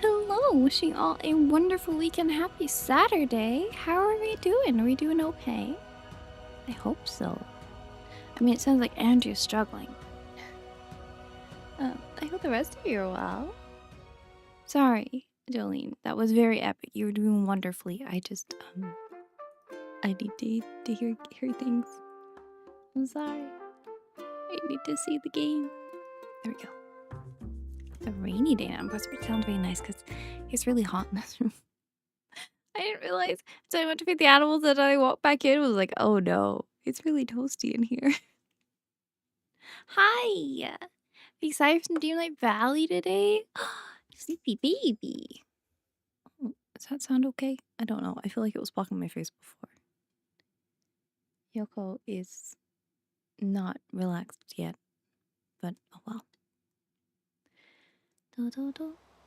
Hello, wishing all a wonderful weekend. Happy Saturday. How are we doing? Are we doing okay? I hope so. I mean, it sounds like Andrew's struggling. I hope the rest of you are well. Sorry, Jolene. That was very epic. You were doing wonderfully. I just, I need to hear things. I'm sorry. I need to see the game. There we go. It's a rainy day now, but it sounds very nice because it's really hot in this room. I didn't realize. So I went to feed the animals and I walked back in and was like, oh no, it's really toasty in here. Hi! Excited from Dreamlight Valley today? Sleepy baby. Oh, does that sound okay? I don't know. I feel like it was blocking my face before. Yoko is not relaxed yet, but oh well.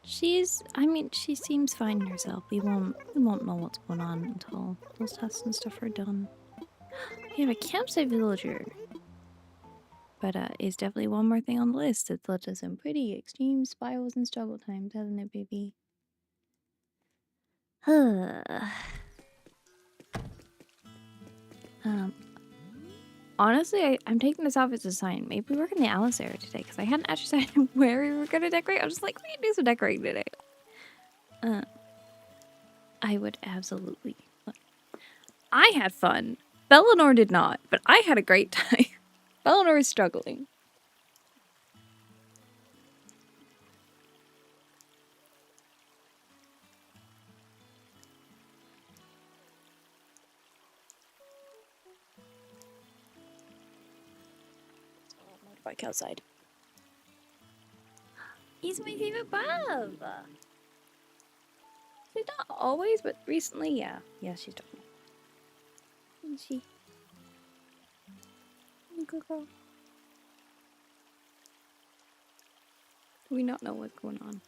She seems fine in herself. We won't know what's going on until those tests and stuff are done. We have a campsite villager. But it's definitely one more thing on the list. It's led to some pretty extreme spirals and struggle times, hasn't it, baby? Honestly, I'm taking this off as a sign. Maybe we're in the Alice area today, because I hadn't actually decided where we were going to decorate. I was just like, we can do some decorating today. I would absolutely. I had fun. Bellinor did not, but I had a great time. Bellinor is struggling. Motorbike outside. He's my favorite Bob. She's not always, but recently, yeah. Yeah, she's talking. Isn't she? Good girl. Do we not know what's going on?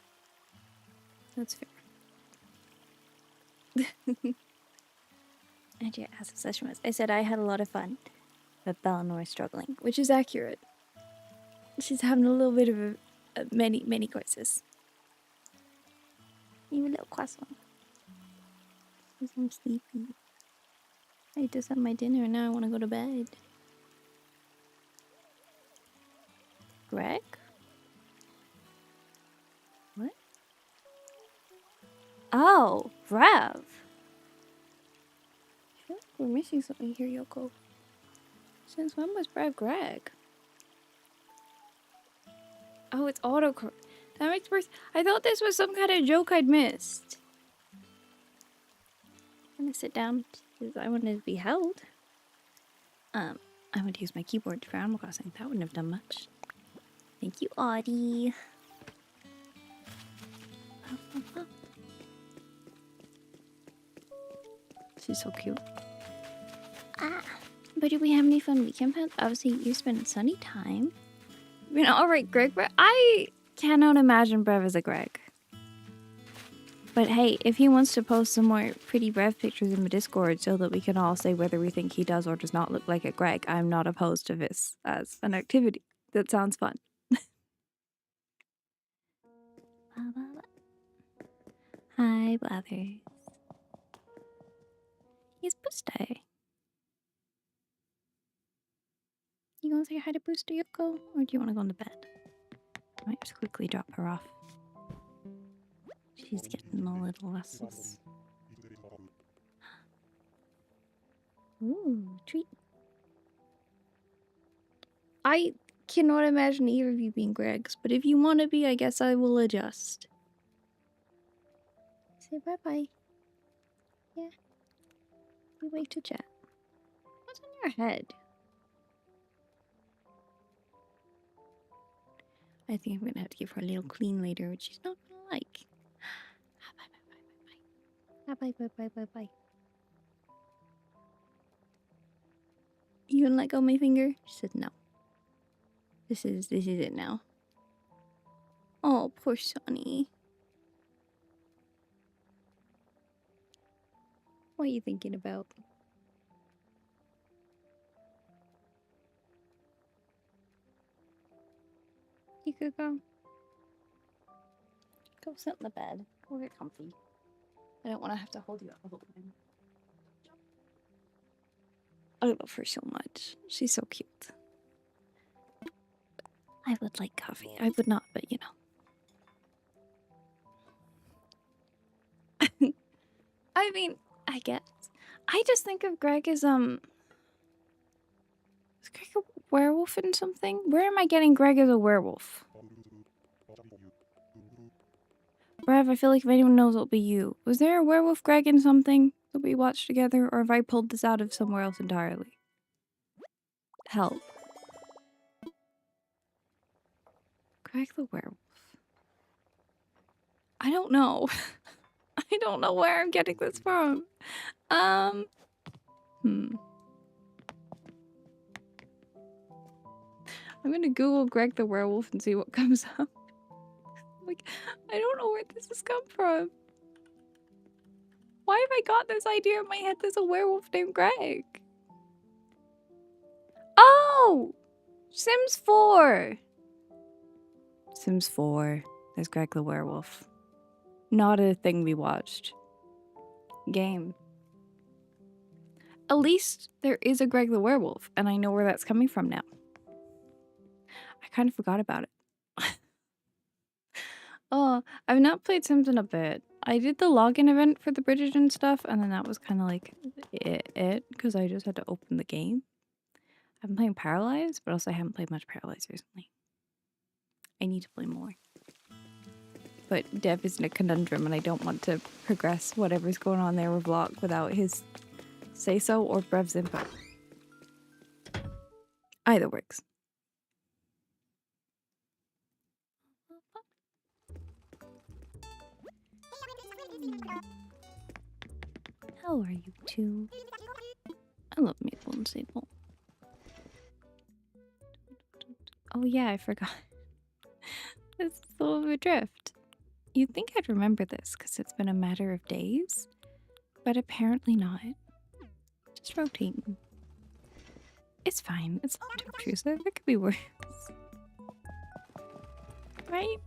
That's fair. Andrea asked the session was. I said I had a lot of fun, but Bellinor is struggling, which is accurate. She's having a little bit of many courses. Even a little croissant. Because I'm sleepy. I just had my dinner and now I want to go to bed. Greg? What? Oh, Rev. I feel like we're missing something here, Yoko. Since when was Brev Greg? Oh, it's autocorrect. That makes worse. I thought this was some kind of joke I'd missed. I'm gonna sit down because I wanted to be held. I want to use my keyboard for Animal Crossing. That wouldn't have done much. Thank you, Audie. She's so cute. But did we have any fun weekend plans? Obviously, you spent sunny time. You know, alright, Greg, but I cannot imagine Brev as a Greg. But hey, if he wants to post some more pretty Brev pictures in the Discord so that we can all say whether we think he does or does not look like a Greg, I'm not opposed to this as an activity. That sounds fun. Hi, Blathers. He's Booster. You gonna say hi to Booster, Yoko? Or do you want to go into bed? I might just quickly drop her off. She's getting a little restless. Ooh, treat. I cannot imagine either of you being Gregs, but if you want to be, I guess I will adjust. Say bye-bye. Yeah. We wait to chat. What's on your head? I think I'm gonna have to give her a little clean later, which she's not gonna like. Bye. You gonna let go of my finger? She said no. This is it now. Oh, poor Sonny. What are you thinking about? You could go. Go sit in the bed. Go get comfy. I don't want to have to hold you up the whole time. I love her so much. She's so cute. I would like coffee. I would not, but you know. I mean, I guess. I just think of Greg as, is Greg a werewolf in something? Where am I getting Greg as a werewolf? Brev, I feel like if anyone knows, it'll be you. Was there a werewolf Greg in something that we watched together, or have I pulled this out of somewhere else entirely? Help. Greg the werewolf. I don't know. I don't know where I'm getting this from. I'm gonna Google Greg the werewolf and see what comes up. Like, I don't know where this has come from. Why have I got this idea in my head there's a werewolf named Greg? Oh! Sims 4! Sims 4. There's Greg the werewolf. Not a thing we watched. Game. At least there is a Greg the werewolf, and I know where that's coming from now. I kind of forgot about it. Oh, I've not played Sims in a bit. I did the login event for the British and stuff, and then that was kind of like it, because I just had to open the game. I've been playing Paralyzed, but also I haven't played much Paralyzed recently. I need to play more. But Dev is in a conundrum, and I don't want to progress whatever's going on there with Vlog without his say-so or Brev's input. Either works. How are you two? I love Maple and Sable. Oh yeah, I forgot. It's full of a drift. You'd think I'd remember this because it's been a matter of days, but apparently not. Just rotating. It's fine. It's not too intrusive. It could be worse. Right?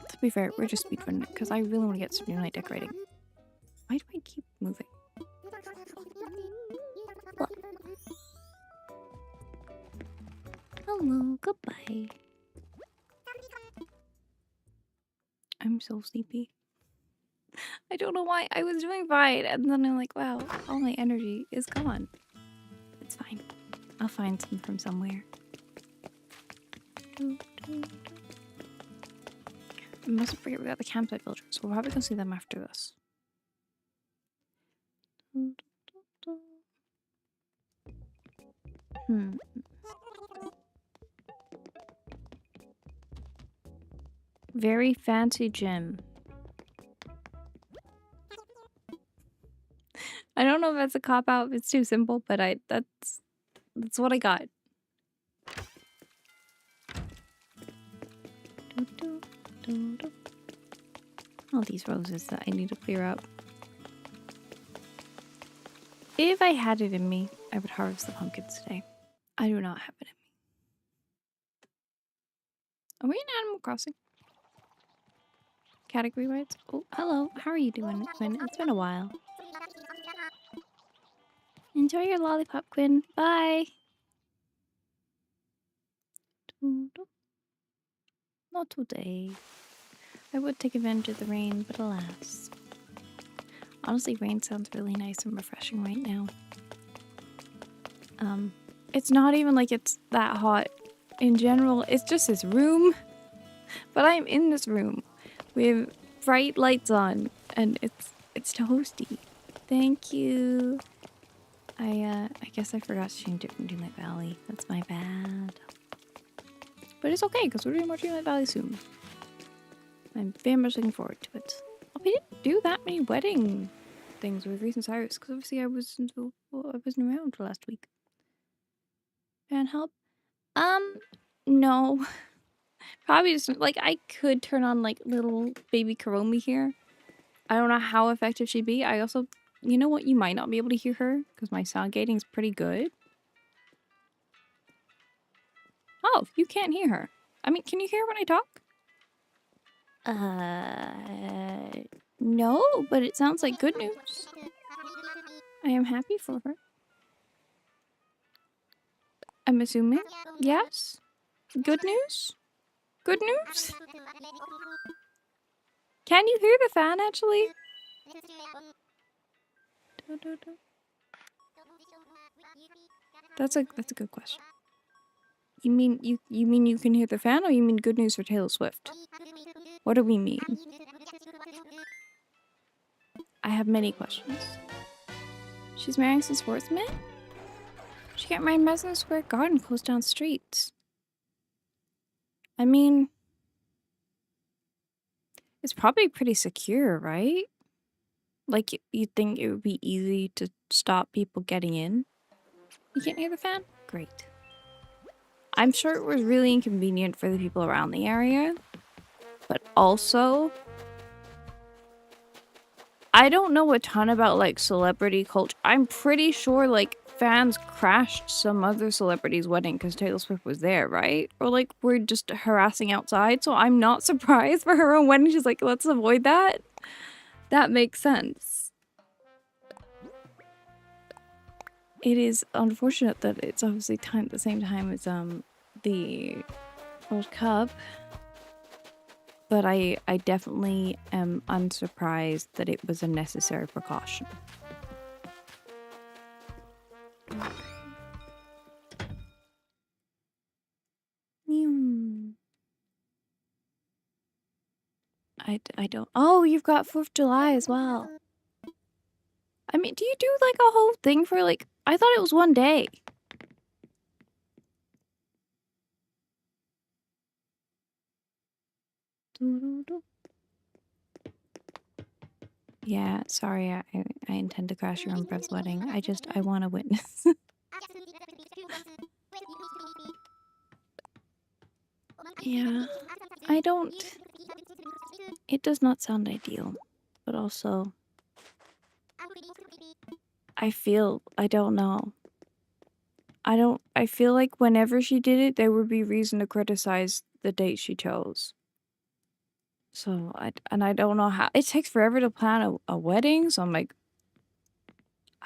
To be fair, we're just speedrunning it because I really want to get some new night decorating. Why do I keep moving? What? Hello, goodbye. I'm so sleepy. I don't know why. I was doing fine, and then I'm like, wow, all my energy is gone. It's fine. I'll find some from somewhere. I mustn't forget we got the campsite villagers, so we're probably gonna see them after this. Very fancy gym. I don't know if that's a cop-out, if it's too simple, but that's what I got. All these roses that I need to clear up. If I had it in me, I would harvest the pumpkins today. I do not have it in me. Are we in Animal Crossing? Category rights? Oh, hello. How are you doing, Quinn? It's been a while. Enjoy your lollipop, Quinn. Bye. Not today. I would take advantage of the rain, but alas. Honestly, rain sounds really nice and refreshing right now. It's not even like it's that hot in general. It's just this room. But I'm in this room. We have bright lights on, and it's toasty. Thank you. I guess I forgot to change it from Dreamlight Valley. That's my bad. But it's okay, because we're doing more Dreamlight Valley soon. I'm very much looking forward to it. Oh, we didn't do that many wedding things with recent Cyrus, because obviously I wasn't around for last week. Can help? No. Probably just, like, I could turn on, like, little baby Karomi here. I don't know how effective she'd be. I also You know what? You might not be able to hear her because my sound gating is pretty good. Oh, you can't hear her. I mean, can you hear when I talk? No, but it sounds like good news. I am happy for her. I'm assuming. Yes? Good news? Good news? Can you hear the fan, actually? That's a good question. You mean you can hear the fan, or you mean good news for Taylor Swift? What do we mean? I have many questions. She's marrying some sportsman? She got married in Madison Square Garden, closed down streets. I mean, it's probably pretty secure, right? Like, you'd think it would be easy to stop people getting in. You can't hear the fan? Great. I'm sure it was really inconvenient for the people around the area, but also, I don't know a ton about, like, celebrity culture. I'm pretty sure, like, fans crashed some other celebrity's wedding because Taylor Swift was there, right? Or, like, we're just harassing outside, so I'm not surprised for her own wedding. She's like, let's avoid that. That makes sense. It is unfortunate that it's obviously at the same time as, the World Cup. But I definitely am unsurprised that it was a necessary precaution. I don't... Oh, you've got 4th of July as well. I mean, do you do, like, a whole thing for, like... I thought it was one day. Yeah, sorry, I intend to crash your own brother's wedding. I want to witness. Yeah, I don't... It does not sound ideal, but also... I don't know. I feel like whenever she did it, there would be reason to criticize the date she chose. So, I don't know how... It takes forever to plan a wedding, so I'm like...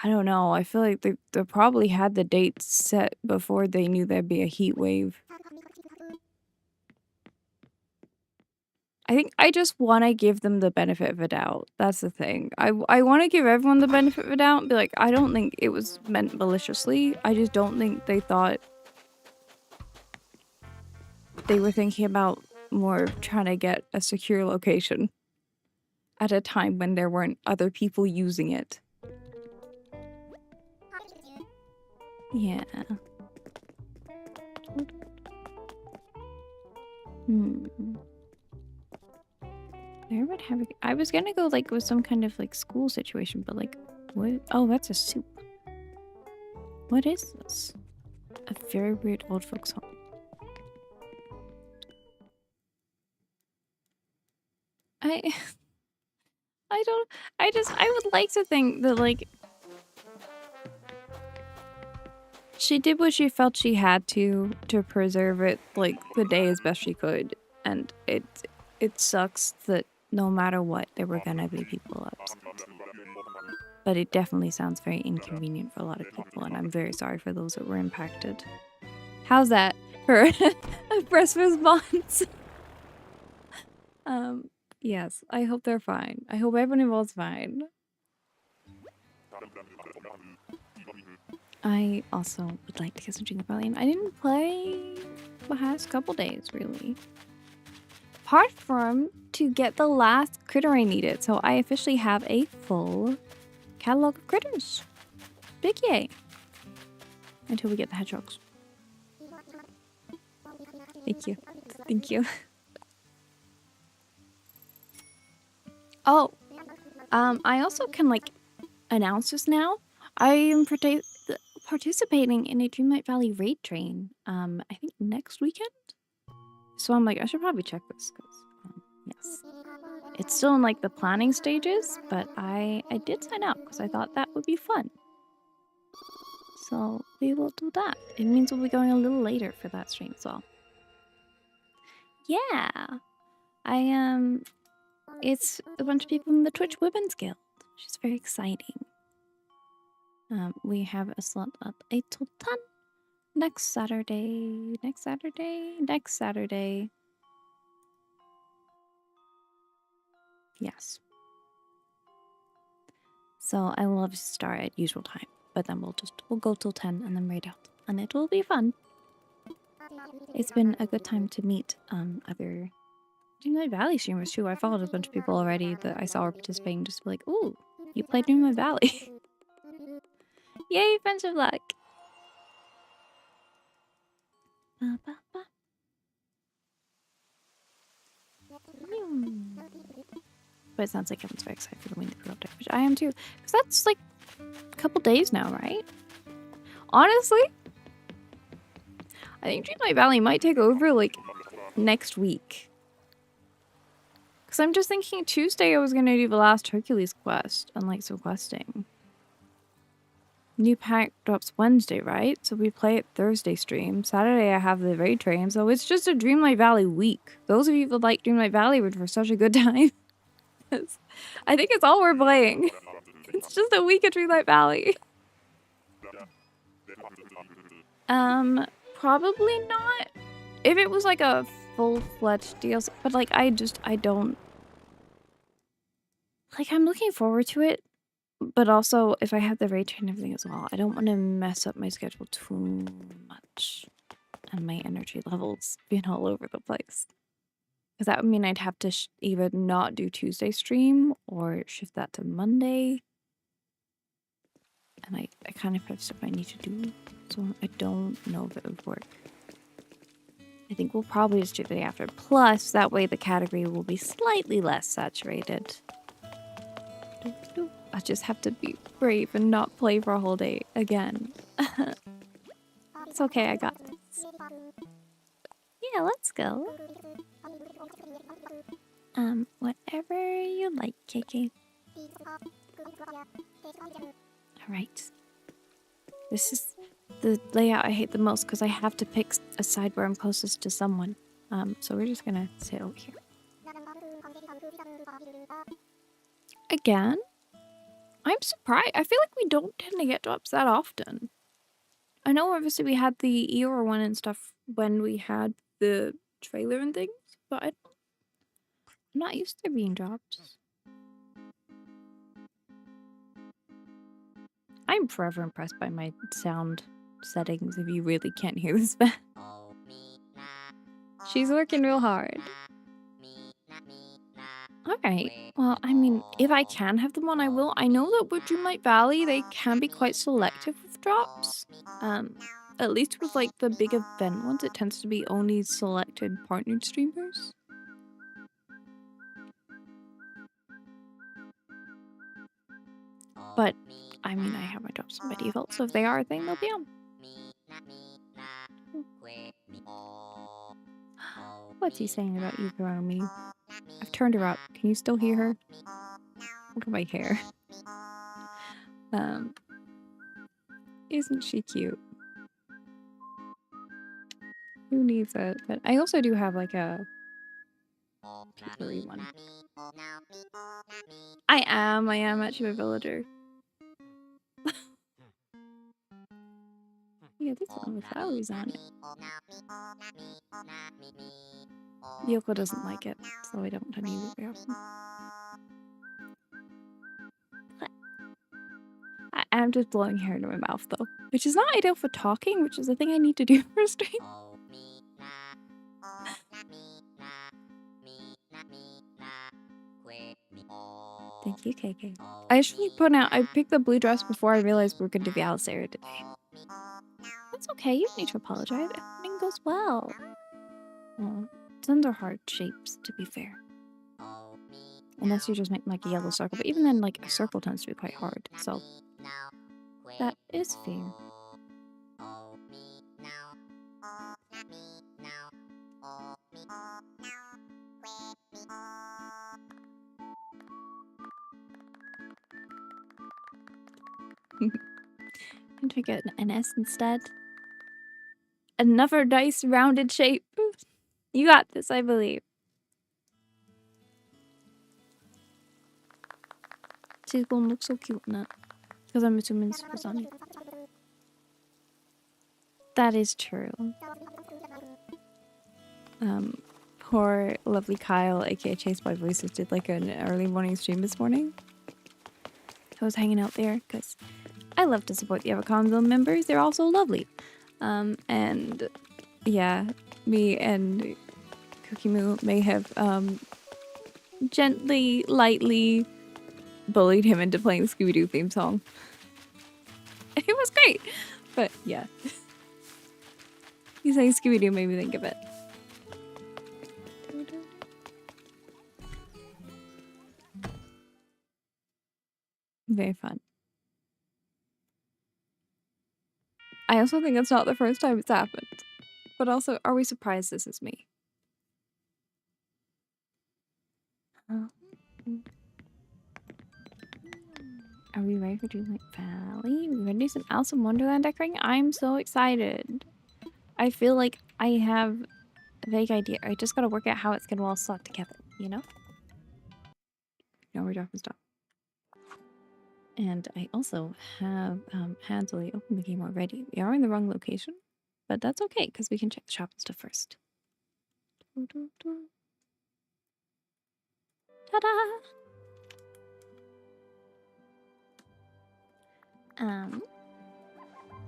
I don't know. I feel like they probably had the date set before they knew there'd be a heat wave. I think I just want to give them the benefit of a doubt. That's the thing. I want to give everyone the benefit of a doubt and be like, I don't think it was meant maliciously. I just don't think they thought they were thinking about more trying to get a secure location at a time when there weren't other people using it. Yeah. I was gonna go like with some kind of like school situation, but like, what? Oh, that's a soup. What is this? A very weird old folks home. I would like to think that like she did what she felt she had to preserve it like the day as best she could, and it sucks that no matter what there were gonna be people upset. But it definitely sounds very inconvenient for a lot of people, and I'm very sorry for those that were impacted. How's that for a press response? Yes, I hope they're fine. I hope everyone involved's fine. I also would like to get some Jingle Belly. I didn't play the past couple days, really. Apart from to get the last critter I needed, so I officially have a full catalog of critters. Big yay. Until we get the hedgehogs. Thank you. Thank you. Oh, I also can like announce this now. I am participating in a Dreamlight Valley raid train. I think next weekend. So I'm like, I should probably check this because yes, It's still in like the planning stages, but I did sign up because I thought that would be fun. So we will do that. It means we'll be going a little later for that stream as well. Yeah, it's a bunch of people from the Twitch Women's Guild, which is very exciting. We have a slot at 8 till 10 next Saturday. Yes. So I will obviously start at usual time, but then we'll go till 10 and then raid out, and it will be fun. It's been a good time to meet other Dreamlight Valley streamers too. I followed a bunch of people already that I saw were participating, just to be like, ooh, you played Dreamlight Valley. Yay, Friends of Luck! But it sounds like everyone's very excited for the Winnie the Pooh update, which I am too. Because that's like a couple days now, right? Honestly, I think Dreamlight Valley might take over like next week. Because I'm just thinking Tuesday I was going to do the last Hercules quest and like some questing. New pack drops Wednesday, right? So we play it Thursday stream. Saturday I have the raid train, so it's just a Dreamlight Valley week. Those of you that like Dreamlight Valley were for such a good time. I think it's all we're playing. It's just a week of Dreamlight Valley. Probably not. If it was like a full-fledged DLC, but like I don't like, I'm looking forward to it, but also if I have the raid train and everything as well, I don't want to mess up my schedule too much and my energy levels being all over the place. Because that would mean I'd have to either not do Tuesday stream or shift that to Monday. And I kind of have stuff I need to do, so I don't know if it would work. I think we'll probably just do the day after. Plus, that way the category will be slightly less saturated. I just have to be brave and not play for a whole day again. It's okay, I got this. Yeah, let's go. Whatever you like, KK. Alright. This is the layout I hate the most because I have to pick a side where I'm closest to someone. So we're just gonna sit over here. Again? I'm surprised. I feel like we don't tend to get drops that often. I know obviously we had the Eeyore one and stuff when we had the trailer and things, but I'm not used to there being drops. I'm forever impressed by my sound settings if you really can't hear this bad. She's working real hard. Alright, well, I mean, if I can have them on, I will. I know that with Dreamlight Valley, they can be quite selective with drops. At least with, like, the big event ones, it tends to be only selected partnered streamers. But, I mean, I have my drops on by default, so if they are a thing, they'll be on. What's he saying about you throwing me? I've turned her up. Can you still hear her? Look at my hair. Isn't she cute? Who needs it? But I also do have like a papery one. I am actually a villager. Yeah, this one with flowers on it. Yoko doesn't like it, so I don't tend to use it very often. I'm just blowing hair into my mouth though, which is not ideal for talking, which is the thing I need to do for a stream. Thank you, KK. I should point out I picked the blue dress before I realized we were going to do the Alice area today. That's okay, you don't need to apologize. Everything goes well. Well, suns are hard shapes, to be fair. Unless you just make like a yellow circle, but even then, like, a circle tends to be quite hard, so that is fair. Can I get an S instead? Another nice rounded shape. You got this, I believe. She's gonna look so cute in that. Because I'm assuming this was on you. That is true. Poor lovely Kyle, aka Chase by Voices, did like an early morning stream this morning. I was hanging out there because I love to support the Everconville members. They're all so lovely. And yeah, me and Cookie Moo may have gently, lightly bullied him into playing the Scooby-Doo theme song. It was great, but yeah. You saying Scooby-Doo made me think of it. Very fun. I also think it's not the first time it's happened. But also, are we surprised this is me? Are we ready for Dreamlight Valley? We're gonna do some Alice in Wonderland decorating? I'm so excited. I feel like I have a vague idea. I just gotta work out how it's gonna all slot together, you know? No, we're dropping stuff. And I also have handily opened the game already. We are in the wrong location, but that's okay because we can check the shop and stuff first. Ta-da!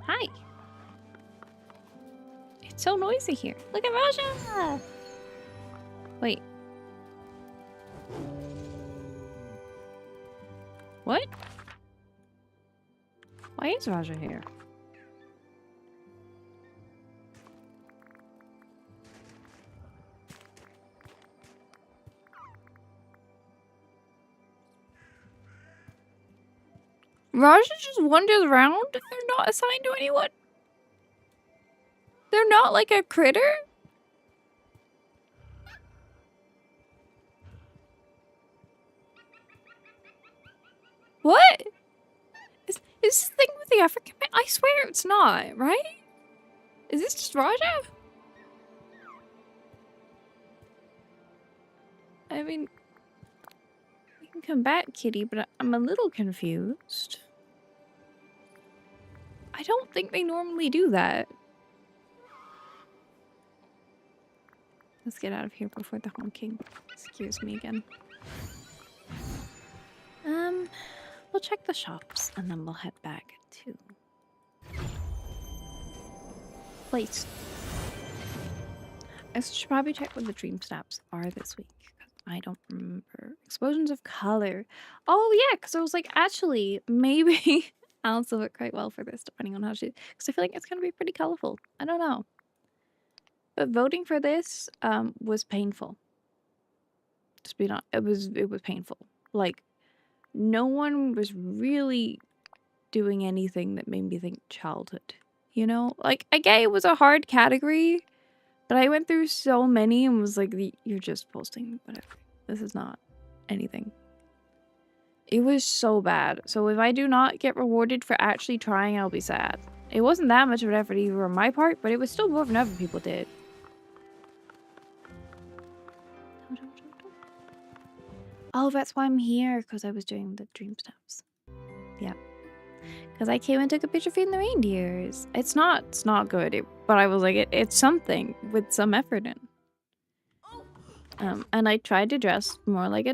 Hi. It's so noisy here. Look at Raja! Wait. What? Why is Raja here? Raja just wanders around? They're not assigned to anyone? They're not like a critter? What? Is this thing with the African man? I swear it's not, right? Is this just Raja? I mean, you can come back, kitty, but I'm a little confused. I don't think they normally do that. Let's get out of here before the honking. Excuse me again. We'll check the shops and then we'll head back to place. I should probably check what the dream snaps are this week. I don't remember. Explosions of color. Oh yeah, because I was like, actually, maybe Alice will work quite well for this, depending on how she. Because I feel like it's gonna be pretty colorful. I don't know. But voting for this was painful. Just be honest, it was painful. Like, no one was really doing anything that made me think childhood. You know, like I get it was a hard category, but I went through so many and was like, you're just posting whatever. This is not anything. It was so bad. So if I do not get rewarded for actually trying, I'll be sad. It wasn't that much of an effort either on my part, but it was still more than other people did. Oh, that's why I'm here, because I was doing the dream steps. Yeah. Because I came and took a picture feeding the reindeers. It's not good, but I was like, it's something with some effort in. And I tried to dress more like a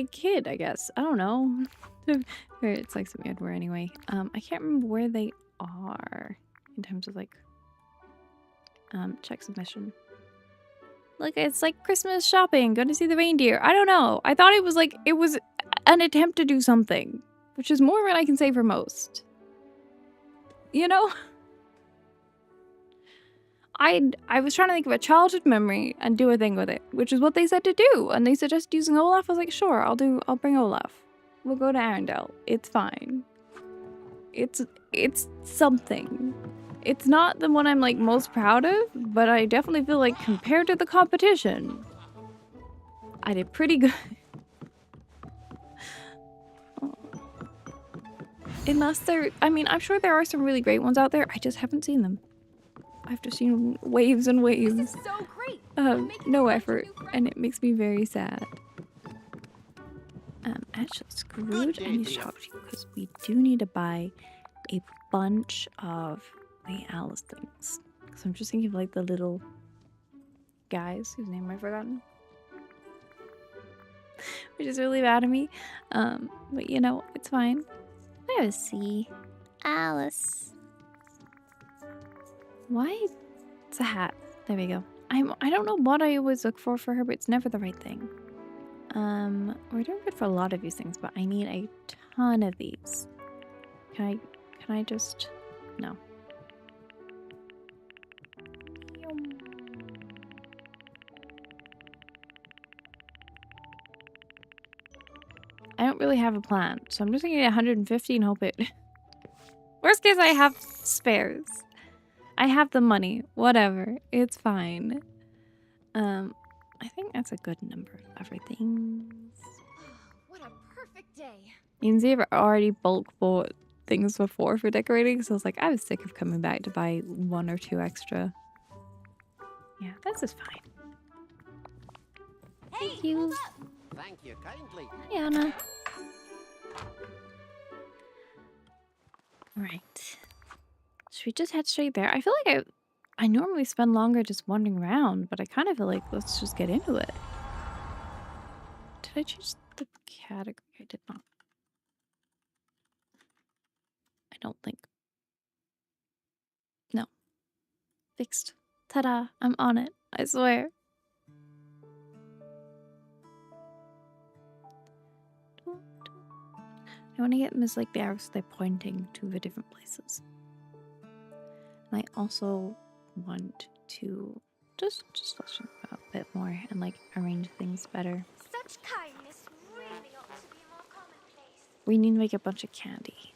kid, I guess. I don't know. It's like something I'd wear anyway. I can't remember where they are in terms of like check submission. Like, it's like Christmas shopping, go to see the reindeer. I don't know. I thought it was like, it was an attempt to do something, which is more than I can say for most. You know? I was trying to think of a childhood memory and do a thing with it, which is what they said to do. And they suggested using Olaf. I was like, sure, I'll bring Olaf. We'll go to Arendelle. It's fine. It's something. It's not the one I'm like most proud of, but I definitely feel like compared to the competition, I did pretty good. Unless they're, I mean, I'm sure there are some really great ones out there. I just haven't seen them. I've just seen waves and waves. This is so great. No effort, and it makes me very sad. Actually, Scrooge, I need to talk to you because we do need to buy a bunch of the Alice things. Because I'm just thinking of like the little guys whose name I've forgotten. Which is really bad of me. But you know, it's fine. I have a C. Alice. Why? It's a hat. There we go. I don't know what I always look for her, but it's never the right thing. We're doing good for a lot of these things, but I need a ton of these. Can I just... No. I don't really have a plan, so I'm just gonna get 150 and hope it... Worst case, I have spares. I have the money. Whatever. It's fine. I think that's a good number of everything. What a perfect day. You can see I've already bulk bought things before for decorating, so I was like, I was sick of coming back to buy 1 or 2 extra. Yeah, this is fine. Thank you. Thank you kindly. Hi, Anna. Alright. Should we just head straight there? I feel like I normally spend longer just wandering around, but I kind of feel like let's just get into it. Did I change the category? I did not. I don't think. No. Fixed. Ta-da! I'm on it. I swear. I want to get them as like the arrows they're pointing to the different places. And I also want to just flesh them out a bit more and like arrange things better. Such kindness really ought to be more commonplace. We need to make a bunch of candy.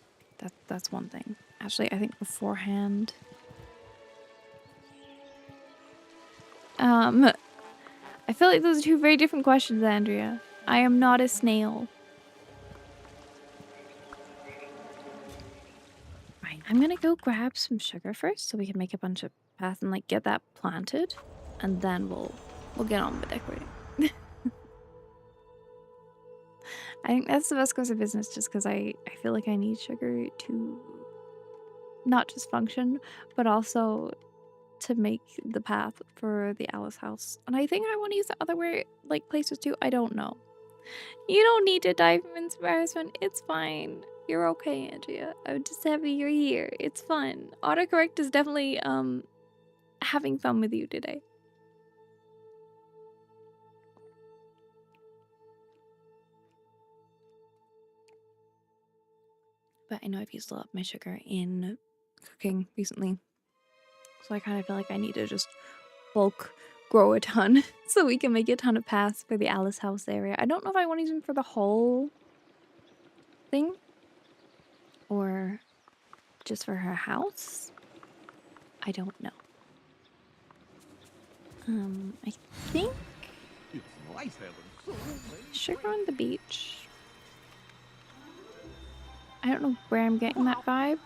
That's one thing. Actually, I think beforehand. I feel like those are 2 very different questions, Andrea. I am not a snail. Right, I'm gonna go grab some sugar first so we can make a bunch of path and like get that planted, and then we'll get on with decorating. I think that's the best course of business just because I feel like I need sugar to not just function, but also to make the path for the Alice house. And I think I want to use the other like places too. I don't know. You don't need to die from embarrassment. It's fine. You're okay, Andrea. I'm just happy you're here. It's fun. Autocorrect is definitely having fun with you today. But I know I've used a lot of my sugar in cooking recently. So I kind of feel like I need to just bulk grow a ton so we can make a ton of paths for the Alice house area. I don't know if I want to use them for the whole thing or just for her house. I don't know. I think It's nice having sugar on the beach. I don't know where I'm getting that vibe.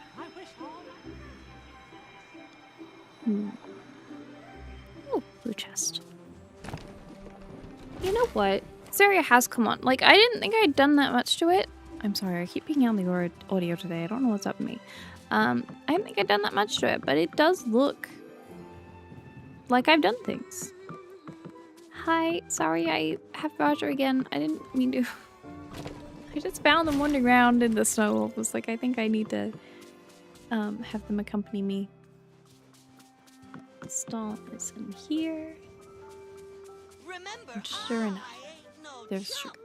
Oh, blue chest. You know what? This area has come on. Like, I didn't think I'd done that much to it. I'm sorry, I keep peeking on the audio today. I don't know what's up with me. I didn't think I'd done that much to it, but it does look like I've done things. Hi, sorry I have Roger again. I didn't mean to. I just found them wandering around in the snow. I was like, I think I need to have them accompany me. The stall is in here. Remember, And sure enough, there's sugar.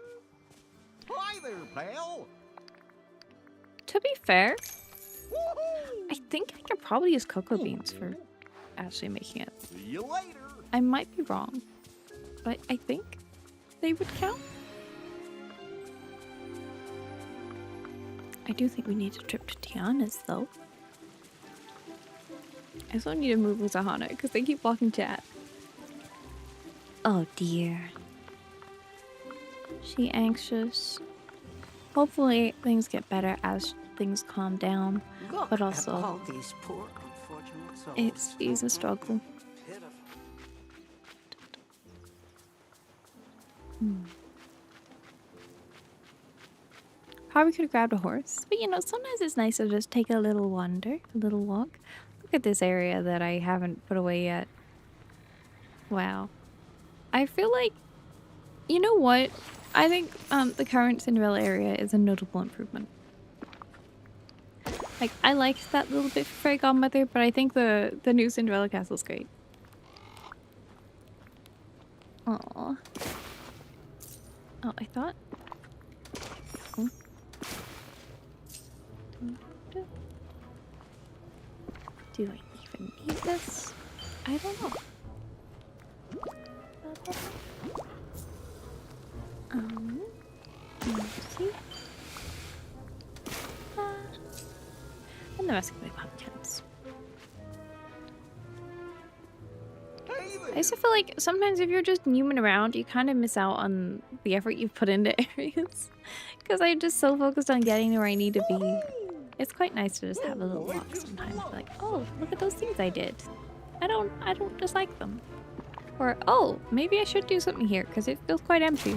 Hi there, pal. To be fair, I think I could probably use cocoa beans for actually making it. See you later. I might be wrong, but I think they would count. I do think we need a trip to Tiana's, though. I still need to move with Zahana because they keep walking chat. Oh dear. She anxious. Hopefully things get better as things calm down, Look but at also all these poor unfortunate souls. it's a struggle. Pitiful. Probably could have grabbed a horse, but you know, sometimes it's nice to just take a little wander, a little walk. Look at this area that I haven't put away yet. Wow. I feel like, you know what? I think the current Cinderella area is a notable improvement. Like, I liked that little bit for Fairy Godmother, but I think the new Cinderella castle is great. Aww. Oh, I thought... Oh. Do I even need this? I don't know. Let's see. And the rest can be pumpkins. Hey I there. also feel like sometimes if you're just newman around, you kind of miss out on the effort you've put into areas. Because I'm just so focused on getting to where I need to be. It's quite nice to just have a little walk sometimes. Like, oh, look at those things I did. I don't dislike them. Or, oh, maybe I should do something here because it feels quite empty.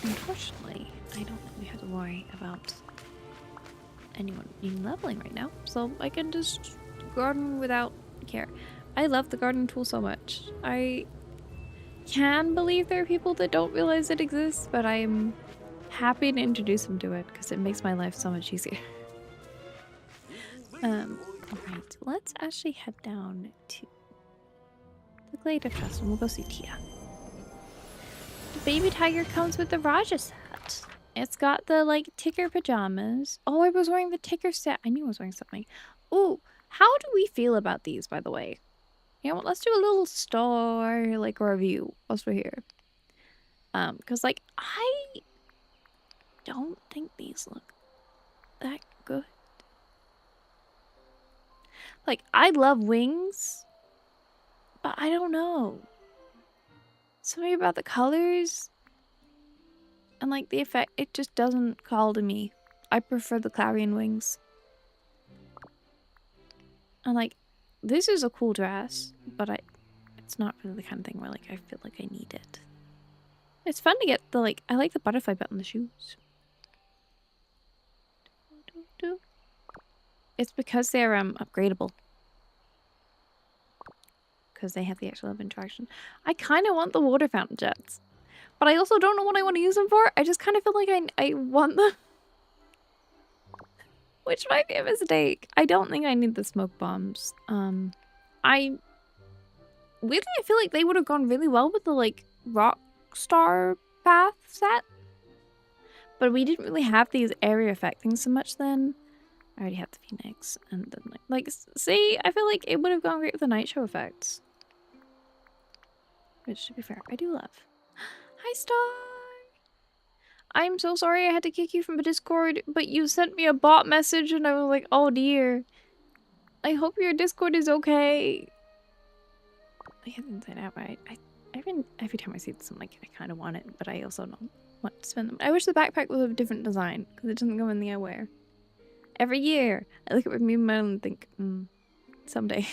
Unfortunately, I don't think we have to worry about anyone even leveling right now, so I can just garden without care. I love the garden tool so much. I can believe there are people that don't realize it exists, but I'm happy to introduce them to it because it makes my life so much easier. Alright, let's actually head down to the Glade Trust and we'll go see Tia. The baby tiger comes with the Raja set. It's got the, like, ticker pajamas. Oh, I was wearing the ticker set. I knew I was wearing something. Ooh, how do we feel about these, by the way? You know what, let's do a little star, like, review whilst we're here. Because, like, I don't think these look that good. Like, I love wings, but I don't know. Something about the colors and, like, the effect, it just doesn't call to me. I prefer the clarion wings. And, like, this is a cool dress, but it's not really the kind of thing where, like, I feel like I need it. It's fun to get the, like, I like the butterfly bit on the shoes. It's because they're, upgradable. Because they have the actual love interaction. I kind of want the water fountain jets. But I also don't know what I want to use them for. I just kind of feel like I want them. Which might be a mistake. I don't think I need the smoke bombs. Weirdly, I feel like they would have gone really well with the, like, rock star path set. But we didn't really have these area effect things so much then. I already have the phoenix. And then, like, see, I feel like it would have gone great with the night show effects. Which, to be fair, I do love. Hi, Star! I'm so sorry I had to kick you from the Discord, but you sent me a bot message and I was like, oh dear. I hope your Discord is okay. I have inside out, right? Every time I see this, I'm like, I kind of want it, but I also don't want to spend them. I wish the backpack was a different design, because it doesn't go in the I wear. Every year, I look at me and think, someday.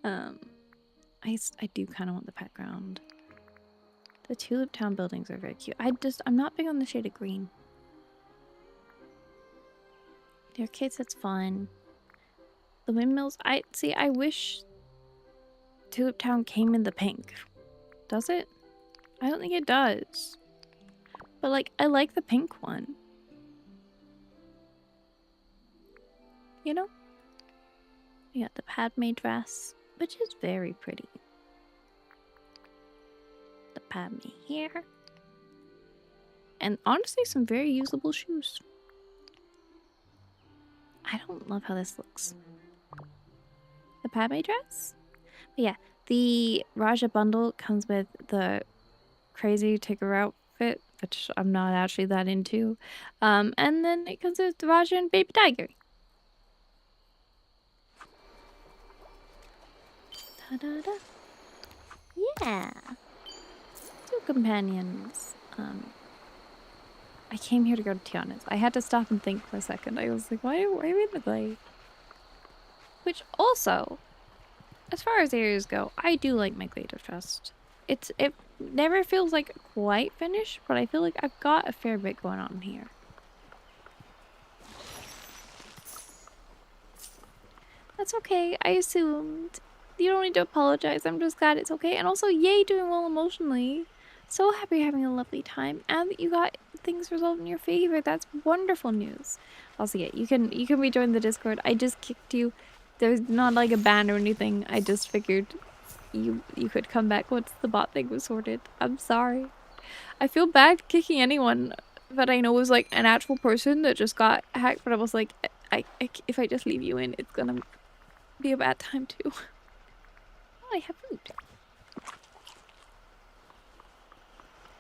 I do kind of want the background. The Tulip Town buildings are very cute. I'm not big on the shade of green. The arcade set's fun. The windmills, I wish Tulip Town came in the pink. Does it? I don't think it does. But, like, I like the pink one. You know? We got the Padme dress, which is very pretty. The Padme here. And honestly, some very usable shoes. I don't love how this looks. The Padme dress? But yeah, the Raja bundle comes with the crazy ticker outfit, which I'm not actually that into. And then it comes with Raja and Baby Tiger. Ta-da-da. Yeah. 2 companions. I came here to go to Tiana's. I had to stop and think for a second. I was like, why are we in the glade? Which also, as far as areas go, I do like my Glade of Trust. It never feels like quite finished, but I feel like I've got a fair bit going on here. That's okay. I assumed. You don't need to apologize. I'm just glad it's okay. And also, yay, doing well emotionally. So happy you're having a lovely time, and that you got things resolved in your favor. That's wonderful news. Also, yeah, you can rejoin the Discord. I just kicked you. There's not like a ban or anything. I just figured you could come back once the bot thing was sorted. I'm sorry. I feel bad kicking anyone that I know was like an actual person that just got hacked, but I was like, if I just leave you in, it's gonna be a bad time too. Oh, I have food.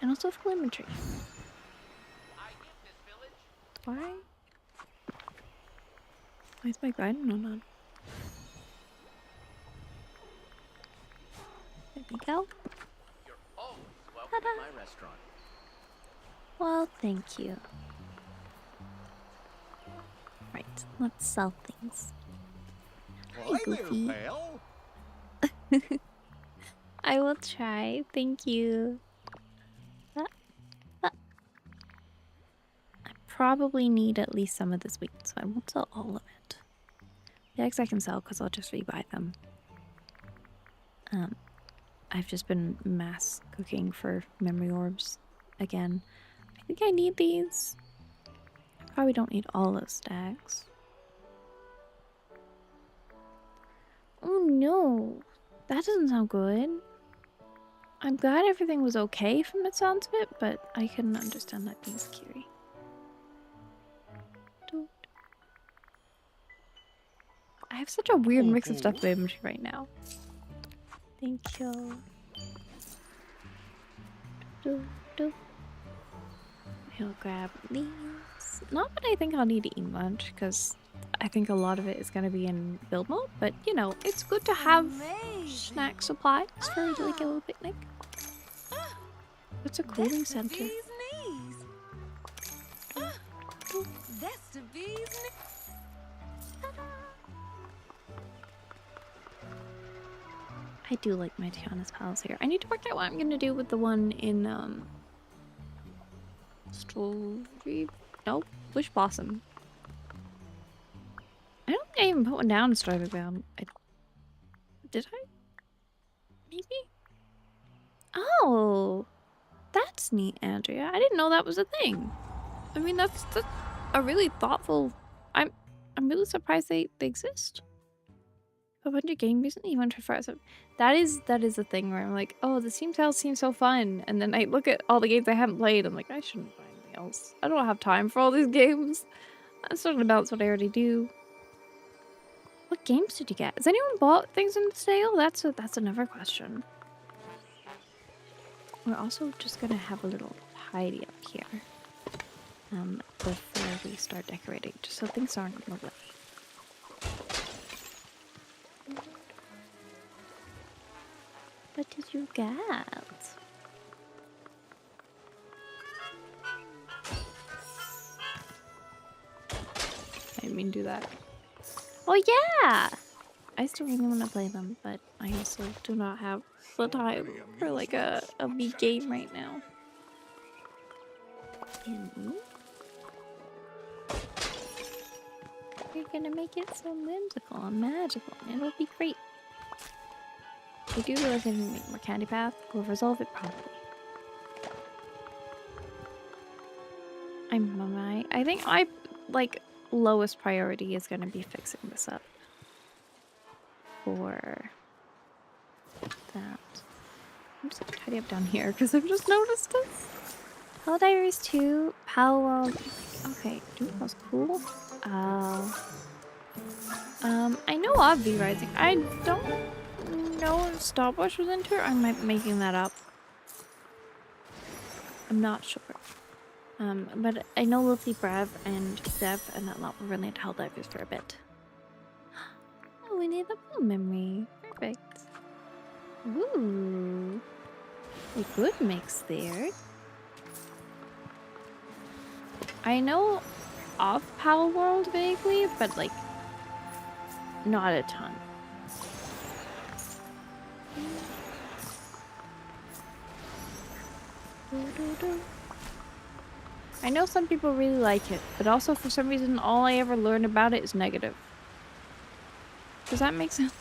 And also for lemon tree. Why? Why is my garden not on? There we go. You're always welcome at my restaurant. Well, thank you. Right, let's sell things. Hi, Goofy. There, pal. I will try. Thank you. I probably need at least some of this wheat, so I won't sell all of it. The eggs I can sell because I'll just rebuy them. I've just been mass cooking for memory orbs again. I think I need these. I probably don't need all those stacks. Oh no, that doesn't sound good. I'm glad everything was okay from the sounds of it, but I can understand that being scary. I have such a weird mix of stuff in my inventory right now. Thank you. I'll grab these. Not that I think I'll need to eat lunch, because I think a lot of it is going to be in build mode, but you know, it's good to have snack supplies for like a little picnic. It's a cooling center. I do like my Tiana's Palace here. I need to work out what I'm going to do with the one in, Strawberry? Nope. Wish Blossom. I don't think I even put one down in Strawberry Bound. Did I? Maybe? Oh! That's neat, Andrea. I didn't know that was a thing. I mean, that's a really thoughtful... I'm really surprised they exist. A bunch of game recently, you want to try some. That is a thing where I'm like, oh, the Steam sales seem so fun, and then I look at all the games I haven't played. I'm like, I shouldn't buy anything else. I don't have time for all these games. I'm starting to balance what I already do. What games did you get? Has anyone bought things in the sale? That's another question. We're also just gonna have a little tidy up here, before we start decorating, just so things aren't in the way. What did you get? I didn't mean to do that. Oh yeah! I still really want to play them, but I also do not have the time for like a big game right now. You're gonna make it so whimsical and magical, and it'll be great. I do realize I didn't make more candy path. We'll resolve it promptly. I think my like lowest priority is gonna be fixing this up for that. I'm just gonna tidy up down here because I've just noticed this. Hell Diaries 2, Pal World. Okay, dude, that was cool. I know of V Rising. I don't know if Stopwatch was into it, or I might be making that up. I'm not sure. But I know Lily, Brav, and Deb and that lot were really into Helldivers for a bit. Oh, we need the full memory. Perfect. Ooh. a good mix there. I know of Pal World vaguely, but like not a ton. I know some people really like it, but also for some reason all I ever learn about it is negative. Does that make sense?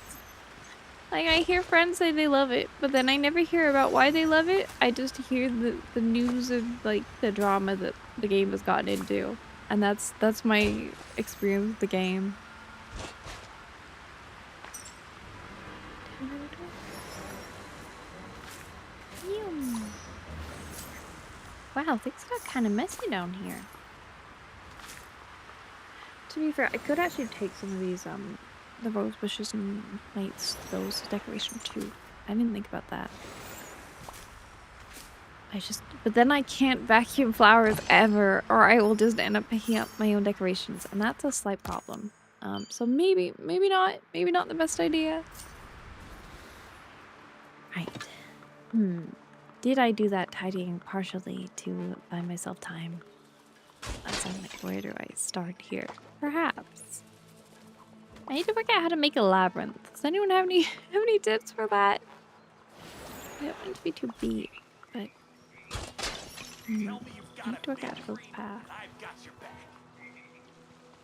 Like, I hear friends say they love it, but then I never hear about why they love it. I just hear the news of, like, the drama that the game has gotten into. And that's my experience with the game. Wow, things got kind of messy down here. To be fair, I could actually take some of these, the rose bushes and lights, those as decoration too. I didn't think about that. But then I can't vacuum flowers ever, or I will just end up picking up my own decorations, and that's a slight problem. So maybe not the best idea. Right. Did I do that tidying partially to buy myself time? As I'm like, where do I start here? Perhaps. I need to work out how to make a labyrinth. Does anyone have any tips for that? I don't want it to be too big, but I need to work out a build path.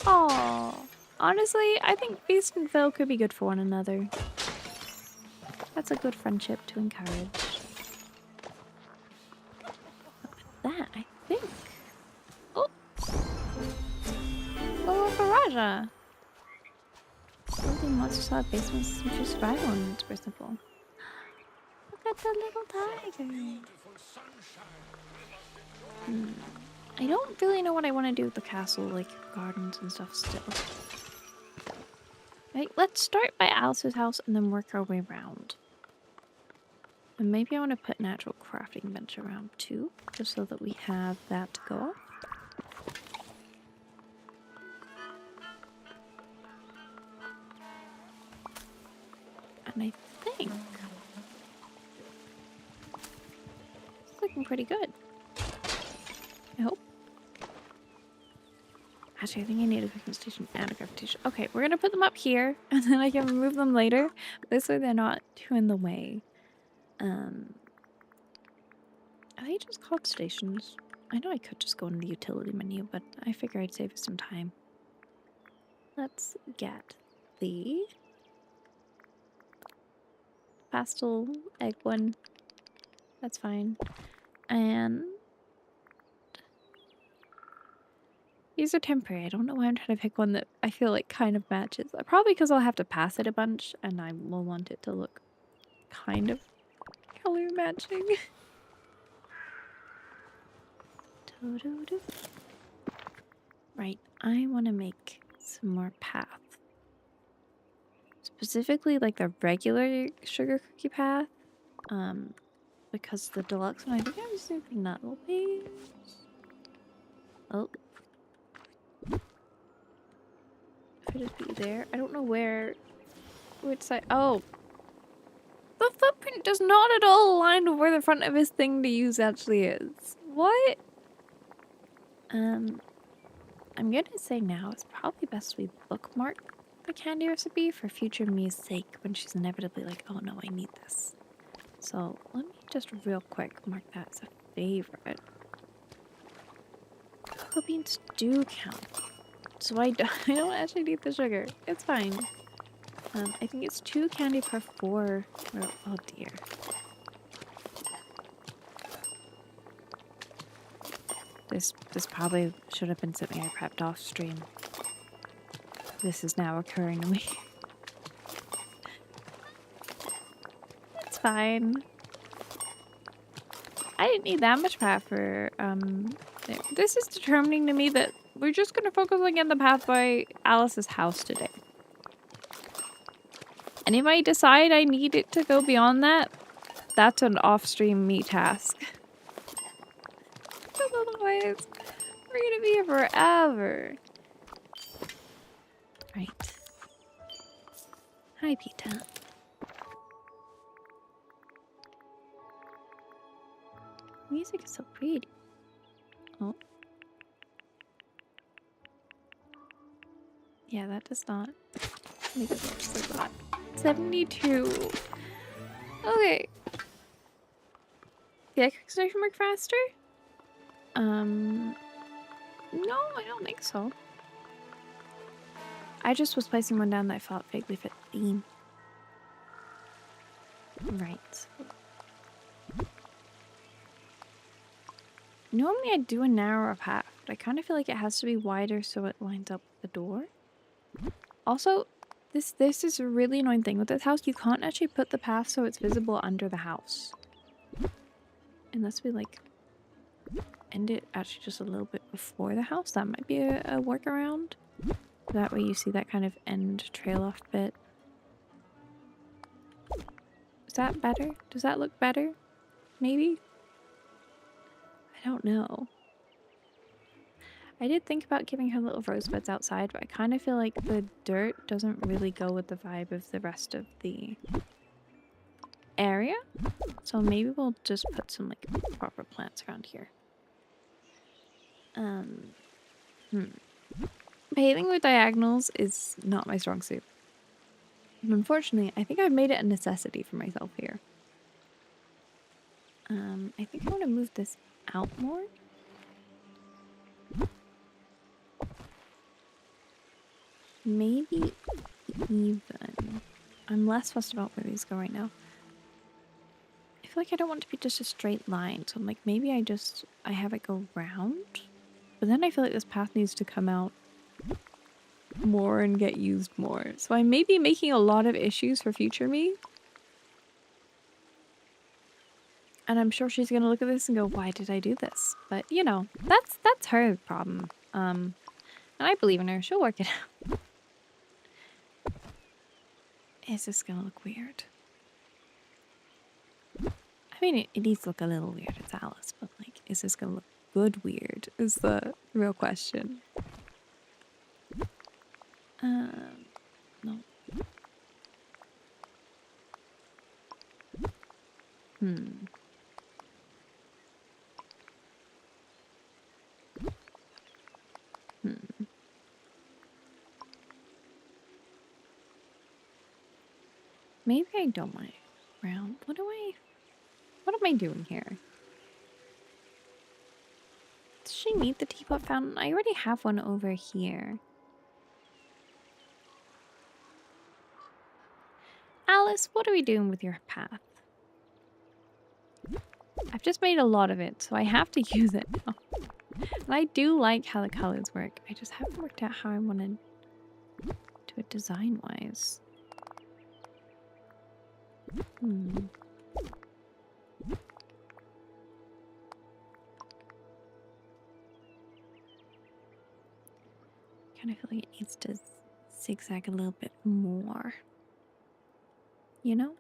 Oh, honestly, I think Beast and Phil could be good for one another. That's a good friendship to encourage. But with that, I think. Oh, oh, Faraja. Building monster slot basements with survival elements for simple. Look at the little tiger. I don't really know what I want to do with the castle, like gardens and stuff still. Right, let's start by Alice's house and then work our way around. And maybe I want to put natural crafting bench around too, just so that we have that to go off. And I think it's looking pretty good. I hope. Actually, I think I need a cooking station and a crafting station. Okay, we're gonna put them up here, and then I can remove them later. This way they're not too in the way. Are they just called stations? I know I could just go in the utility menu, but I figure I'd save us some time. Let's get the pastel egg one. That's fine. And these are temporary. I don't know why I'm trying to pick one that I feel like kind of matches. Probably because I'll have to pass it a bunch and I will want it to look kind of color matching. Right, I want to make some more path. Specifically like the regular sugar cookie path. Because the deluxe one, I think I'm just using nuttle base. Oh. Could it be there? I don't know which side. Oh. The footprint does not at all align with where the front of his thing to use actually is. What? I'm gonna say now it's probably best we bookmark the candy recipe for future me's sake when she's inevitably like, oh no, I need this. So let me just real quick mark that as a favorite. Cocoa beans do count. So I don't actually need the sugar. It's fine. I think it's 2 candy per 4. Oh dear. This probably should have been something I prepped off stream. This is now occurring to me. It's fine. I didn't need that much path for this is determining to me that we're just gonna focus on getting the path by Alice's house today. And if I decide I need it to go beyond that, that's an off-stream me task. Because otherwise, we're gonna be here forever. Right. Hi, Pita. Music is so pretty. Oh. Yeah, that does not make it look just like that. 72. Okay. The extraction work faster? No, I don't think so. I just was placing one down that I thought vaguely fit the theme. Right. Normally I'd do a narrower path, but I kind of feel like it has to be wider so it lines up with the door. Also, this is a really annoying thing with this house. You can't actually put the path so it's visible under the house. Unless we like end it actually just a little bit before the house. That might be a workaround. That way you see that kind of end trail off bit. Is that better? Does that look better? Maybe? I don't know. I did think about giving her little rosebuds outside, but I kind of feel like the dirt doesn't really go with the vibe of the rest of the area. So maybe we'll just put some like proper plants around here. Paving with diagonals is not my strong suit. And unfortunately, I think I've made it a necessity for myself here. I think I want to move this out more. Maybe even. I'm less fussed about where these go right now. I feel like I don't want it to be just a straight line, so I'm like, maybe I have it go round. But then I feel like this path needs to come out more and get used more. So I may be making a lot of issues for future me. And I'm sure she's gonna look at this and go, why did I do this? But you know, that's her problem. And I believe in her, she'll work it out. Is this gonna look weird? I mean, it needs to look a little weird, it's Alice, but like, is this gonna look good weird is the real question. No. Maybe I don't want it round. What am I doing here? Does she need the teapot fountain? I already have one over here. Alice, what are we doing with your path? I've just made a lot of it, so I have to use it now. And I do like how the colors work. I just haven't worked out how I want to do it design-wise. Kind of feel like it needs to zigzag a little bit more. You know?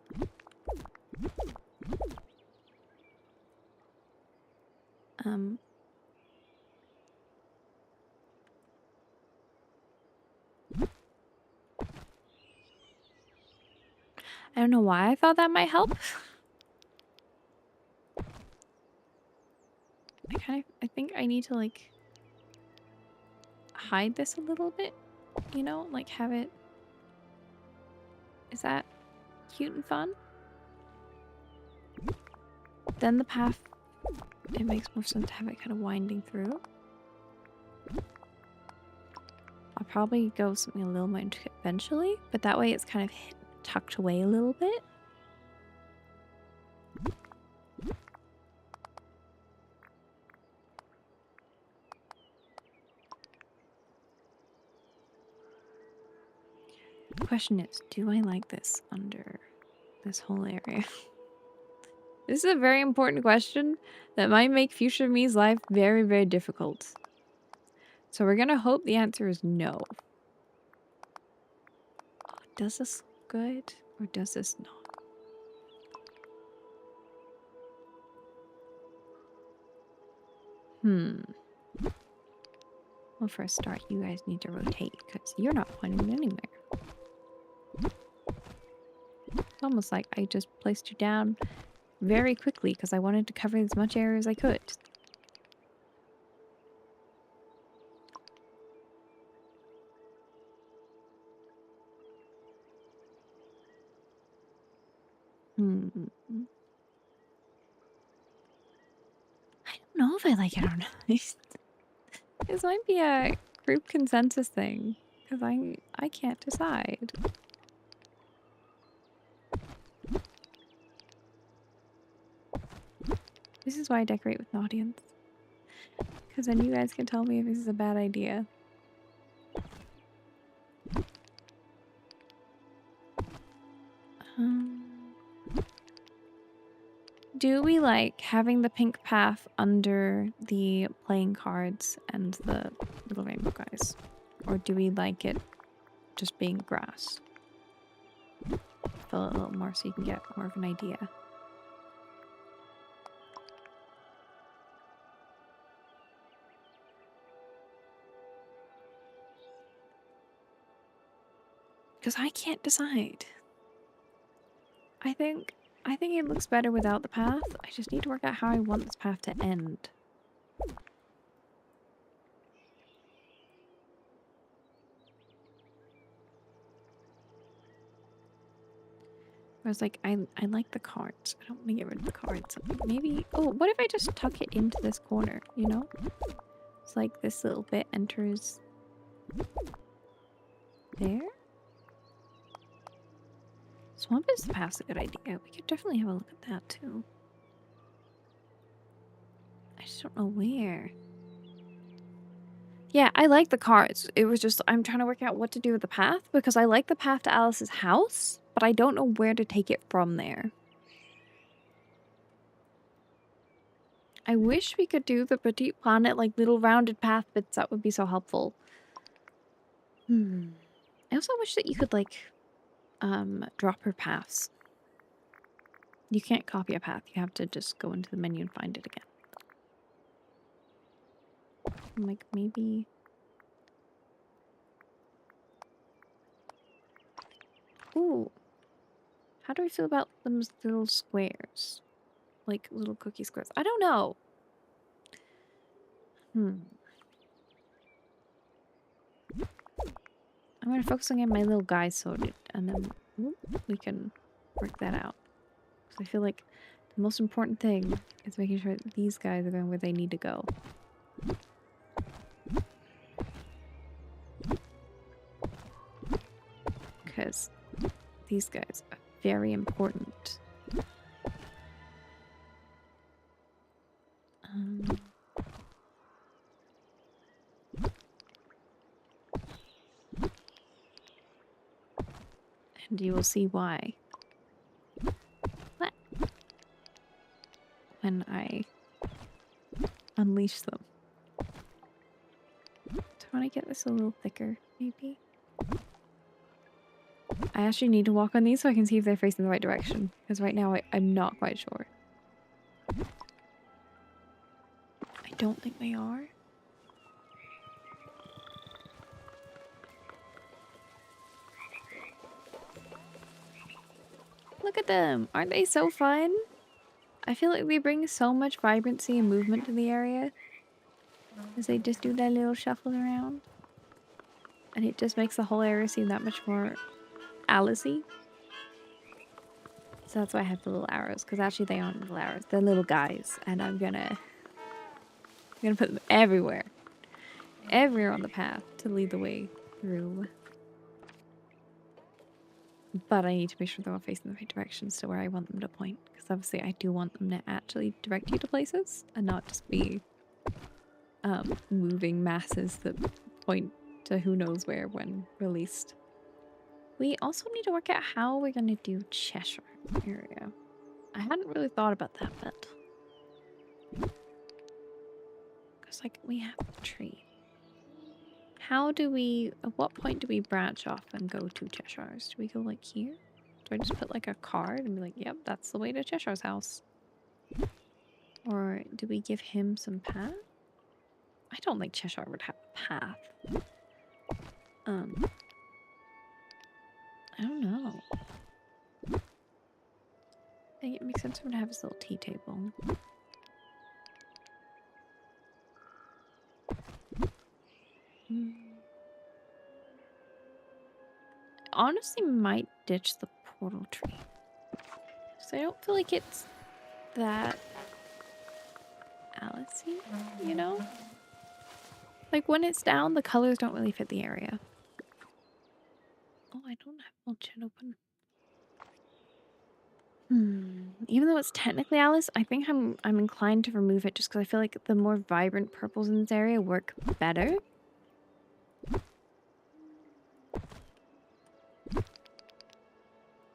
I don't know why I thought that might help. I think I need to like hide this a little bit, you know, like have it. Is that cute and fun? Then the path, it makes more sense to have it kind of winding through. I'll probably go something a little more intricate eventually, but that way it's kind of tucked away a little bit. The question is, do I like this under this whole area? This is a very important question that might make future me's life very, very difficult. So we're gonna hope the answer is no. Oh, does this look good or does this not? Well, for a start, you guys need to rotate because you're not pointing anywhere. It's almost like I just placed you down very quickly because I wanted to cover as much area as I could. Hmm. I don't know if I like it or not. This might be a group consensus thing because I can't decide. This is why I decorate with an audience. Because then you guys can tell me if this is a bad idea. Do we like having the pink path under the playing cards and the little rainbow guys? Or do we like it just being grass? Fill it a little more so you can get more of an idea. Because I can't decide. I think it looks better without the path. I just need to work out how I want this path to end. Whereas, like, I like the cards. I don't want to get rid of the cards. Maybe... Oh, what if I just tuck it into this corner, you know? It's like this little bit enters... there? Swamp is the path's a good idea. We could definitely have a look at that, too. I just don't know where. Yeah, I like the cards. It was just, I'm trying to work out what to do with the path because I like the path to Alice's house, but I don't know where to take it from there. I wish we could do the Petite Planet, like little rounded path bits. That would be so helpful. I also wish that you could, like, drop her paths. You can't copy a path. You have to just go into the menu and find it again. Like, maybe... Ooh. How do I feel about them little squares? Like, little cookie squares. I don't know. I'm going to focus on getting my little guys sorted, and then we can work that out. Because I feel like the most important thing is making sure that these guys are going where they need to go. Because these guys are very important. And you will see why. What? When I unleash them. Do I want to get this a little thicker, maybe? I actually need to walk on these so I can see if they're facing the right direction. Because right now I'm not quite sure. I don't think they are. Look at them! Aren't they so fun? I feel like they bring so much vibrancy and movement to the area. As they just do that little shuffle around. And it just makes the whole area seem that much more Alice-y. So that's why I have the little arrows. Because actually they aren't little arrows. They're little guys. And I'm gonna put them everywhere. Everywhere on the path to lead the way through. But I need to make sure they're all facing the right direction to where I want them to point. Because obviously I do want them to actually direct you to places. And not just be moving masses that point to who knows where when released. We also need to work out how we're going to do Cheshire area. I hadn't really thought about that, but... Because, like, we have a tree. How do we... At what point do we branch off and go to Cheshire's? Do we go, like, here? Do I just put, like, a card and be like, yep, that's the way to Cheshire's house? Or do we give him some path? I don't think Cheshire would have a path. I don't know. I think it makes sense for him to have his little tea table. Honestly, might ditch the portal tree. So I don't feel like it's that Alice-y, you know? Like when it's down, the colors don't really fit the area. Oh, I don't have bullshit open. Even though it's technically Alice, I think I'm inclined to remove it just because I feel like the more vibrant purples in this area work better.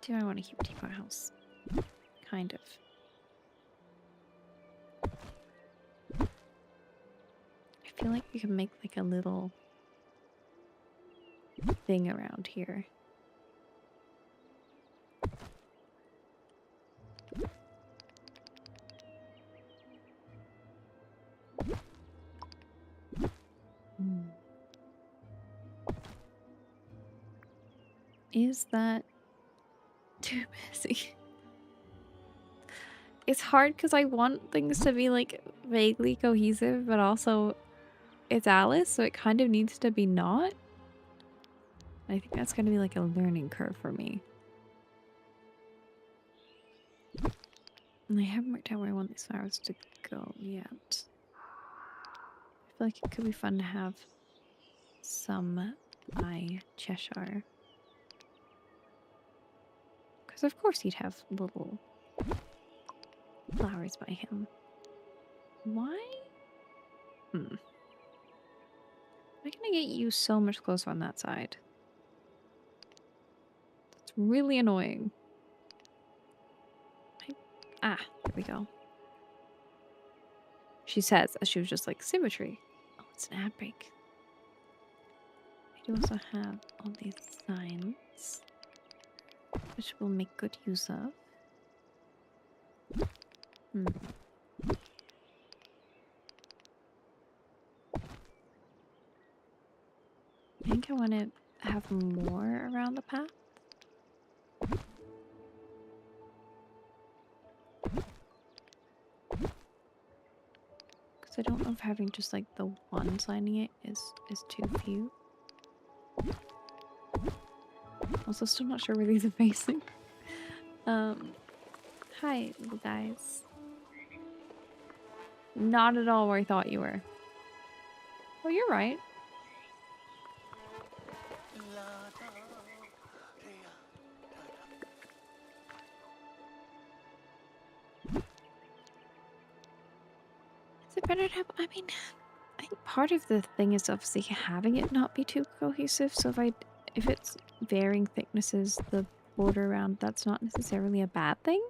Do I want to keep Teapot House? Kind of. I feel like we can make like a little thing around here. Is that too messy? It's hard because I want things to be like vaguely cohesive, but also it's Alice, so it kind of needs to be not. I think that's going to be like a learning curve for me. And I haven't worked out where I want these flowers to go yet. I feel like it could be fun to have some by Cheshire. Because of course he'd have little flowers by him. Why? I'm gonna get you so much closer on that side. It's really annoying. There we go. She says, as she was just like, symmetry. Oh, it's an ad break. I do also have all these signs, which we'll make good use of. I think I want to have more around the path. Because I don't know if having just like the one signing it is too few. Also still not sure where these are facing. Hi little guys. Not at all where I thought you were. Oh, you're right. Is it better to have, I mean, I think part of the thing is obviously having it not be too cohesive. So if it's varying thicknesses, the border around, that's not necessarily a bad thing.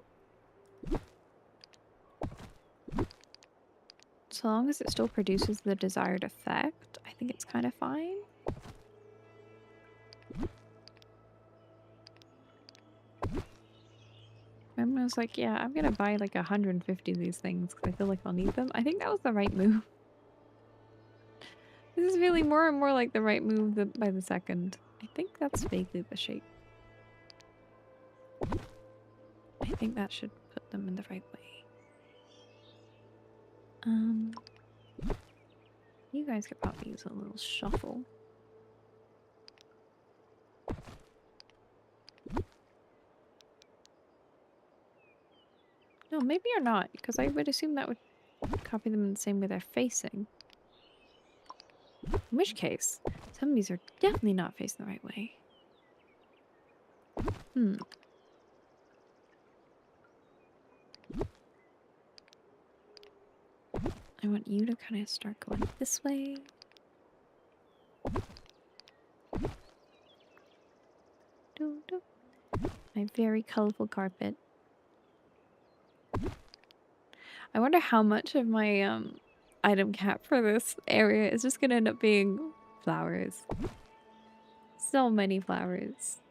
So long as it still produces the desired effect, I think it's kind of fine. Remember I was like, yeah, I'm gonna buy like 150 of these things because I feel like I'll need them. I think that was the right move. This is feeling more and more like the right move by the second. I think that's vaguely the shape. I think that should put them in the right way. You guys could probably use a little shuffle. No, maybe you're not, because I would assume that would copy them in the same way they're facing. In which case, some of these are definitely not facing the right way. I want you to kind of start going this way. My very colorful carpet. I wonder how much of my item cap for this area is just gonna end up being flowers. So many flowers.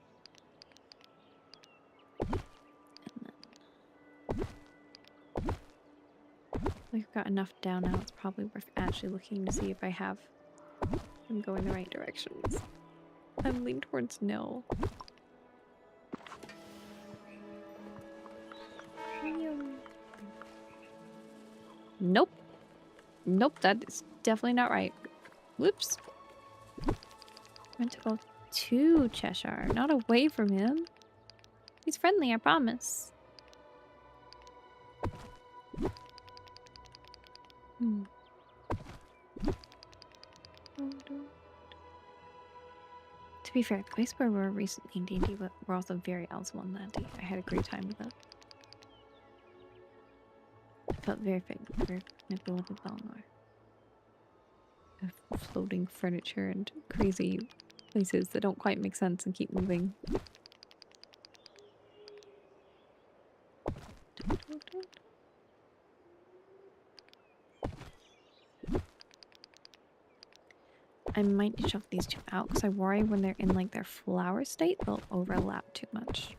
We've got enough down now. It's probably worth actually looking to see if I have them going the right directions. I'm leaning towards no. Nope. Nope, that is definitely not right. Whoops. Meant to go to Cheshire, not away from him. He's friendly, I promise. Hmm. To be fair, the place where we were recently in D&D, but we're also very eligible on that day. I had a great time with that. I felt very manipulated with Balnor. Floating furniture and crazy places that don't quite make sense and keep moving. I might need to shove these two out because I worry when they're in like their flower state, they'll overlap too much.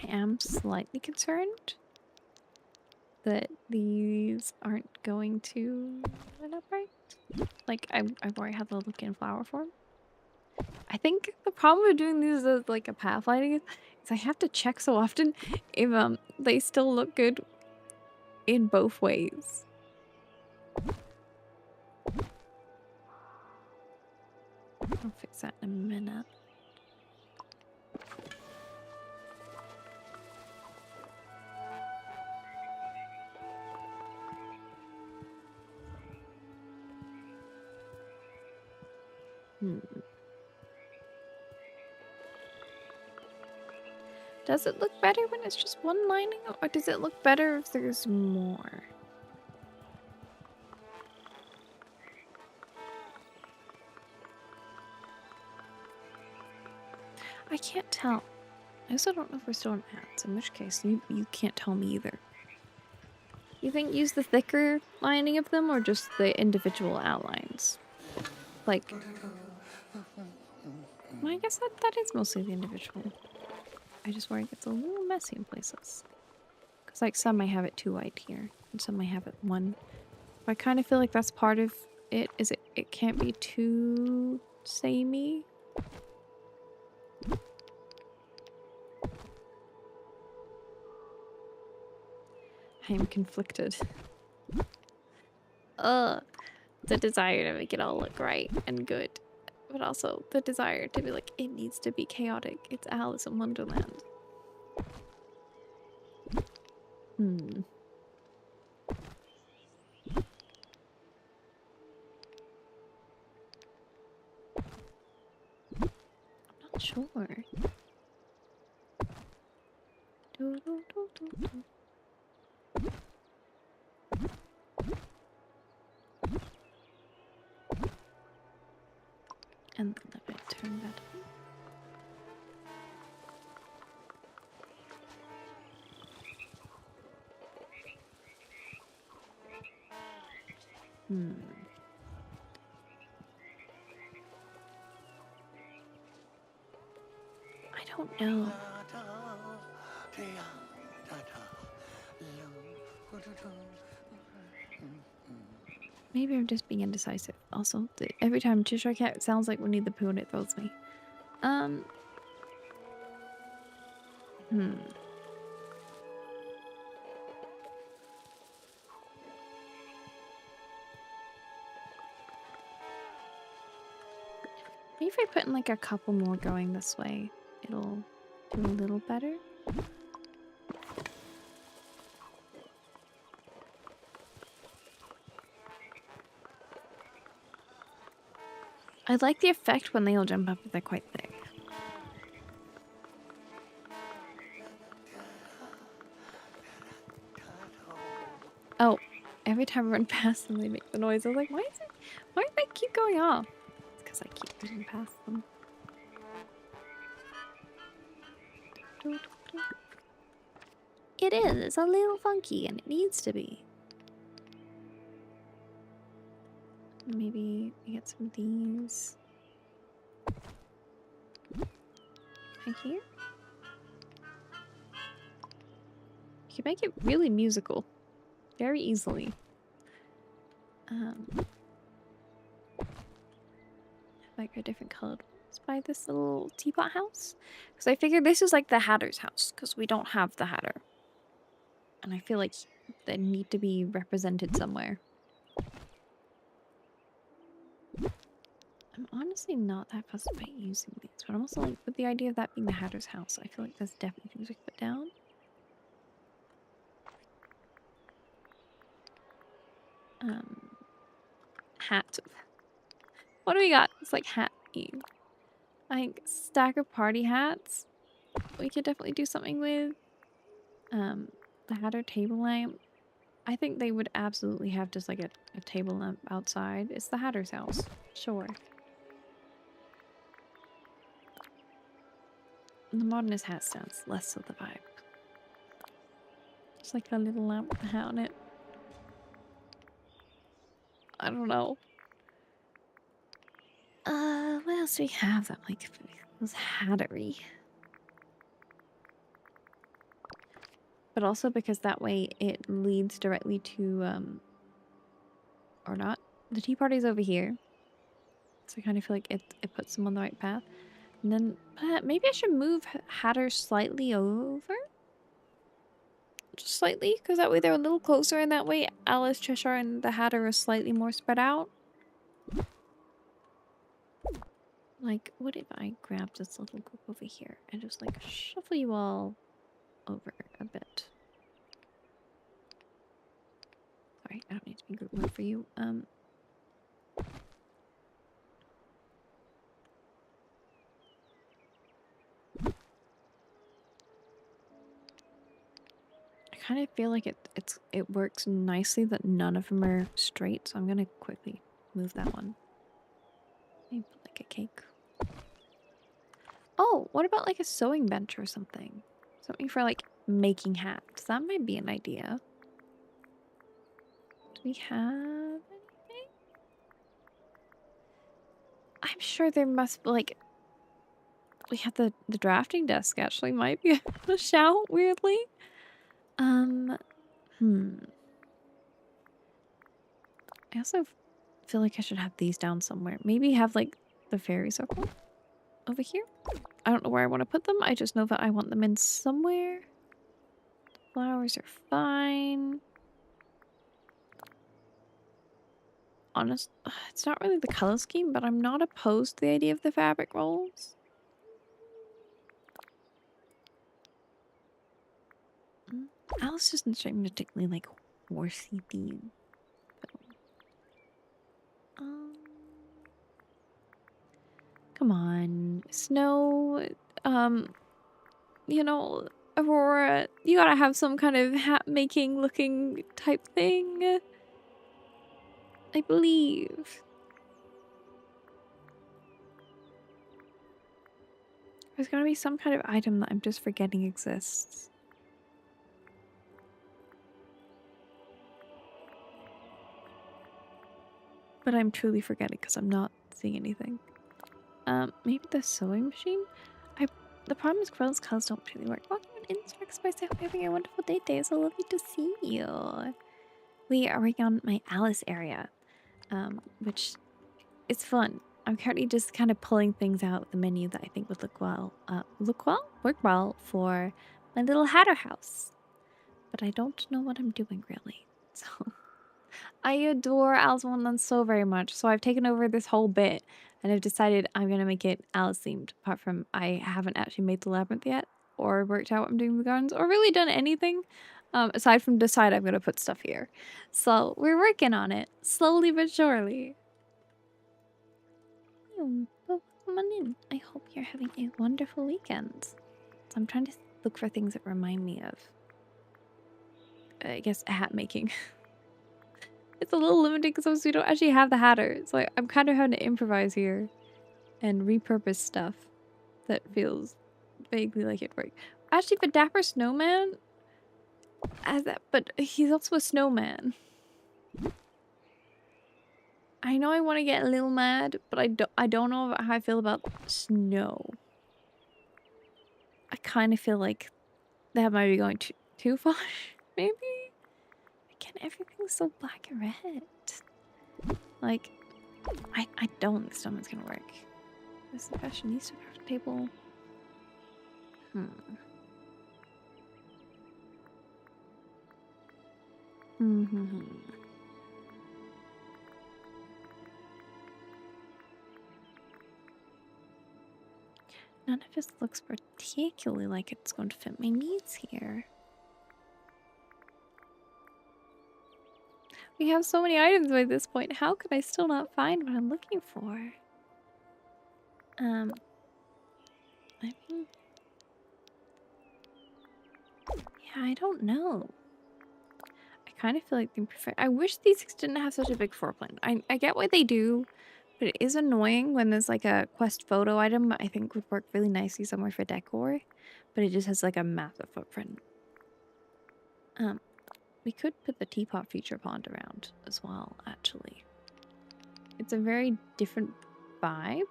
I am slightly concerned that these aren't going to line up right. Like, I worry how they'll look in flower form. I think the problem with doing these as like a pathlighting is I have to check so often if they still look good in both ways. I'll fix that in a minute. Does it look better when it's just one lining, or does it look better if there's more? I can't tell. I also don't know if we're still on ads, in which case you can't tell me either. You think use the thicker lining of them or just the individual outlines? Like, well, I guess that is mostly the individual. I just worry it gets a little messy in places. Because like some might have it too white here, and some might have it one. But I kind of feel like that's part of it, is it can't be too samey. I am conflicted. The desire to make it all look right and good, but also the desire to be like, it needs to be chaotic. It's Alice in Wonderland. I'm not sure. And let me turn that on. I don't know. Maybe I'm just being indecisive. Also, every time Cheshire Cat sounds like Winnie the Pooh and it throws me. Maybe if I put in like a couple more going this way, it'll do a little better. I like the effect when they all jump up if they're quite thick. Oh, every time I run past them, they make the noise. I was like, why do they keep going off? It's because I keep running past them. It is. It's a little funky, and it needs to be. Maybe we get some of these right here. You can make it really musical very easily. Like a different colored ones by this little teapot house. Because I figured this is like the Hatter's house, because we don't have the Hatter. And I feel like they need to be represented somewhere. I'm honestly not that fussed about using these, but I'm also like, with the idea of that being the Hatter's house, I feel like there's definitely things we can put down. Hat. What do we got? It's like hat theme. I think stack of party hats. We could definitely do something with. The Hatter table lamp. I think they would absolutely have just like a table lamp outside. It's the Hatter's house. Sure. The modernist hat sounds less of the vibe. Just like a little lamp with a hat on it. I don't know. What else do we have that like was hattery? But also because that way it leads directly to or not. The tea party's over here. So I kind of feel like it puts them on the right path. And then maybe I should move Hatter slightly over? Just slightly, because that way they're a little closer, and that way Alice, Cheshire, and the Hatter are slightly more spread out. Like, what if I grab this little group over here and just like shuffle you all over a bit? Sorry, I don't need to be group mode for you. I kind of feel like it works nicely that none of them are straight, so I'm gonna quickly move that one. Maybe put like a cake. Oh, what about like a sewing bench or something? Something for like making hats. That might be an idea. Do we have anything? I'm sure there must be like we have the drafting desk actually might be a shout weirdly. I also feel like I should have these down somewhere. Maybe have like the fairy circle over here. I don't know where I want to put them. I just know that I want them in somewhere. The flowers are fine. Honest, it's not really the color scheme, but I'm not opposed to the idea of the fabric rolls. Alice doesn't seem particularly like horsey theme. Come on, Snow. You know, Aurora, you gotta have some kind of hat making looking type thing. I believe. There's gotta be some kind of item that I'm just forgetting exists. But I'm truly forgetting because I'm not seeing anything. Maybe the sewing machine? The problem is Quill's colors don't really work. Welcome in Instark Spice. I hope you're having a wonderful day today. It's so lovely to see you. We are working on my Alice area, which is fun. I'm currently just kind of pulling things out of the menu that I think would work well for my little Hatter house. But I don't know what I'm doing really. So I adore Alice in Wonderland so very much. So I've taken over this whole bit and I've decided I'm gonna make it Alice themed. Apart from I haven't actually made the labyrinth yet, or worked out what I'm doing with the gardens, or really done anything. Aside from decide I'm gonna put stuff here. So we're working on it, slowly but surely. Well, come on in. I hope you're having a wonderful weekend. So I'm trying to look for things that remind me of, I guess, hat making. It's a little limited because we don't actually have the Hatter. So I'm kind of having to improvise here and repurpose stuff that feels vaguely like it worked. Actually, the Dapper Snowman has that, but he's also a snowman. I know I want to get a little mad, but I don't know how I feel about snow. I kind of feel like that might be going too far, maybe? Again, everything's so black and red. Like, I don't think snowman's gonna work. This is the fashionista craft table. Mm-hmm. None of this looks particularly like it's going to fit my needs here. We have so many items by this point. How could I still not find what I'm looking for? I mean, yeah, I don't know. I kind of feel like they prefer. I wish these things didn't have such a big floor plan. I get what they do, but it is annoying when there's like a quest photo item I think would work really nicely somewhere for decor, but it just has like a massive footprint. We could put the teapot feature pond around as well, actually. It's a very different vibe,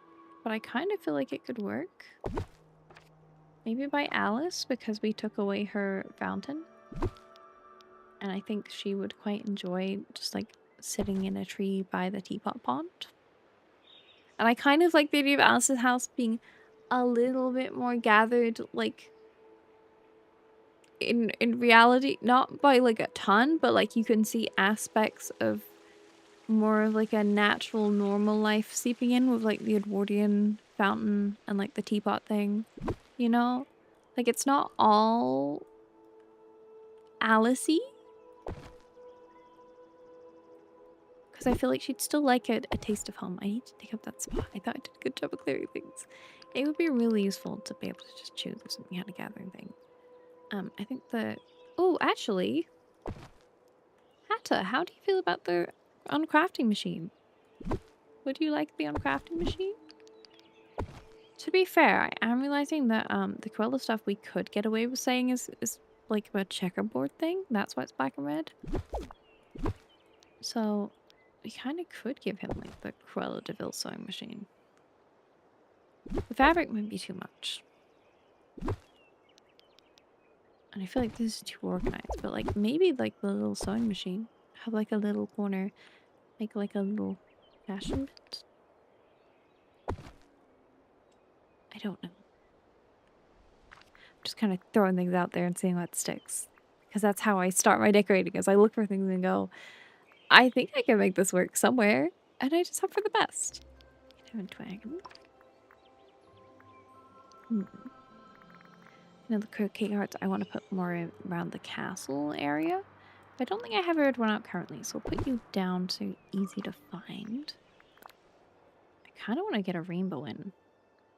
but I kind of feel like it could work. Maybe by Alice, because we took away her fountain. And I think she would quite enjoy just like sitting in a tree by the teapot pond. And I kind of like the idea of Alice's house being a little bit more gathered, like in reality, not by like a ton, but like you can see aspects of more of like a natural normal life seeping in with like the Edwardian fountain and like the teapot thing, you know? Like it's not all Alice-y. Because I feel like she'd still like a taste of home. I need to take up that spot. I thought I did a good job of clearing things. It would be really useful to be able to just choose if something had a gathering thing. I think the... Oh, actually... Hatta, how do you feel about the uncrafting machine? Would you like the uncrafting machine? To be fair, I am realizing that the Cruella stuff we could get away with saying is like a checkerboard thing. That's why it's black and red. So we kind of could give him like the Cruella de Vil sewing machine. The fabric might be too much. And I feel like this is too organized, but like maybe like the little sewing machine have like a little corner, like a little fashion bit. I don't know. Just kind of throwing things out there and seeing what sticks. Because that's how I start my decorating, is I look for things and go, I think I can make this work somewhere. And I just hope for the best. Dragon. Now the croquet hearts I want to put more around the castle area. But I don't think I have everyone out currently, so I'll put you down so you're easy to find. I kind of want to get a rainbow in,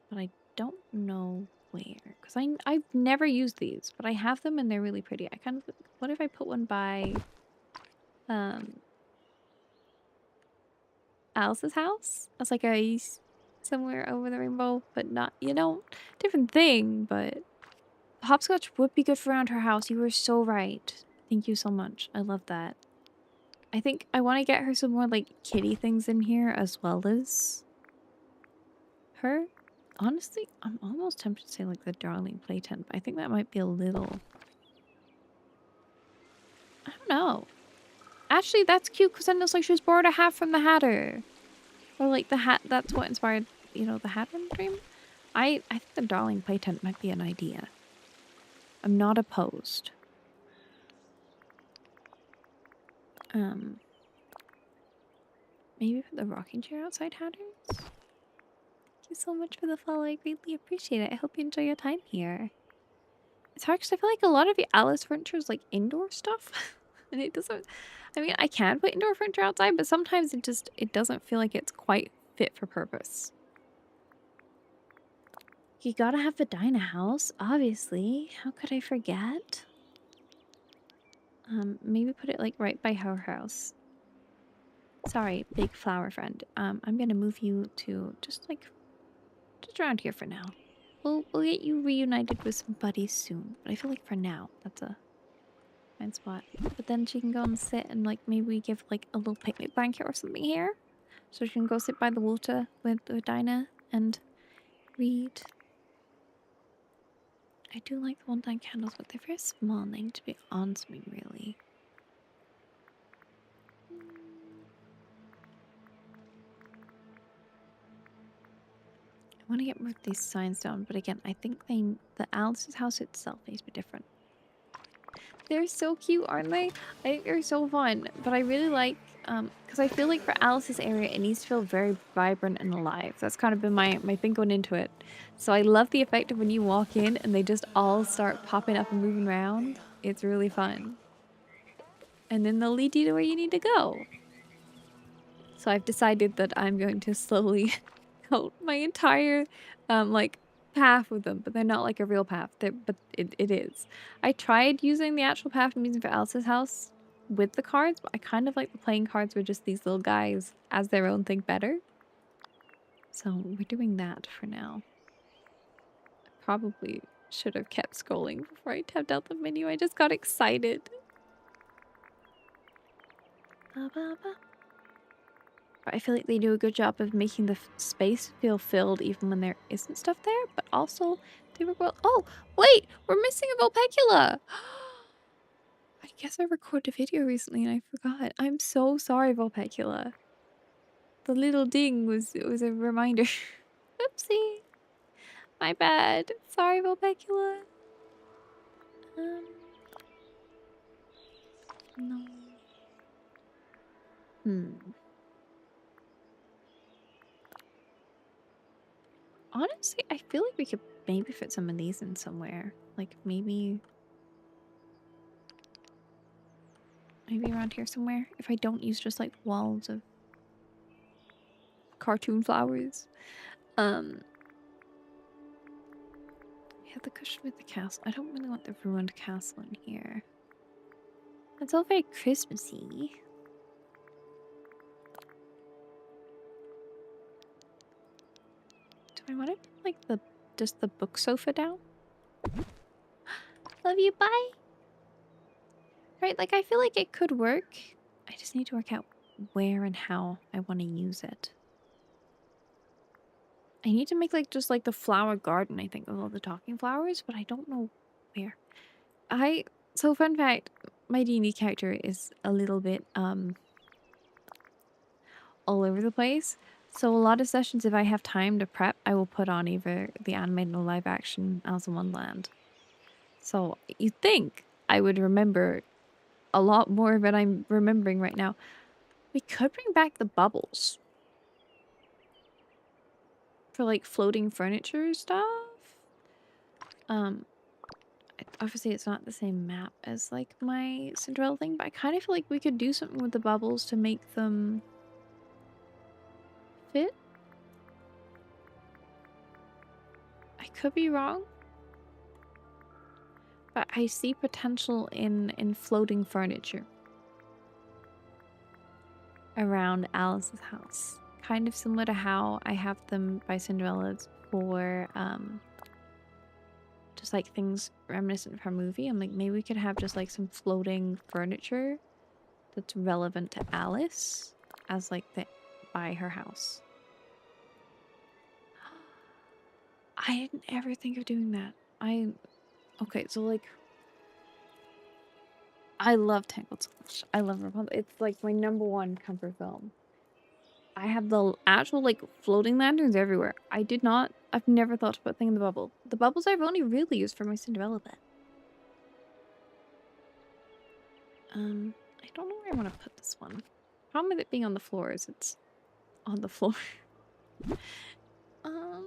but I don't know where. Because I've never used these, but I have them and they're really pretty. I kind of... What if I put one by... Alice's house? As like a... somewhere over the rainbow, but not, you know, different thing, but... Hopscotch would be good for around her house. You were so right. Thank you so much. I love that. I think I want to get her some more, like, kitty things in here as well as her. Honestly, I'm almost tempted to say, like, the darling play tent, but I think that might be a little... I don't know. Actually, that's cute because then it looks like she was borrowed a hat from the Hatter. Or, like, the hat... That's what inspired, you know, the Hatter dream. I think the darling play tent might be an idea. I'm not opposed. Maybe put the rocking chair outside Hatters? Thank you so much for the follow. I greatly appreciate it. I hope you enjoy your time here. It's hard because I feel like a lot of the Alice furniture is like indoor stuff. And it doesn't... I mean, I can put indoor furniture outside, but sometimes it doesn't feel like it's quite fit for purpose. You gotta have the Dinah house, obviously. How could I forget? Maybe put it like right by her house. Sorry, big flower friend. I'm gonna move you to just around here for now. We'll get you reunited with some buddies soon. But I feel like for now, that's a fine spot. But then she can go and sit and like maybe we give like a little picnic blanket or something here. so she can go sit by the water with Dinah and read. I do like the one-time candles, but they're very small and they need to be on something, really. I want to get more of these signs down, but again, I think the Alice's house itself needs to be different. They're so cute, aren't they? I think they're so fun, but I really like, because I feel like for Alice's area, it needs to feel very vibrant and alive. That's kind of been my thing going into it. So I love the effect of when you walk in and they just all start popping up and moving around. It's really fun. And then they'll lead you to where you need to go. So I've decided that I'm going to slowly coat my entire, like, path with them, but they're not like a real path. But it is. I tried using the actual path I'm using for Alice's house with the cards, but I kind of like the playing cards were just these little guys as their own thing better. So we're doing that for now. I probably should have kept scrolling before I tapped out the menu. I just got excited. Ba, ba, ba. But I feel like they do a good job of making the space feel filled even when there isn't stuff there, but also they were well. Oh, wait, we're missing a Vulpecula. I guess I recorded a video recently and I forgot. I'm so sorry, Vulpecula. The little ding was a reminder. Oopsie. My bad. Sorry, Vulpecula. No. Honestly, I feel like we could maybe fit some of these in somewhere. Like maybe around here somewhere. If I don't use just like walls of cartoon flowers. We have the cushion with the castle. I don't really want the ruined castle in here. It's all very Christmassy. Do I want to put like just the book sofa down? Love you, bye. Right, like I feel like it could work. I just need to work out where and how I want to use it. I need to make like just like the flower garden, I think, with all the talking flowers, but I don't know where. So fun fact, my D&D character is a little bit all over the place. So a lot of sessions, if I have time to prep, I will put on either the animated or live action Alice in Wonderland. So you'd think I would remember a lot more than I'm remembering right now. We could bring back the bubbles for like floating furniture stuff. Obviously it's not the same map as like my Cinderella thing, but I kind of feel like we could do something with the bubbles to make them fit. I could be wrong, but I see potential in floating furniture around Alice's house. Kind of similar to how I have them by Cinderella's for just like things reminiscent of her movie. I'm like, maybe we could have just like some floating furniture that's relevant to Alice as like by her house. I didn't ever think of doing that. Okay, so like I love Tangled so much. I love Rapunzel. It's like my #1 comfort film. I have the actual like floating lanterns everywhere. I've never thought about putting the bubble. The bubbles I've only really used for my Cinderella bed. I don't know where I want to put this one. Problem with it being on the floor is it's on the floor. And I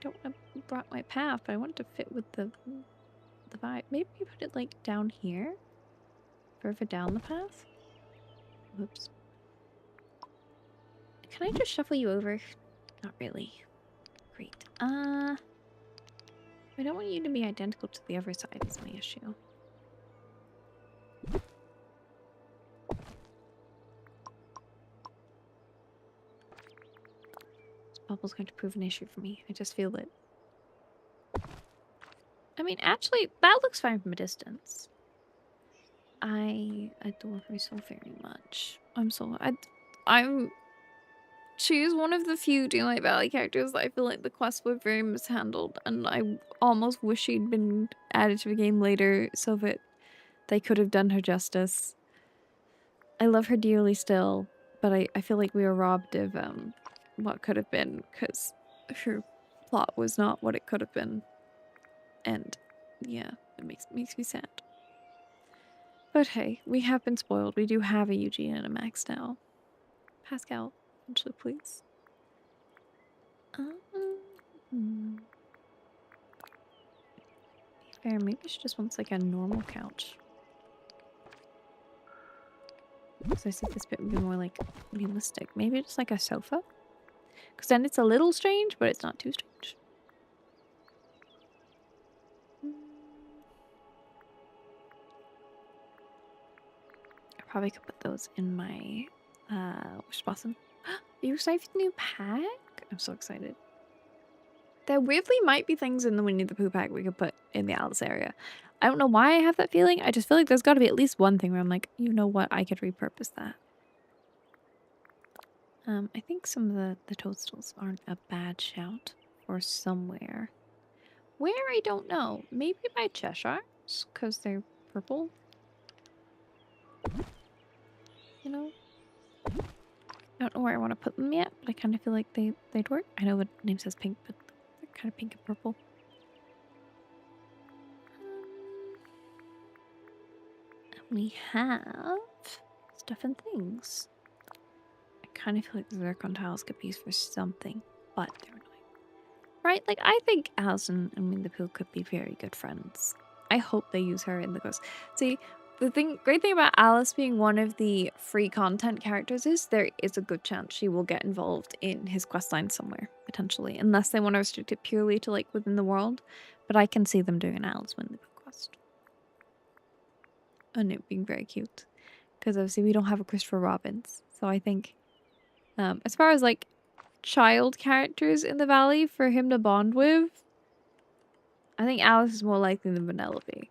don't want to block my path, but I want it to fit with the vibe. Maybe put it like down here, further down the path. Whoops. Can I just shuffle you over? Not really. Great. I don't want you to be identical to the other side is my issue. This bubble's going to prove an issue for me. I just feel it. I mean, actually, that looks fine from a distance. I adore her so very much. She's one of the few Daylight Valley characters that I feel like the quests were very mishandled, and I almost wish she'd been added to the game later so that they could have done her justice. I love her dearly still, but I feel like we were robbed of what could have been, because her plot was not what it could have been. And yeah, it makes me sad. But hey, we have been spoiled. We do have a Eugene and a Max now. Pascal, eventually, please. Hmm. Fair, maybe she just wants like a normal couch. Because I said this bit would be more like realistic. Maybe just like a sofa? Because then it's a little strange, but it's not too strange. I probably could put those in my wish blossom. You received a new pack? I'm so excited. There weirdly might be things in the Winnie the Pooh pack we could put in the Alice area. I don't know why I have that feeling. I just feel like there's got to be at least one thing where I'm like, you know what, I could repurpose that. I think some of the toadstools aren't a bad shout for somewhere. Where, I don't know. Maybe by Cheshire's, because they're purple. You know? I don't know where I want to put them yet, but I kind of feel like they'd work. I know the name says pink, but they're kind of pink and purple. We have stuff and things. I kind of feel like the zircon tiles could be used for something, but they're annoying. Right? Like, I think Alice and Winnie the Pooh could be very good friends. I hope they use her in the ghost. See, the great thing about Alice being one of the free content characters is there is a good chance she will get involved in his questline somewhere, potentially, unless they want to restrict it purely to, like, within the world. But I can see them doing an Alice Winnie the Pooh quest. And it being very cute. Because obviously we don't have a Christopher Robbins. So I think, as far as, like, child characters in the valley for him to bond with, I think Alice is more likely than Vanellope.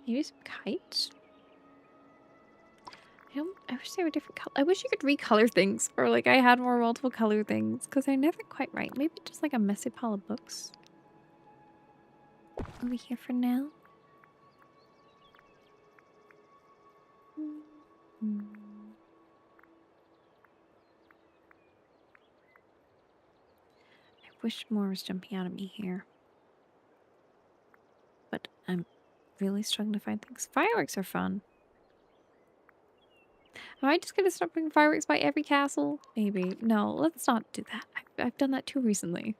Maybe some kites? I wish they were different color. I wish you could recolor things, or like I had more multiple color things, because they're never quite right. Maybe just like a messy pile of books. Over here for now. I wish more was jumping out at me here. But I'm really struggling to find things. Fireworks are fun. Am I just gonna start putting fireworks by every castle? Maybe. No, let's not do that. I've done that too recently.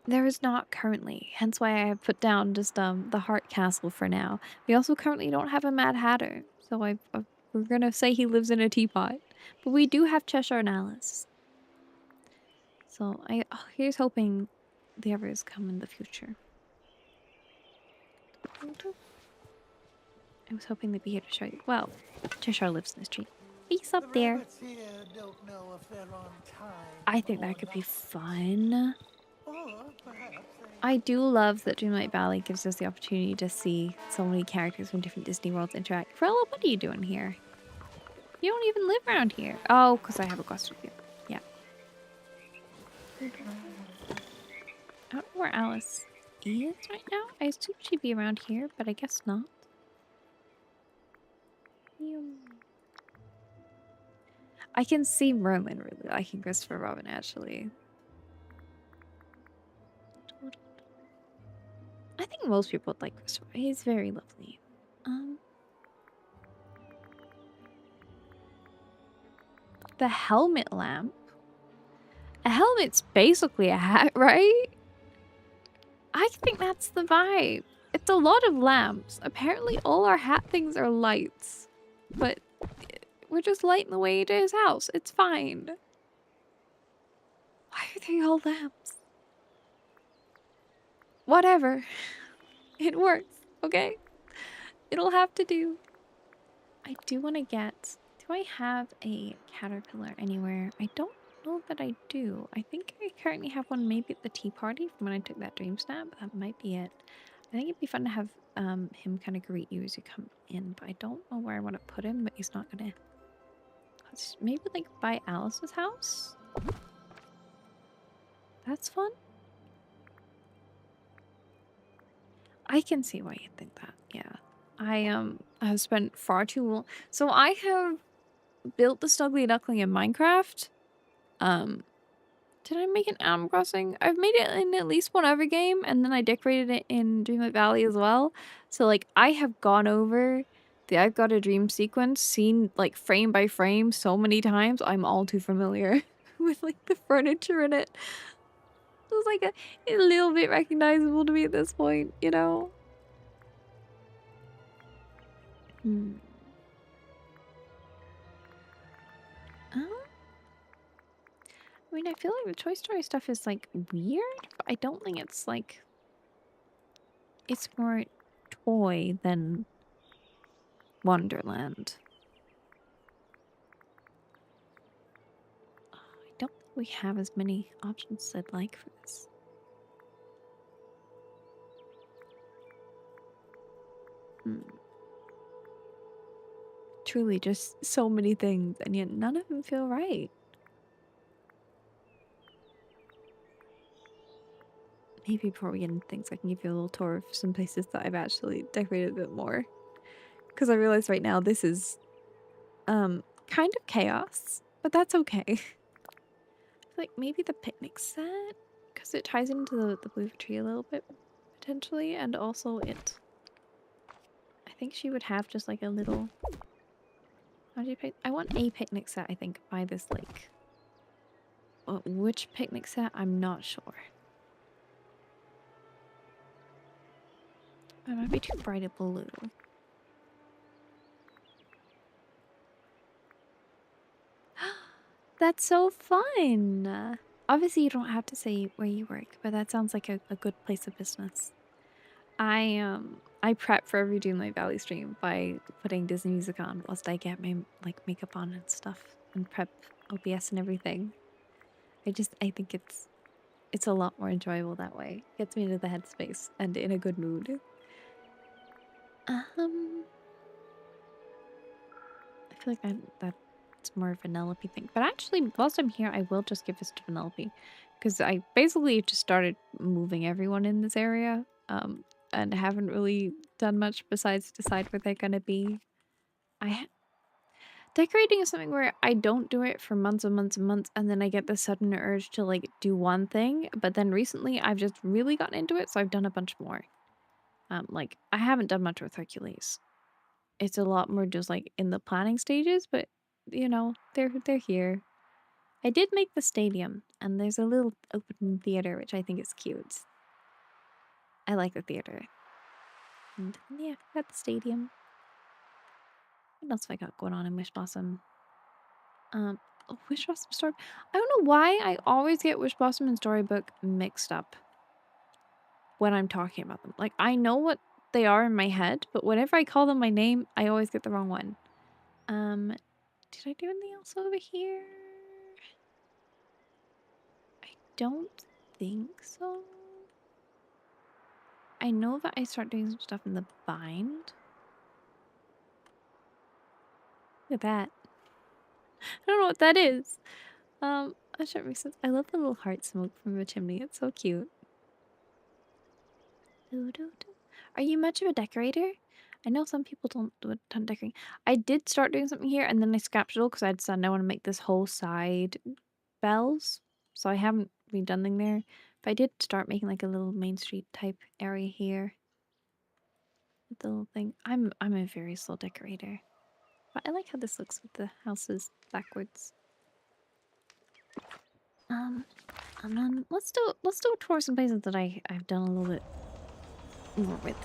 There is not currently, hence why I have put down just the Heart Castle for now. We also currently don't have a Mad Hatter, so we're gonna say he lives in a teapot. But we do have Cheshire and Alice. So here's hoping the others come in the future. I was hoping they'd be here to show you. Well, Cheshire lives in this tree. He's up there. I think that could be fun. I do love that Dreamlight Valley gives us the opportunity to see so many characters from different Disney worlds interact. Frella, what are you doing here? You don't even live around here. Oh, because I have a quest with you. Yeah. I don't know where Alice is right now. I assume she'd be around here, but I guess not. I can see Merlin really liking Christopher Robin, actually. I think most people would like Christopher. He's very lovely. The helmet lamp. A helmet's basically a hat, right? I think that's the vibe. It's a lot of lamps. Apparently all our hat things are lights. But we're just lighting the way to his house. It's fine. Why are they all lamps? Whatever. It works, okay? It'll have to do. I do want to get... Do I have a caterpillar anywhere? I don't know that I do. I think I currently have one maybe at the tea party from when I took that dream snap. That might be it. I think it'd be fun to have him kind of greet you as you come in, but I don't know where I want to put him, but he's not gonna. Maybe like by Alice's house? That's fun. I can see why you think that. Yeah. I have spent far too long. So I have built the Snuggly Duckling in Minecraft. Did I make an Animal Crossing? I've made it in at least one other game, and then I decorated it in Dreamlight Valley as well. So like I have gone over the I've Got a Dream sequence, seen like frame by frame so many times. I'm all too familiar with like the furniture in it. It was like a little bit recognizable to me at this point, you know? Hmm. I mean, I feel like the Toy Story stuff is like weird, but I don't think it's like it's more toy than Wonderland. I don't think we have as many options as I'd like for this. Hmm. Truly, just so many things, and yet none of them feel right. Maybe before we get into things, I can give you a little tour of some places that I've actually decorated a bit more. Because I realize right now this is kind of chaos, but that's okay. Like maybe the picnic set, because it ties into the blue tree a little bit potentially, and also it. I think she would have just like a little. How do you pick? I want a picnic set. I think by this lake. Which picnic set? I'm not sure. It might be too bright a blue. That's so fun! Obviously, you don't have to say where you work, but that sounds like a good place of business. I prep for every Dreamlight Valley stream by putting Disney music on whilst I get my like makeup on and stuff and prep OBS and everything. I think it's a lot more enjoyable that way. Gets me into the headspace and in a good mood. I feel like that's more of a Vanellope thing. But actually, whilst I'm here, I will just give this to Vanellope. Because I basically just started moving everyone in this area. And haven't really done much besides decide where they're gonna be. Decorating is something where I don't do it for months and months and months, and then I get the sudden urge to like do one thing. But then recently, I've just really gotten into it, so I've done a bunch more. Like I haven't done much with Hercules. It's a lot more just like in the planning stages, but you know, they're here. I did make the stadium, and there's a little open theater, which I think is cute. I like the theater. And yeah, got the stadium. What else have I got going on in Wish Blossom? Oh, Wish Blossom Story. I don't know why I always get Wish Blossom and Storybook mixed up when I'm talking about them. Like, I know what they are in my head, but whenever I call them by name, I always get the wrong one. Did I do anything else over here? I don't think so. I know that I start doing some stuff in the bind. Look at that. I don't know what that is. I should make sense. I love the little heart smoke from the chimney. It's so cute. Are you much of a decorator? I know some people don't do a ton of decorating. I did start doing something here, and then I scrapped it all because I decided I want to make this whole side bells. So I haven't really done anything there. But I did start making like a little Main Street type area here. With the little thing. I'm a very slow decorator. But I like how this looks with the houses backwards. And then let's do a tour of some places that I've done a little bit more with.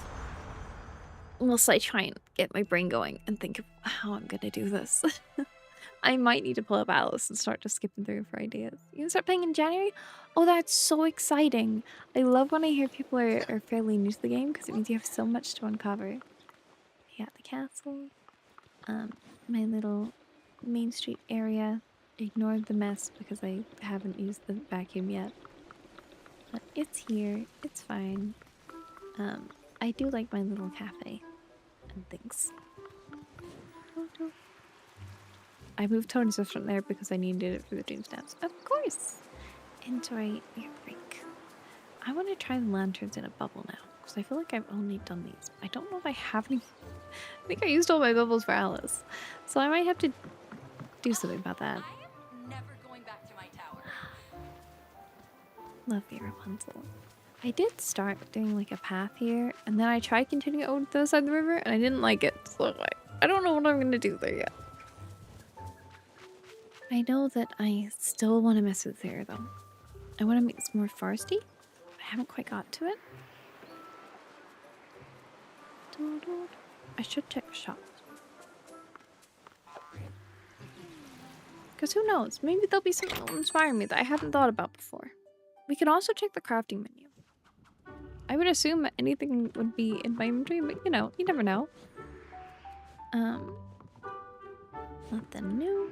Unless I try and get my brain going and think of how I'm gonna do this. I might need to pull up Alice and start just skipping through for ideas. You can start playing in January? Oh, that's so exciting. I love when I hear people are fairly new to the game because it means you have so much to uncover. Yeah, the castle. My little Main Street area. Ignore the mess because I haven't used the vacuum yet. But it's here. It's fine. I do like my little cafe and things. I moved Tony's restaurant there because I needed it for the dream stamps. Of course! Enjoy your break. I want to try the lanterns in a bubble now because I feel like I've only done these. I don't know if I have any. I think I used all my bubbles for Alice. So I might have to do something about that. I am never going back to my tower. Lovely Rapunzel. I did start doing like a path here, and then I tried continuing over to the other side of the river, and I didn't like it. So I don't know what I'm gonna do there yet. I know that I still want to mess with there though. I want to make this more foresty. I haven't quite got to it. I should check the shop. Because who knows? Maybe there'll be something that will inspire me that I haven't thought about before. We can also check the crafting menu. I would assume that anything would be in my inventory, but you know, you never know. Nothing new.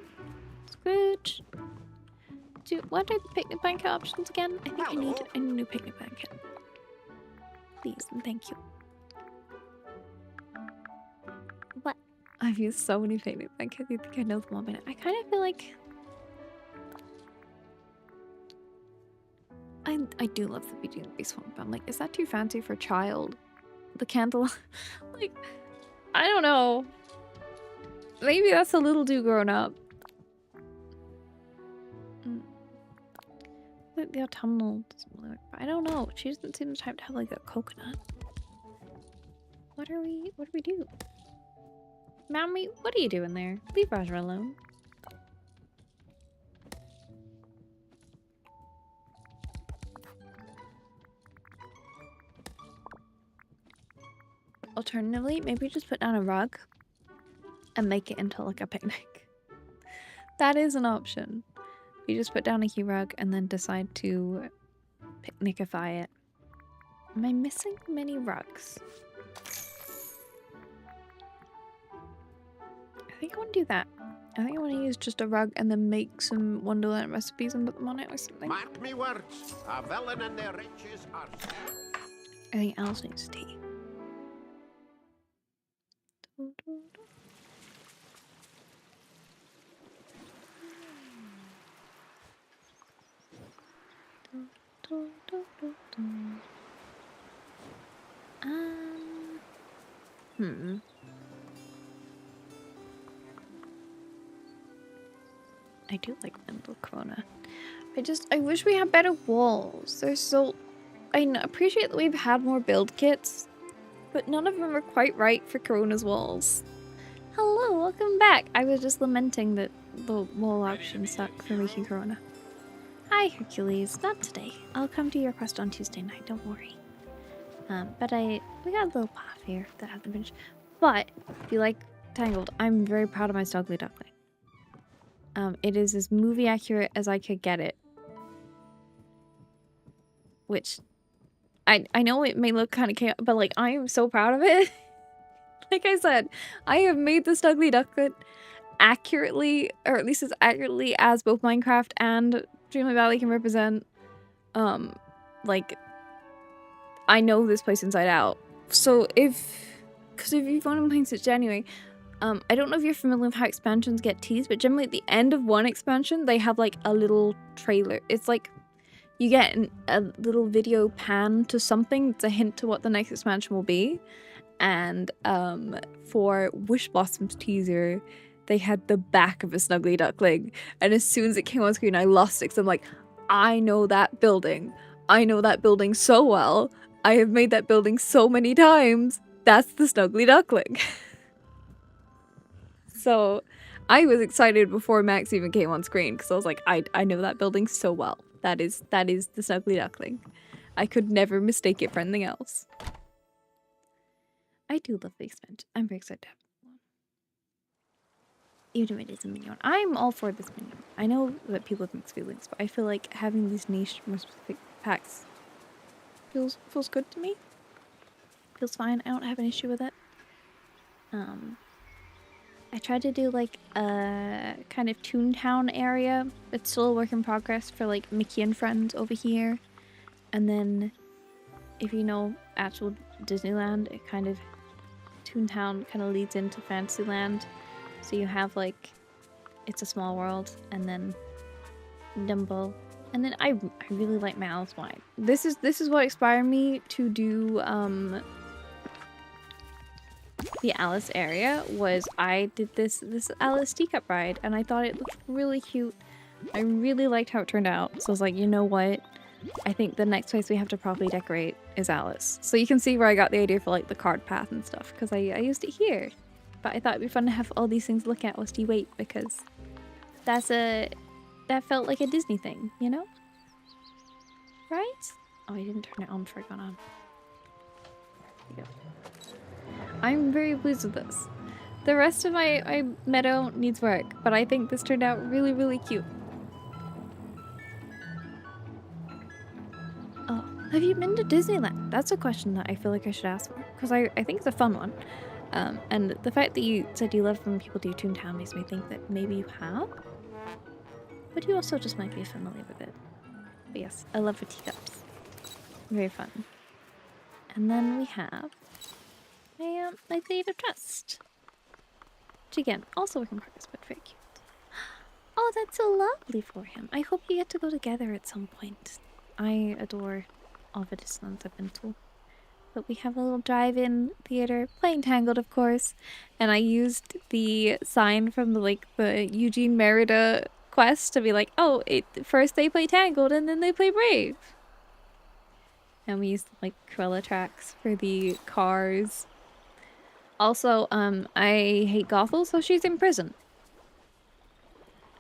Scrooge. What are the picnic blanket options again? I think I need a new picnic blanket. Please and thank you. What? I've used so many picnic blankets. You think I know them all by now? I kind of feel like I do love the Beauty and the Beast one, but I'm like, is that too fancy for a child? The candle, like, I don't know. Maybe that's a little too grown up. Like the autumnal, I don't know. She doesn't seem the type to have like a coconut. What do we do? Mommy, what are you doing there? Leave Roger alone. Alternatively, maybe just put down a rug and make it into like a picnic. That is an option. You just put down a heat rug and then decide to picnicify it. Am I missing many rugs? I think I want to do that. I think I want to use just a rug and then make some Wonderland recipes and put them on it or something. Mark me words, a villain and their riches are. I think Alice needs tea. I do like my little Corona. I wish we had better walls. They're so... I appreciate that we've had more build kits, but none of them are quite right for Corona's walls. Hello, welcome back. I was just lamenting that the wall option sucked for making Corona. Hi, Hercules. Not today. I'll come to your quest on Tuesday night. Don't worry. But we got a little path here that hasn't finished. But if you like Tangled, I'm very proud of my Stogly Duckling. It is as movie accurate as I could get it. Which, I know it may look kind of chaotic, but like, I am so proud of it. Like I said, I have made the Stugly Ducklet accurately, or at least as accurately as both Minecraft and Dreamlight Valley can represent. Like, I know this place inside out. So because if you've only been playing since January, I don't know if you're familiar with how expansions get teased, but generally at the end of one expansion, they have like a little trailer. It's like you get a little video pan to something. It's a hint to what the next expansion will be. And for Wish Blossom's teaser, they had the back of a Snuggly Duckling. And as soon as it came on screen, I lost it. 'Cause I'm like, I know that building. I know that building so well. I have made that building so many times. That's the Snuggly Duckling. So I was excited before Max even came on screen because I was like, I know that building so well. That is the Snuggly Duckling. I could never mistake it for anything else. I do love the expansion. I'm very excited to have one. Even if it is a mini one. I'm all for this mini one. I know that people have mixed feelings, but I feel like having these niche, more specific packs feels good to me. Feels fine. I don't have an issue with it. I tried to do like a kind of Toontown area. It's still a work in progress for like Mickey and Friends over here. And then if you know actual Disneyland, it kind of Toontown kind of leads into Fantasyland. So you have like It's a Small World and then Dumbo. And then I really like my Alice wine. This is what inspired me to do the Alice area. Was I did this Alice teacup ride and I thought it looked really cute. I really liked how it turned out. So I was like, you know what? I think the next place we have to properly decorate is Alice. So you can see where I got the idea for like the card path and stuff, because I used it here. But I thought it'd be fun to have all these things to look at whilst you wait, because that felt like a Disney thing, you know? Right? Oh, I didn't turn it on before I got on. There you go. I'm very pleased with this. The rest of my meadow needs work, but I think this turned out really, really cute. Oh, have you been to Disneyland? That's a question that I feel like I should ask, because I think it's a fun one. And the fact that you said you love when people do Toontown makes me think that maybe you have? But you also just might be familiar with it. But yes, I love the teacups. Very fun. And then we have my Blade of Trust. Which again, also work in progress, but very cute. Oh, that's so lovely for him. I hope you get to go together at some point. I adore all the Disneylands I've been to. But we have a little drive-in theater, playing Tangled, of course. And I used the sign from the Eugene Merida quest to be like, oh, first they play Tangled and then they play Brave. And we used like Cruella tracks for the cars. Also, I hate Gothel, so she's in prison.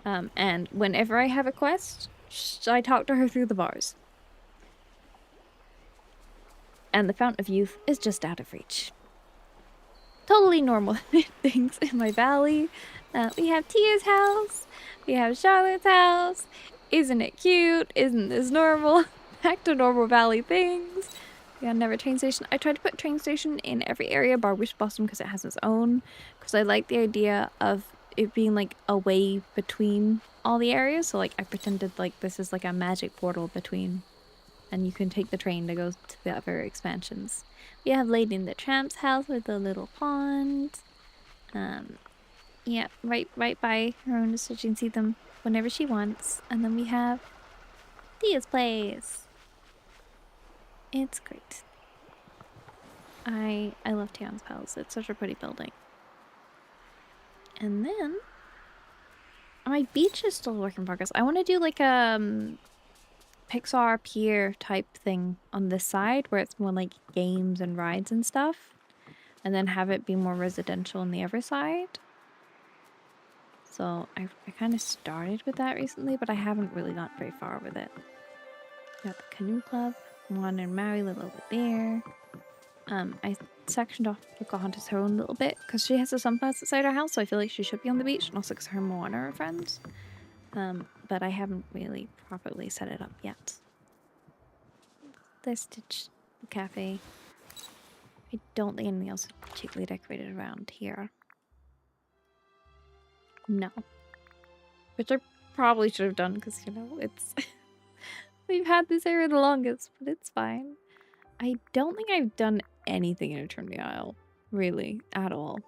And whenever I have a quest, I talk to her through the bars. And the Fountain of Youth is just out of reach. Totally normal things in my valley. We have Tia's house. We have Charlotte's house. Isn't it cute? Isn't this normal? Back to normal valley things. We got never train station. I tried to put train station in every area bar Wish Blossom because it has its own. Because I like the idea of it being like a way between all the areas. So like I pretended like this is like a magic portal between. And you can take the train to go to the other expansions. We have Lady in the Tramp's house with a little pond. Yeah, right by her own, so she can see them whenever she wants. And then we have Thea's place. It's great. I love Tiana's Palace. It's such a pretty building. And then my beach is still a work in progress. I want to do like Pixar Pier type thing on this side where it's more like games and rides and stuff, and then have it be more residential on the other side. So I kind of started with that recently, but I haven't really gotten very far with it. Got the canoe club. Juan and Mary live over there. I sectioned off Pocahontas her own little bit because she has a sunpass outside her house, so I feel like she should be on the beach, and also because her and Moana are friends. But I haven't really properly set it up yet. The Stitch Cafe. I don't think anything else is particularly decorated around here. No. Which I probably should have done because, you know, it's... We've had this area the longest, but it's fine. I don't think I've done anything in Eternity Isle, really, at all.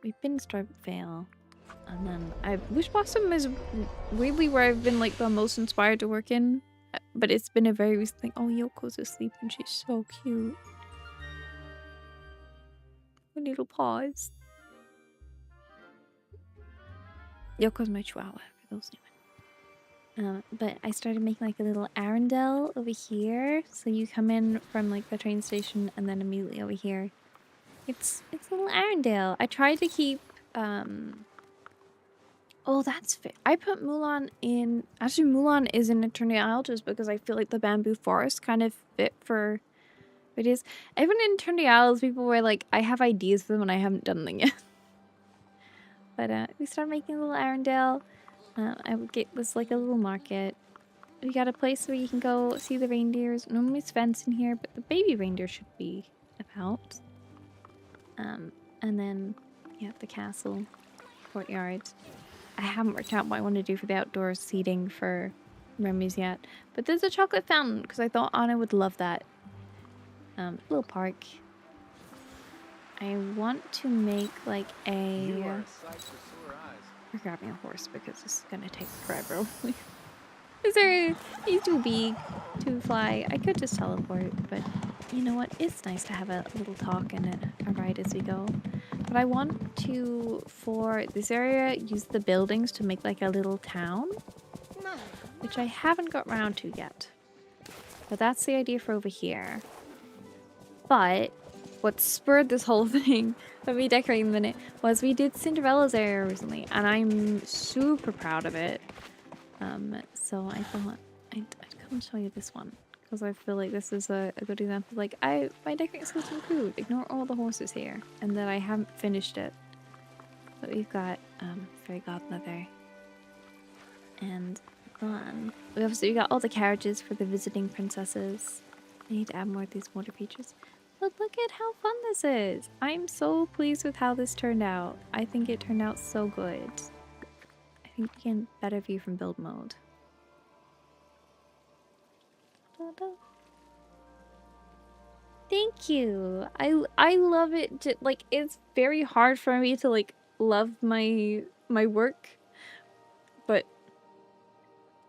We've been to Striped Vale. And then Wish Blossom is weirdly where I've been like the most inspired to work in, but it's been a very recent thing. Oh, Yoko's asleep and she's so cute. A little paws. Yoko's my chihuahua, for those new. But I started making like a little Arendelle over here, so you come in from like the train station and then immediately over here. It's a little Arendelle. I tried to keep Oh, that's fit. I put Mulan in... Actually, Mulan is in Eternity Isle just because I feel like the bamboo forest kind of fit for... It is. Even in Eternity Isles, people were like, I have ideas for them and I haven't done them yet. But we started making a little Arendelle. I would get this like a little market. We got a place where you can go see the reindeers. Normally it's fenced in here, but the baby reindeer should be about. And then Yeah, the castle courtyard. I haven't worked out what I want to do for the outdoor seating for Remy's yet. But there's a chocolate fountain because I thought Anna would love that. Little park. I want to make like You are a... a sight for sore eyes. We're grabbing a horse because this is gonna take forever. Is there... He's too big to fly. I could just teleport, but you know what? It's nice to have a little talk and a ride as we go. But I want to, for this area, use the buildings to make like a little town, which I haven't got round to yet. But that's the idea for over here. But what spurred this whole thing of me decorating the minute was we did Cinderella's area recently, and I'm super proud of it. So I thought I'd come show you this one because I feel like this is a good example. Like my decorating skills improved. Ignore all the horses here, and that I haven't finished it. But we've got fairy godmother, and then we got all the carriages for the visiting princesses. I need to add more of these water features. But look at how fun this is! I'm so pleased with how this turned out. I think it turned out so good. I think we can better view from build mode. Thank you. I love it. Like, it's very hard for me to like love my work, but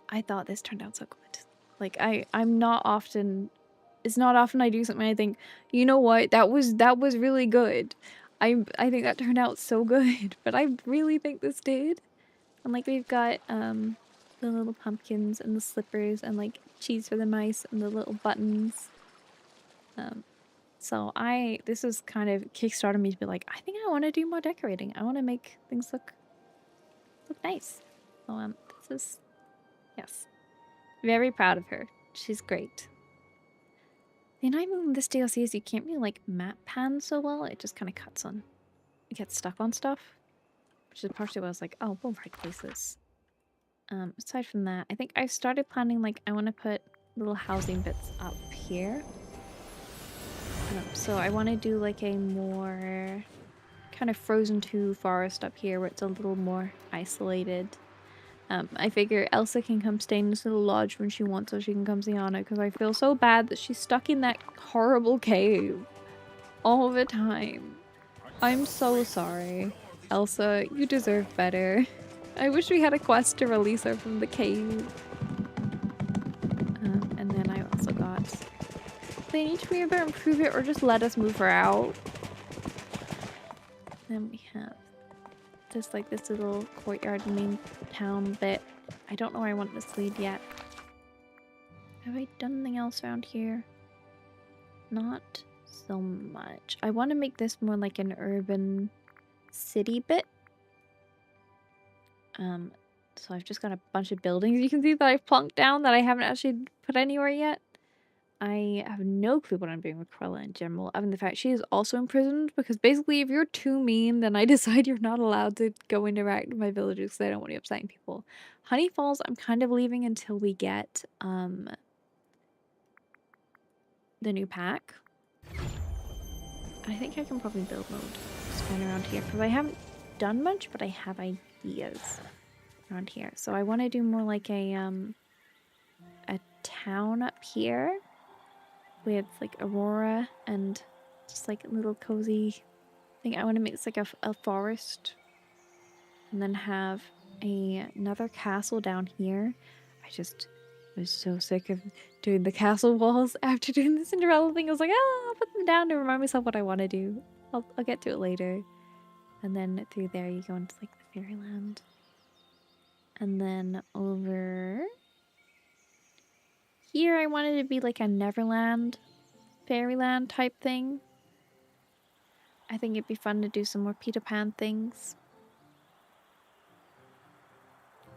I thought this turned out so good. Like I'm not often. It's not often I do something I think, you know what, that was really good. I think that turned out so good, but I really think this did. And like we've got the little pumpkins and the slippers and like cheese for the mice and the little buttons. So this is kind of kickstarted me to be like, I think I want to do more decorating. I want to make things look nice. So this is, yes, very proud of her. She's great. The annoying thing with this DLC is you can't really like map pan so well. It just kind of cuts on. It gets stuck on stuff. Which is partially why I was like, oh, we'll replace this. Aside from that, I think I started planning like I want to put little housing bits up here. So I want to do like a more kind of Frozen 2 forest up here where it's a little more isolated. I figure Elsa can come stay in this little lodge when she wants so she can come see Anna because I feel so bad that she's stuck in that horrible cave all the time. I'm so sorry. Elsa, you deserve better. I wish we had a quest to release her from the cave. And then I also got... They need to either improve it or just let us move her out. Then we have just like this little courtyard main town bit. I don't know where I want this lead yet. Have I done anything else around here? Not so much. I want to make this more like an urban city bit. So I've just got a bunch of buildings you can see that I've plunked down that I haven't actually put anywhere yet. I have no clue what I'm doing with Cruella in general, other than the fact she is also imprisoned, because basically if you're too mean, then I decide you're not allowed to go interact with my villagers because I don't want you upsetting people. Honey Falls, I'm kind of leaving until we get, the new pack. I think I can probably build mode just going around here, because I haven't done much, but I have ideas around here. So I want to do more like a town up here with like Aurora and just like a little cozy thing. I want to make this like a forest and then have another castle down here. I just was so sick of doing the castle walls after doing the Cinderella thing. I was like, I'll put them down to remind myself what I want to do. I'll get to it later. And then through there you go into like the fairyland. And then over here I wanted it to be like a Neverland, Fairyland type thing. I think it'd be fun to do some more Peter Pan things.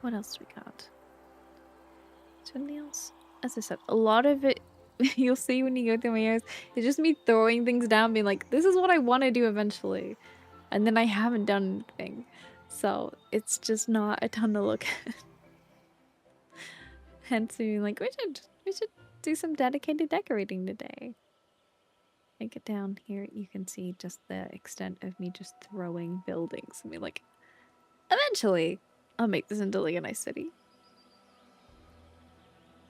What else we got? Is there anything else? As I said, a lot of it you'll see when you go through my ears. It's just me throwing things down, being like, this is what I want to do eventually. And then I haven't done anything. So it's just not a ton to look at. Hence being like, we should do some dedicated decorating today. Like down here, you can see just the extent of me just throwing buildings. I mean, like, eventually, I'll make this into like a nice city.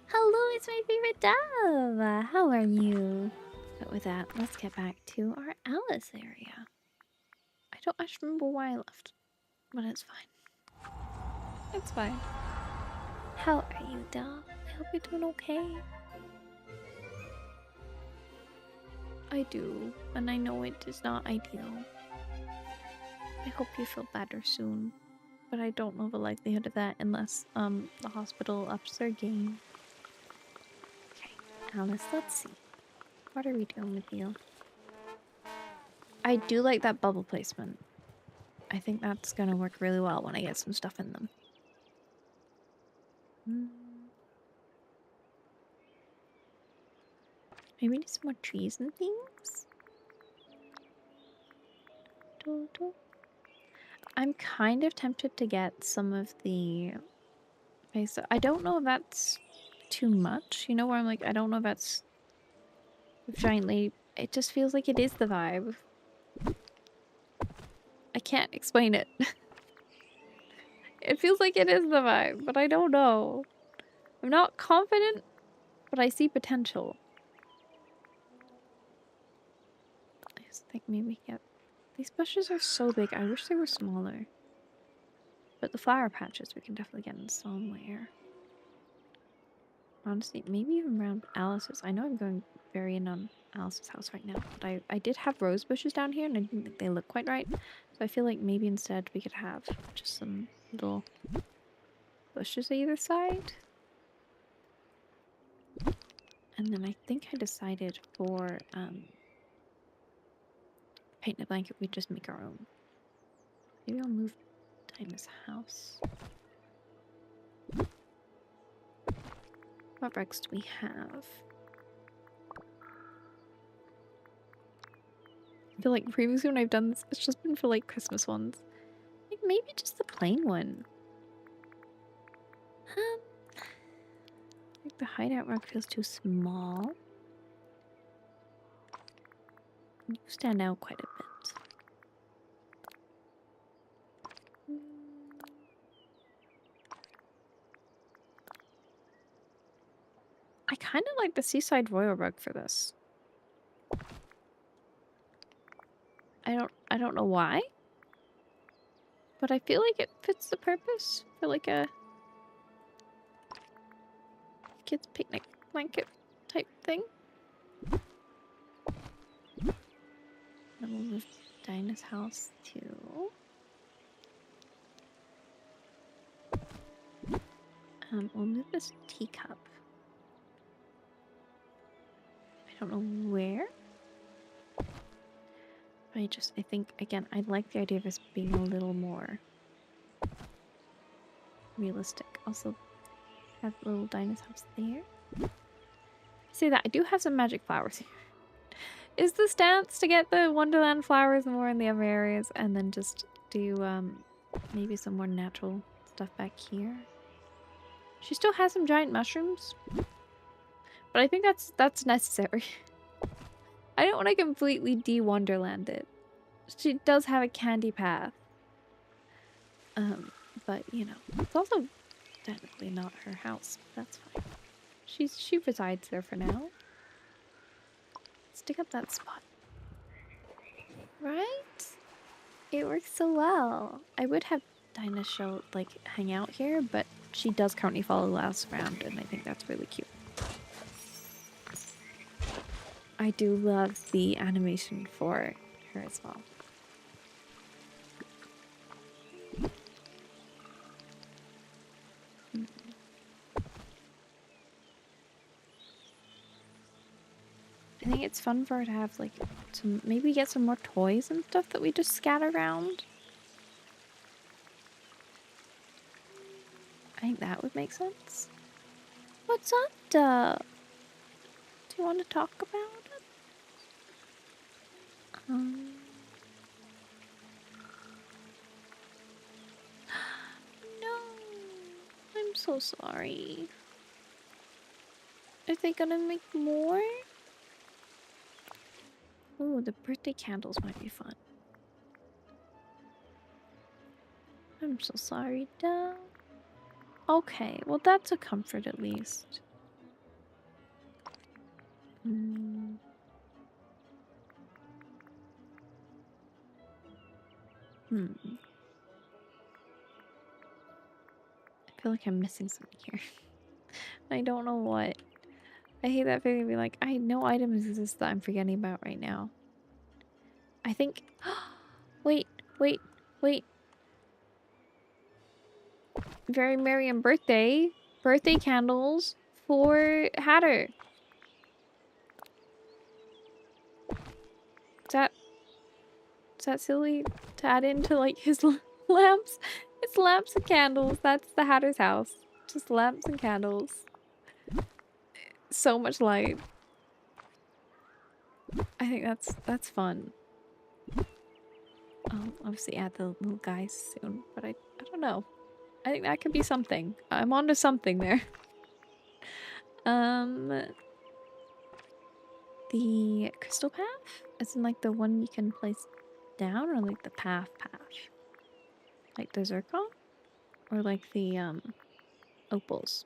Hello, it's my favorite dove. How are you? But with that, let's get back to our Alice area. I don't actually remember why I left, but it's fine. It's fine. How are you, dove? I hope you're doing okay. I do, and I know it is not ideal. I hope you feel better soon, but I don't know the likelihood of that unless the hospital ups their game. Okay, Alice, let's see. What are we doing with you? I do like that bubble placement. I think that's gonna work really well when I get some stuff in them. Maybe need some more trees and things? I'm kind of tempted to get some of the... Okay, so I don't know if that's too much. You know, where I'm like, I don't know if that's giantly... It just feels like it is the vibe. I can't explain it. It feels like it is the vibe, but I don't know. I'm not confident, but I see potential. I just think maybe we get... These bushes are so big. I wish they were smaller. But the flower patches we can definitely get in somewhere. Honestly, maybe even around Alice's. I know I'm going very in on Alice's house right now, but I did have rose bushes down here and I didn't think they look quite right. So I feel like maybe instead we could have just some little bushes either side. And then I think I decided for painting a blanket, we just make our own. Maybe I'll move Dinah's house. What rugs do we have? I feel like previously when I've done this, it's just been for like Christmas ones. Like maybe just the plain one. Like the hideout rug feels too small. You stand out quite a bit. I kind of like the seaside royal rug for this. I don't know why, but I feel like it fits the purpose for like a kids picnic blanket type thing. Then we'll move Dinah's house too. We'll move this teacup. I don't know where. I think, again, I like the idea of this being a little more realistic. Also, have little Dinah's house there. See that, I do have some magic flowers here. Is the stance to get the Wonderland flowers more in the other areas and then just do maybe some more natural stuff back here? She still has some giant mushrooms, but I think that's necessary. I don't want to completely de-Wonderland it. She does have a candy path. But you know, it's also technically not her house, but that's fine. She resides there for now. Stick up that spot. Right? It works so well. I would have Dinah show, like, hang out here, but she does currently follow Last around, and I think that's really cute. I do love the animation for her as well. I think it's fun for her to have, like, some, maybe get some more toys and stuff that we just scatter around. I think that would make sense. What's up, Dove? Do you want to talk about it? No. I'm so sorry. Are they gonna make more? Ooh, the birthday candles might be fun. I'm so sorry, Dad. Okay, well that's a comfort at least. Hmm. Hmm. I feel like I'm missing something here. I don't know what. I hate that feeling of being like, I know items exist that I'm forgetting about right now. I think... wait, wait, wait. Very merry and birthday. Birthday candles for Hatter. Is that silly to add into like his lamps? It's lamps and candles. That's the Hatter's house. Just lamps and candles. So much light. I think that's fun. I'll obviously add the little guys soon, but I don't know. I think that could be something. I'm onto something there. The crystal path? Isn't like the one you can place down, or like the path? Like the zircon? Or like the opals?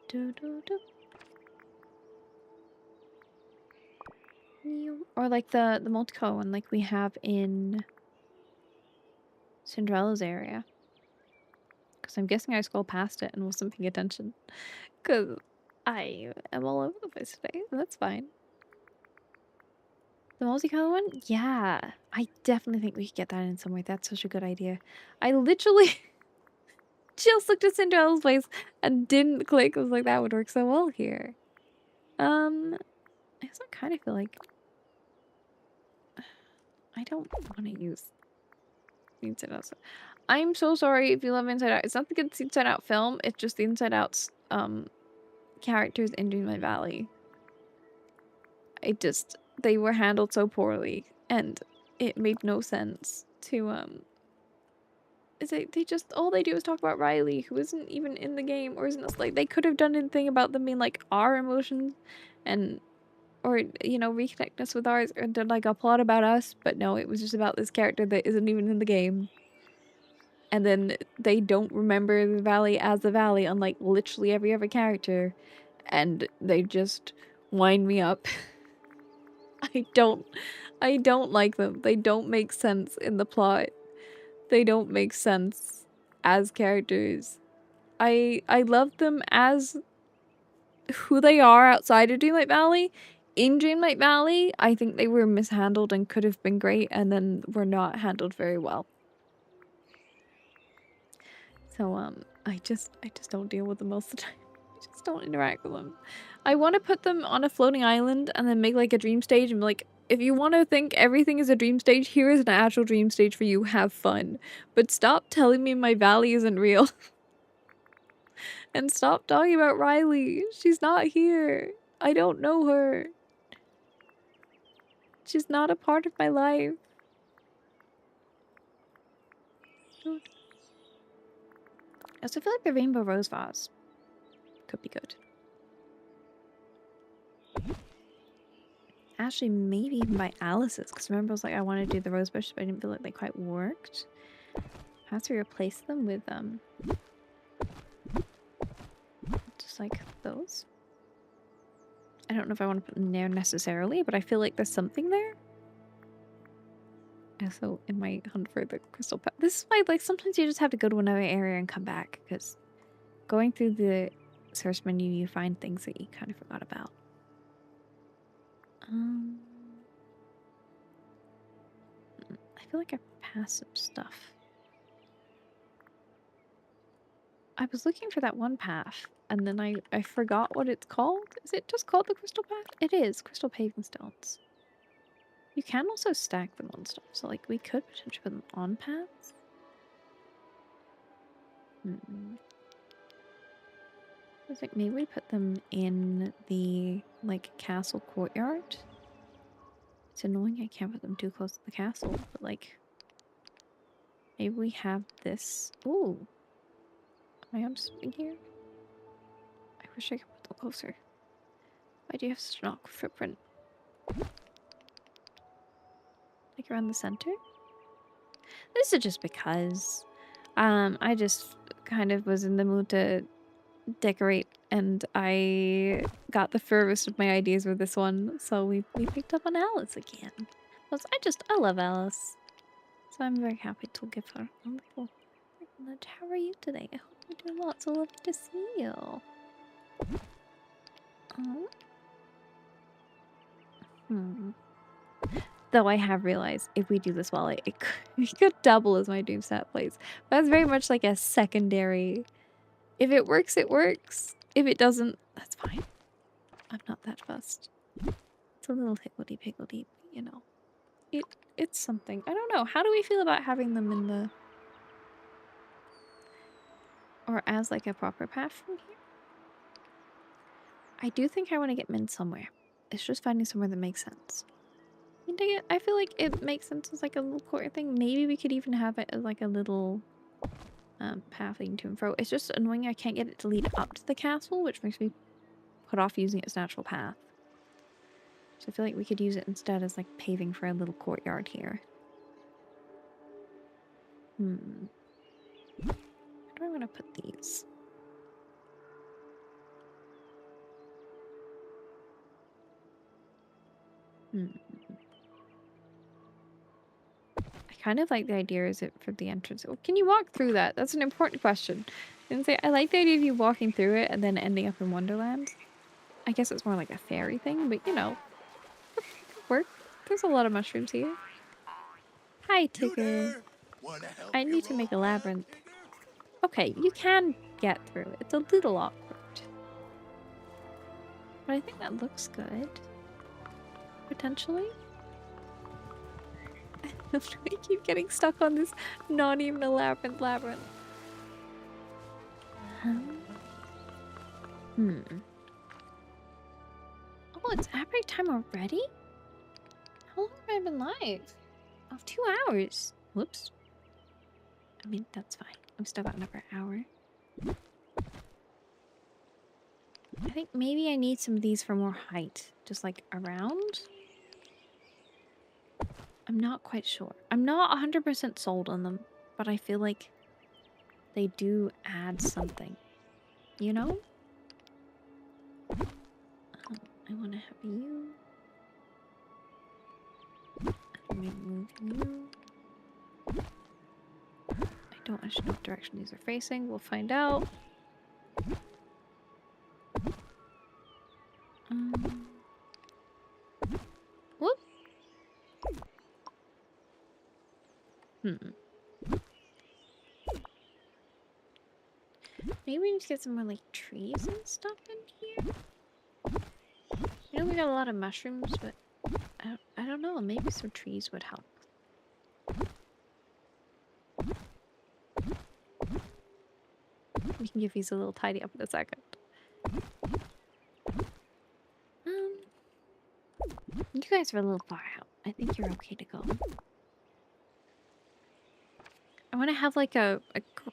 Do do do. Or like the multicolor one like we have in Cinderella's area. Because I'm guessing I scrolled past it and wasn't paying attention. Because I am all over the place today. That's fine. The multicolor one? Yeah. I definitely think we could get that in somewhere. That's such a good idea. I literally just looked at Cinderella's place and didn't click. I was like, that would work so well here. I guess I kind of feel like I don't want to use the Inside Out. I'm so sorry if you love Inside Out. It's not the good Inside Out film. It's just the Inside Out's characters in Dreamlight Valley. They were handled so poorly, and it made no sense to they just all they do is talk about Riley, who isn't even in the game, or isn't like they could have done anything about them being like our emotions, and or you know reconnect us with ours, or done like a plot about us, but no, it was just about this character that isn't even in the game. And then they don't remember the valley as the valley, unlike literally every other character, and they just wind me up. I don't like them. They don't make sense in the plot. They don't make sense as characters. I love them as who they are outside of Dreamlight Valley. In Dreamlight Valley, I think they were mishandled and could have been great, and then were not handled very well. So I just don't deal with them most of the time. I just don't interact with them. I want to put them on a floating island and then make like a dream stage and be like, if you want to think everything is a dream stage, here is an actual dream stage for you. Have fun. But stop telling me my valley isn't real. And stop talking about Riley. She's not here. I don't know her. She's not a part of my life. I also feel like the Rainbow Rose Vase could be good. Actually, maybe even by Alice's, because remember I was like, I want to do the rose bush, but I didn't feel like they quite worked. I have to replace them with just like those. I don't know if I want to put them there necessarily, but I feel like there's something there. Also, in my hunt for the crystal path, this is why like sometimes you just have to go to another area and come back, because going through the search menu, you find things that you kind of forgot about. I feel like I passed some stuff. I was looking for that one path, and then I forgot what it's called. Is it just called the Crystal Path? It is. Crystal Paving Stones. You can also stack them on stuff, so like we could potentially put them on paths. I was like, maybe we put them in the like castle courtyard. It's annoying I can't put them too close to the castle, but like maybe we have this. Ooh. Am I on something here? I wish I could put them closer. Why do you have such an awkward footprint? Like around the center? This is just because I just kind of was in the mood to decorate and I got the furthest of my ideas with this one, so we picked up on Alice again. Because I love Alice. So I'm very happy to give her a little nudge. How are you today? I hope you're doing well. It's so lovely to see you. Oh. Though I have realized if we do this well, it could double as my doom stat plays. That's very much like a secondary. If it works, it works. If it doesn't, that's fine. I'm not that fussed. It's a little higgledy-piggledy, you know. It's something. I don't know. How do we feel about having them in the... Or as like a proper path from here? I do think I want to get Min somewhere. It's just finding somewhere that makes sense. I feel like it makes sense as like a little court thing. Maybe we could even have it as like a little path leading to and fro. It's just annoying I can't get it to lead up to the castle, which makes me put off using it as natural path. So I feel like we could use it instead as like paving for a little courtyard here. Where do I want to put these? I kind of like the idea is it for the entrance. Oh, can you walk through that? That's an important question. I like the idea of you walking through it and then ending up in Wonderland. I guess it's more like a fairy thing, but you know, it could work. There's a lot of mushrooms here. Hi, Tigger. I need to make a labyrinth. Okay, you can get through it. It's a little awkward. But I think that looks good. Potentially. I keep getting stuck on this not even a labyrinth. Oh, it's outbreak time already? How long have I been live? Oh, 2 hours. Whoops. I mean, that's fine. I've still got another hour. I think maybe I need some of these for more height. Just like around? I'm not quite sure. I'm not 100% sold on them, but I feel like they do add something. You know? I want to have you. Let me move you. I don't actually know what direction these are facing. We'll find out. Whoop. Maybe we need to get some more like trees and stuff in here. I know we got a lot of mushrooms, but I don't know. Maybe some trees would help. We can give these a little tidy up in a second. You guys are a little far out. I think you're okay to go. I want to have like a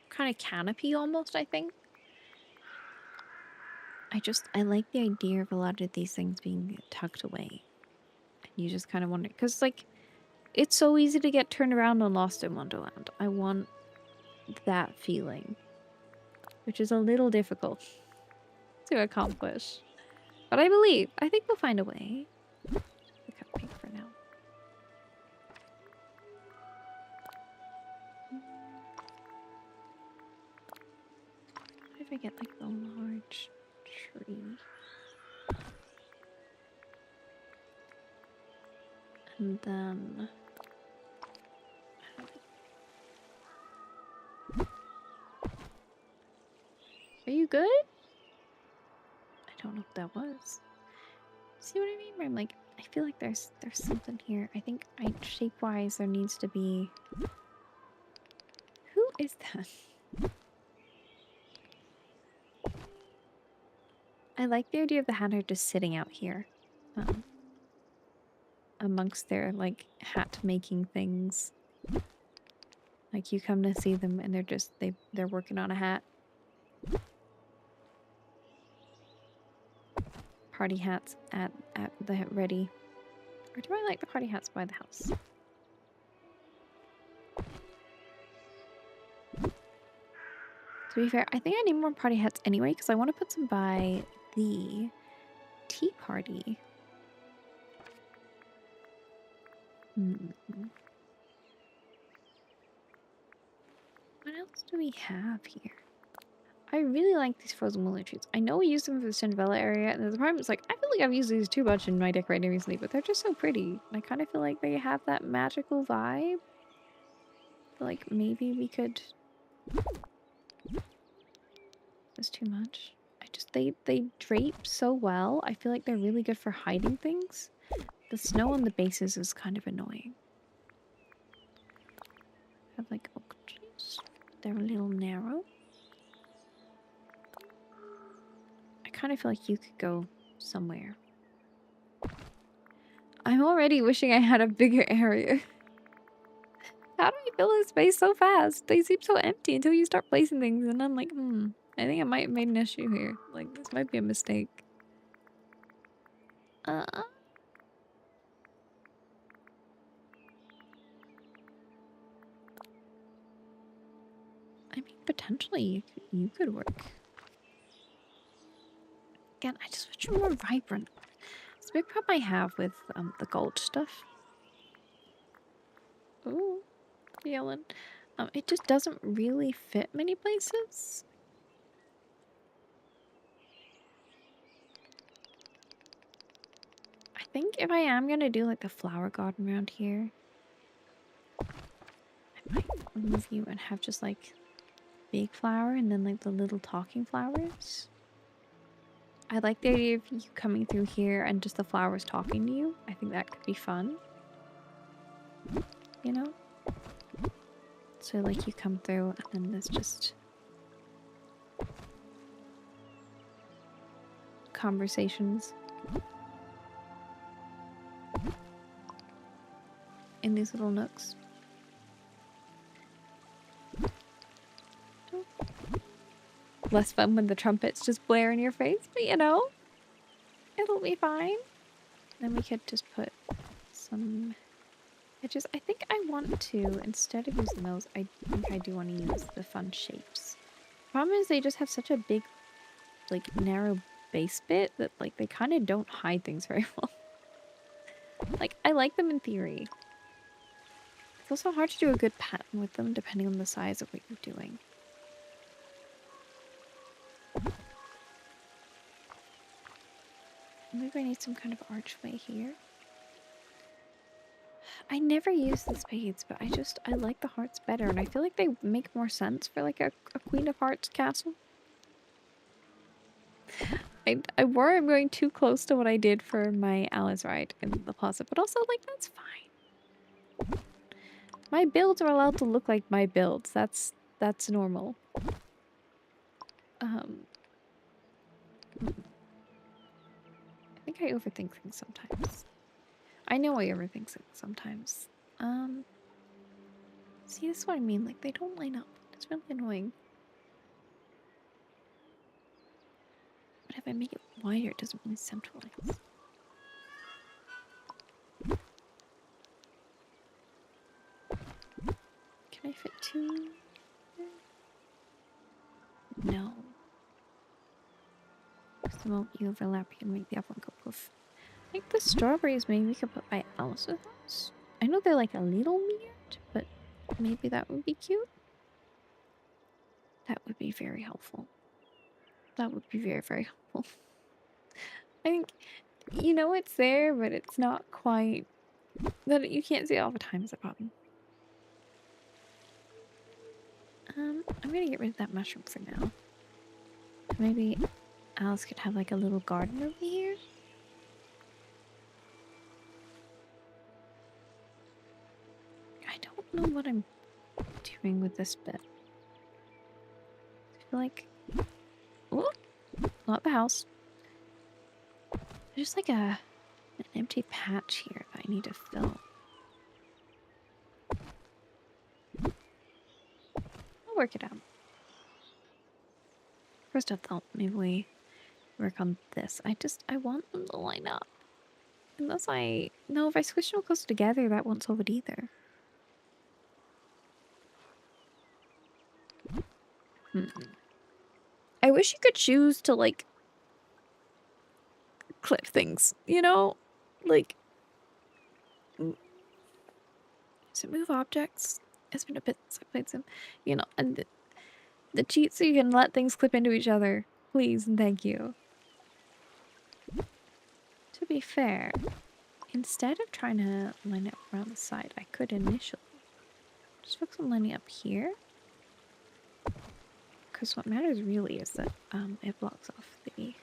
kind of canopy almost, I think. I like the idea of a lot of these things being tucked away. And you just kind of wonder, because like, it's so easy to get turned around and lost in Wonderland. I want that feeling, which is a little difficult to accomplish. But I think we'll find a way. The cupcake for now. What if I get like the large tree? And then... Are you good? I don't know what that was. See what I mean? Where I'm like, I feel like there's something here. I think shape-wise there needs to be... Who is that? I like the idea of the hatter just sitting out here. Amongst their, like, hat-making things. Like, you come to see them and they're working on a hat. party hats at the ready. Or do I like the party hats by the house? To be fair, I think I need more party hats anyway because I want to put some by the tea party. What else do we have here? I really like these frozen willow trees. I know we use them for the Cinderella area, and the problem is like I feel like I've used these too much in my decorating recently, but they're just so pretty. And I kind of feel like they have that magical vibe. Like maybe we could. That's too much. They drape so well. I feel like they're really good for hiding things. The snow on the bases is kind of annoying. Have like oak trees. They're a little narrow. I kind of feel like you could go somewhere. I'm already wishing I had a bigger area. How do I fill this space so fast? They seem so empty until you start placing things, and I'm like, I think I might have made an issue here. Like, this might be a mistake. I mean, potentially you could work. Again, I just wish you were more vibrant. It's a big problem I have with the gold stuff. Ooh, yelling. It just doesn't really fit many places. I think if I am gonna do like a flower garden around here, I might move you and have just like big flower and then like the little talking flowers. I like the idea of you coming through here and just the flowers talking to you. I think that could be fun. You know? So like you come through and then there's just conversations in these little nooks. Less fun when the trumpets just blare in your face, but you know, it'll be fine. Then we could just put some edges. I think I want to, instead of using those, I think I do want to use the fun shapes. Problem is they just have such a big, like, narrow base bit that, like, they kind of don't hide things very well. Like, I like them in theory. It's also hard to do a good pattern with them depending on the size of what you're doing. Maybe I need some kind of archway here. I never use the spades, but I like the hearts better, and I feel like they make more sense for like a Queen of Hearts castle. I worry I'm going too close to what I did for my Alice ride in the plaza, but also like that's fine. My builds are allowed to look like my builds. That's normal. I think I overthink things sometimes. I know I overthink things sometimes. See, this is what I mean. Like, they don't line up. It's really annoying. But if I make it wider, it doesn't really centralize. Can I fit two? No. Because the moment you overlap, you can make the other one go poof. I think the strawberries maybe we could put by Alice's house. I know they're like a little weird, but maybe that would be cute. That would be very helpful. That would be very, very helpful. I think, you know it's there, but it's not quite... That you can't see it all the time is a problem. I'm gonna get rid of that mushroom for now. Maybe Alice could have like a little garden over here. I don't know what I'm doing with this bit. I feel like... Oh, not the house. There's just like an empty patch here that I need to fill. I'll work it out. First I thought maybe we work on this. I want them to line up. Unless no, if I squish them close together, that won't solve it either. I wish you could choose to, like, clip things, you know? Like, does it move objects? It's been a bit since I played some, you know, and the cheat so you can let things clip into each other. Please and thank you. To be fair, instead of trying to line it up around the side, I could initially just focus on lining up here. Because what matters really is that it blocks off the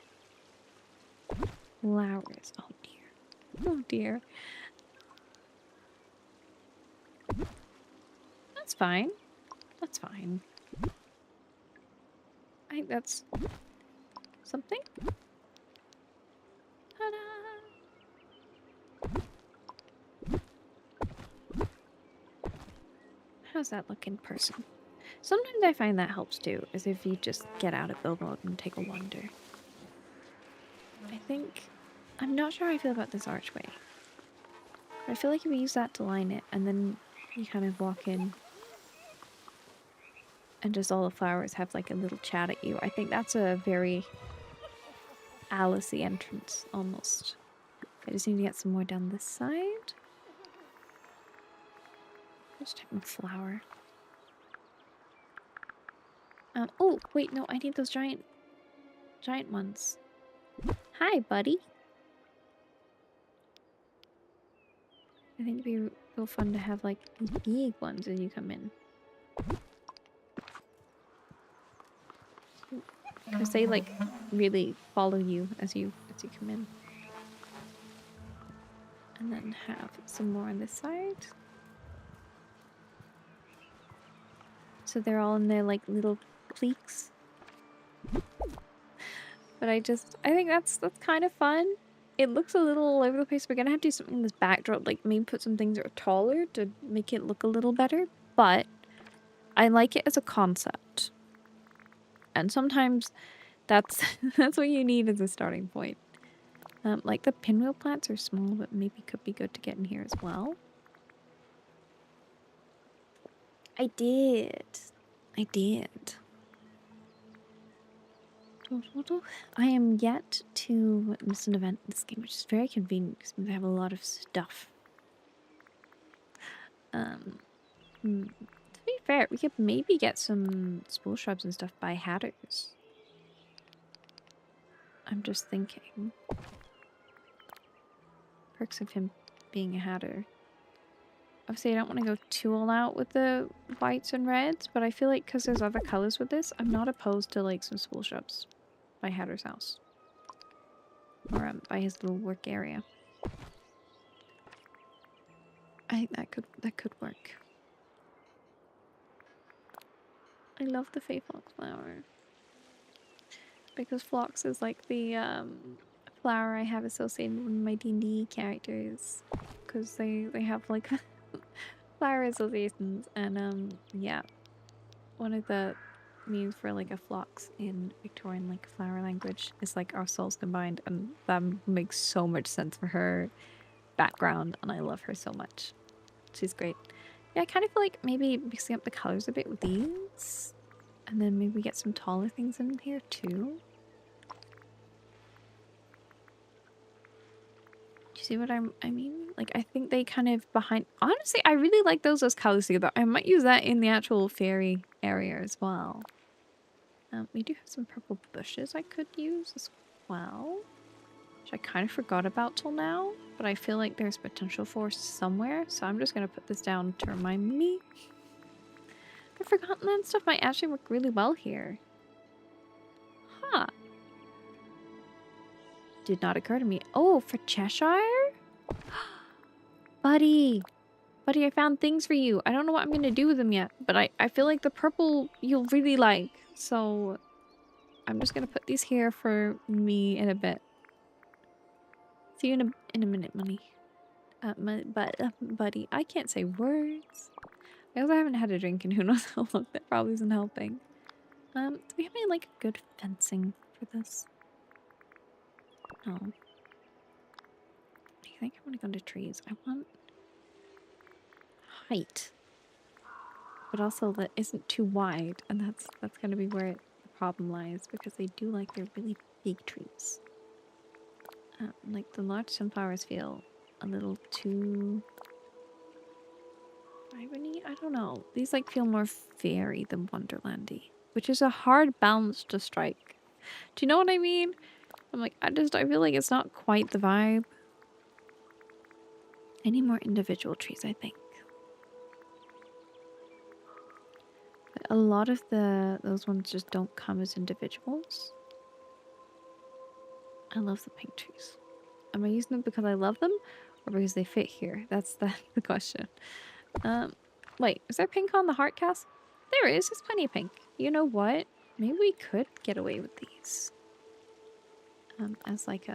flowers. Oh dear. Oh dear. That's fine. That's fine. I think that's something. Ta-da! How's that look in person? Sometimes I find that helps too, is if you just get out of build mode and take a wander. I think... I'm not sure how I feel about this archway. I feel like if you use that to line it, and then you kind of walk in, and just all the flowers have like a little chat at you, I think that's a very Alice-y entrance, almost. I just need to get some more down this side. Just type in flower. Oh, wait, no, I need those giant ones. Hi, buddy. I think it'd be real fun to have, like, these big ones as you come in. Because they, like, really follow you as you come in. And then have some more on this side. So they're all in their, like, little pleats. But I think that's kind of fun. It looks a little all over the place. We're gonna have to do something in this backdrop, like maybe put some things that are taller to make it look a little better. But I like it as a concept. And sometimes that's that's what you need as a starting point. Like the pinwheel plants are small, but maybe could be good to get in here as well. I did. I am yet to miss an event in this game, which is very convenient because they have a lot of stuff. To be fair, we could maybe get some spool shrubs and stuff by hatters. I'm just thinking. Perks of him being a hatter. Obviously, I don't want to go too all out with the whites and reds, but I feel like because there's other colors with this, I'm not opposed to like some spool shrubs by Hatter's house. Or by his little work area. I think that could work. I love the Fey Fox flower. Because Phlox is like the flower I have associated with my D&D characters. Because they have like flower associations. And yeah. One of the means for like a phlox in Victorian like flower language is like our souls combined. And that makes so much sense for her background. And I love her so much. She's great. Yeah, I kind of feel like maybe mixing up the colors a bit with these. And then maybe get some taller things in here too. Do you see what I mean? Like, I think they kind of behind... Honestly, I really like those as colors together. I might use that in the actual fairy area as well. We do have some purple bushes I could use as well. Which I kind of forgot about till now. But I feel like there's potential for somewhere. So I'm just going to put this down to remind me. I've forgotten that stuff might actually work really well here. Huh. Did not occur to me. Oh, for Cheshire? Buddy. Buddy, I found things for you. I don't know what I'm going to do with them yet. But I feel like the purple you'll really like. So I'm just going to put these here for me in a bit. See you in a minute, money. Buddy, I can't say words. I also haven't had a drink and who knows how long. That probably isn't helping. Do we have any like good fencing for this? No. I think I want to go to trees. I want height, but also that isn't too wide, and that's gonna be where the problem lies because they do like their really big trees. Like the large sunflowers feel a little too irony. I don't know. These like feel more fairy than Wonderlandy, which is a hard balance to strike. Do you know what I mean? I'm like, I feel like it's not quite the vibe. I need more individual trees, I think. But a lot of those ones just don't come as individuals. I love the pink trees. Am I using them because I love them or because they fit here? That's the question. Wait, is there pink on the heart castle? There is. There's plenty of pink. You know what? Maybe we could get away with these. As like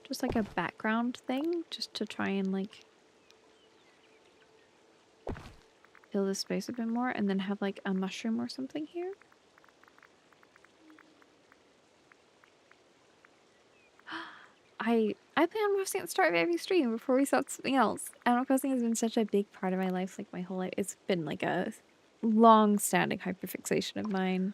just like a background thing, just to try and like fill the space a bit more, and then have like a mushroom or something here. I plan on posting at the start of every stream before we start something else. Animal Crossing has been such a big part of my life, like my whole life. It's been like a long-standing hyperfixation of mine.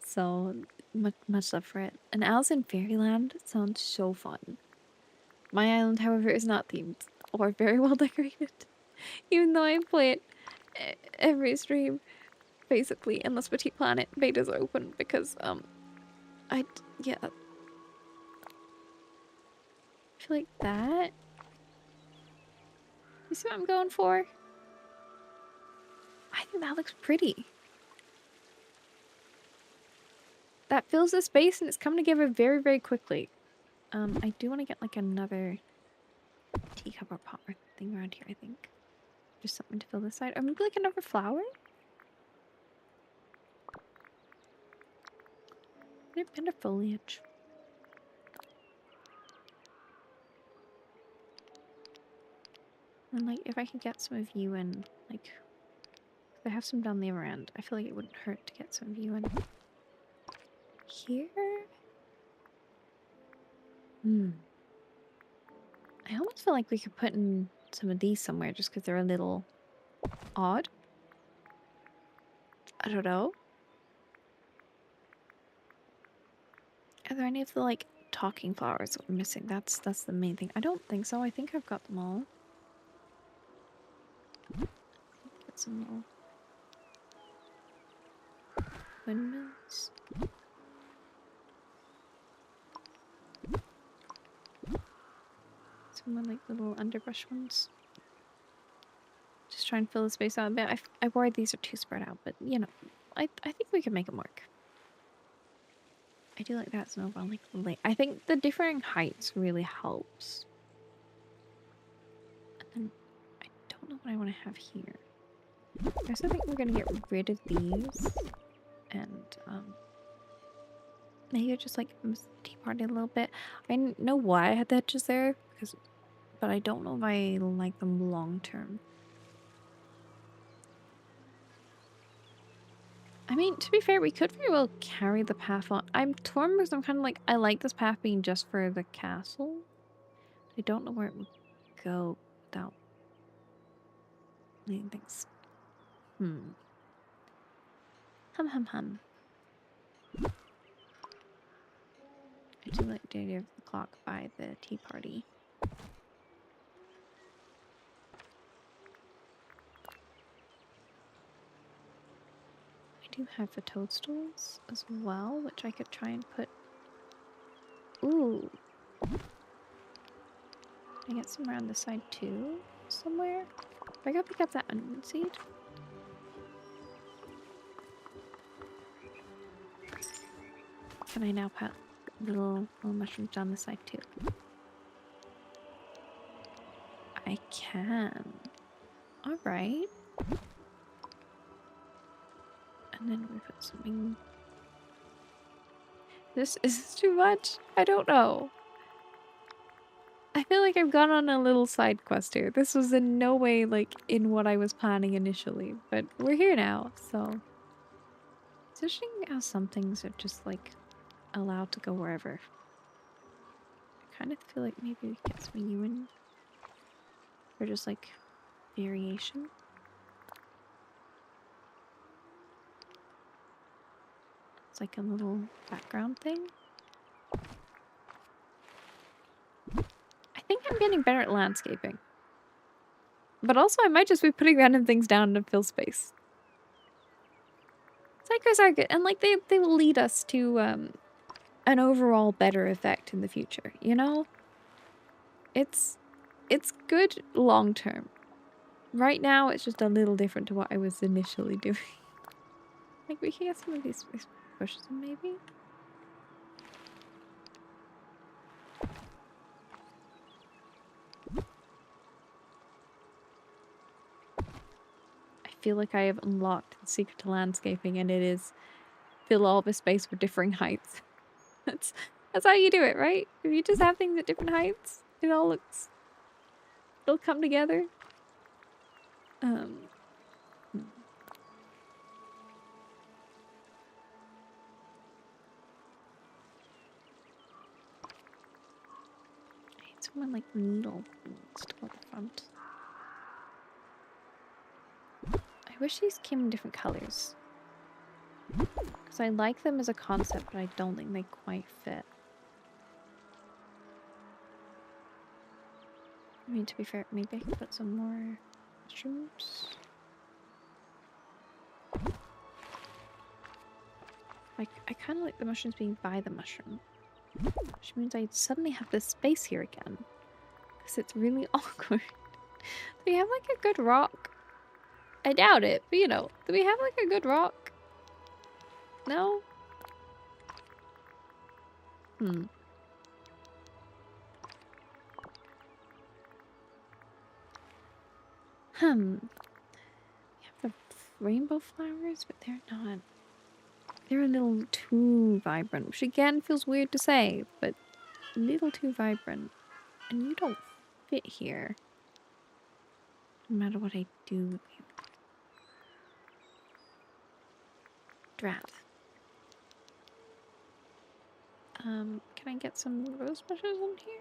So much love for it. And Alice in Fairyland sounds so fun. My island, however, is not themed or very well decorated, even though I play it every stream, basically, unless Petite Planet betas are open because yeah. I feel like that. You see what I'm going for? I think that looks pretty. That fills the space and it's coming together very, very quickly. I do want to get like another teacup or pot or thing around here, I think. Just something to fill this side. Or maybe like another flower? Bit of foliage. And like if I could get some of you in, like if I have some down the other end, I feel like it wouldn't hurt to get some of you in here. I almost feel like we could put in some of these somewhere just because they're a little odd. I don't know. Are there any of the like talking flowers that we're missing? That's the main thing. I don't think so. I think I've got them all. Get some little windmills. Some more like little underbrush ones. Just try and fill the space out a bit. I worry these are too spread out, but you know, I think we can make them work. I do like that snowball, like I think the differing heights really helps. And then I don't know what I want to have here. I also think we're gonna get rid of these and maybe just like tea party a little bit. I didn't know why I had the edges there but I don't know if I like them long term. I mean, to be fair, we could very well carry the path on. I'm torn because I'm kind of like, I like this path being just for the castle. I don't know where it would go without leading things. Hum. I do like the idea of the clock by the tea party. I do have the toadstools as well, which I could try and put. Ooh. I get some around this side too, somewhere. I gotta pick up that onion seed. Can I now put little mushrooms down the side too? I can. Alright. And then we put something. This is too much. I don't know. I feel like I've gone on a little side quest here. This was in no way like in what I was planning initially, but we're here now, so. It's interesting how some things are just like allowed to go wherever. I kind of feel like maybe we get some of you in for just like variation. It's like a little background thing. I think I'm getting better at landscaping. But also I might just be putting random things down to fill space. Psychos are good, and like they will lead us to an overall better effect in the future, you know? It's good long term. Right now it's just a little different to what I was initially doing. Like we can get some of these bushes in maybe? I feel like I have unlocked the secret to landscaping, and it is fill all the space with differing heights. That's how you do it, right? If you just have things at different heights, it'll come together. Hmm. I need someone like needle to go at the front. I wish these came in different colors. Because I like them as a concept, but I don't think they quite fit. I mean, to be fair, maybe I can put some more mushrooms. Like, I kind of like the mushrooms being by the mushroom. Which means I suddenly have this space here again. Because it's really awkward. Do we have like a good rock? I doubt it, but you know, do we have like a good rock? No? Hmm. We have the rainbow flowers, but they're not. They're a little too vibrant, which again feels weird to say, but a little too vibrant. And you don't fit here. No matter what I do with you. Drat. Can I get some rose bushes in here?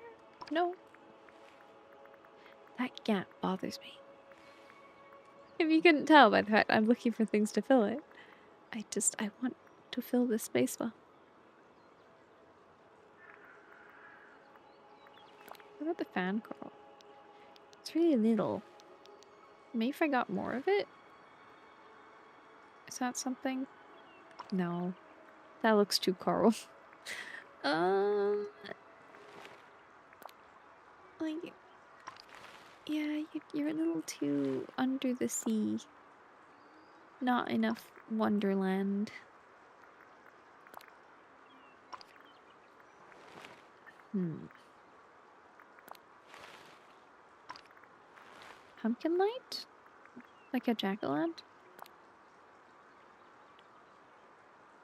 No. That gap bothers me. If you couldn't tell by the fact I'm looking for things to fill it. I want to fill this space well. What about the fan coral? It's really little. Maybe if I got more of it? Is that something? No. That looks too coral. Like, yeah, you're a little too under the sea. Not enough Wonderland. Pumpkin light? Like a jack-o'-lantern?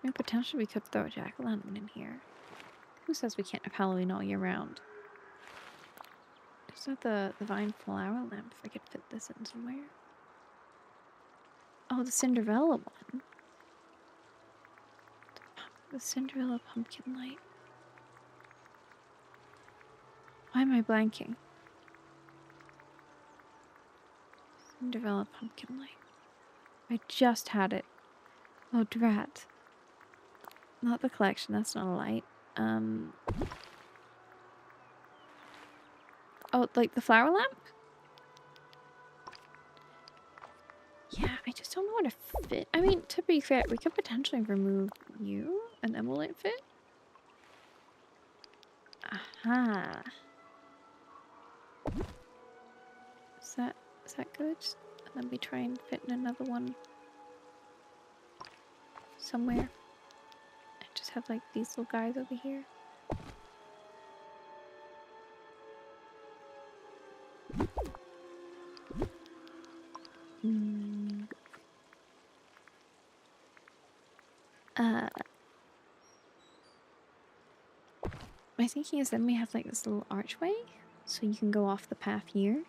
I mean, potentially we could throw a jack-o'-lantern in here. Who says we can't have Halloween all year round? Is that the vine flower lamp? If I could fit this in somewhere. Oh, the Cinderella one. The Cinderella pumpkin light. Why am I blanking? Cinderella pumpkin light. I just had it. Oh, drat. Not the collection, that's not a light. Oh, like the flower lamp? Yeah, I just don't know what to fit. I mean, to be fair, we could potentially remove you, and then will it fit? Aha. Is that good? And then we try and fit in another one somewhere. I just have like these little guys over here. My thinking is then we have like this little archway, so you can go off the path here.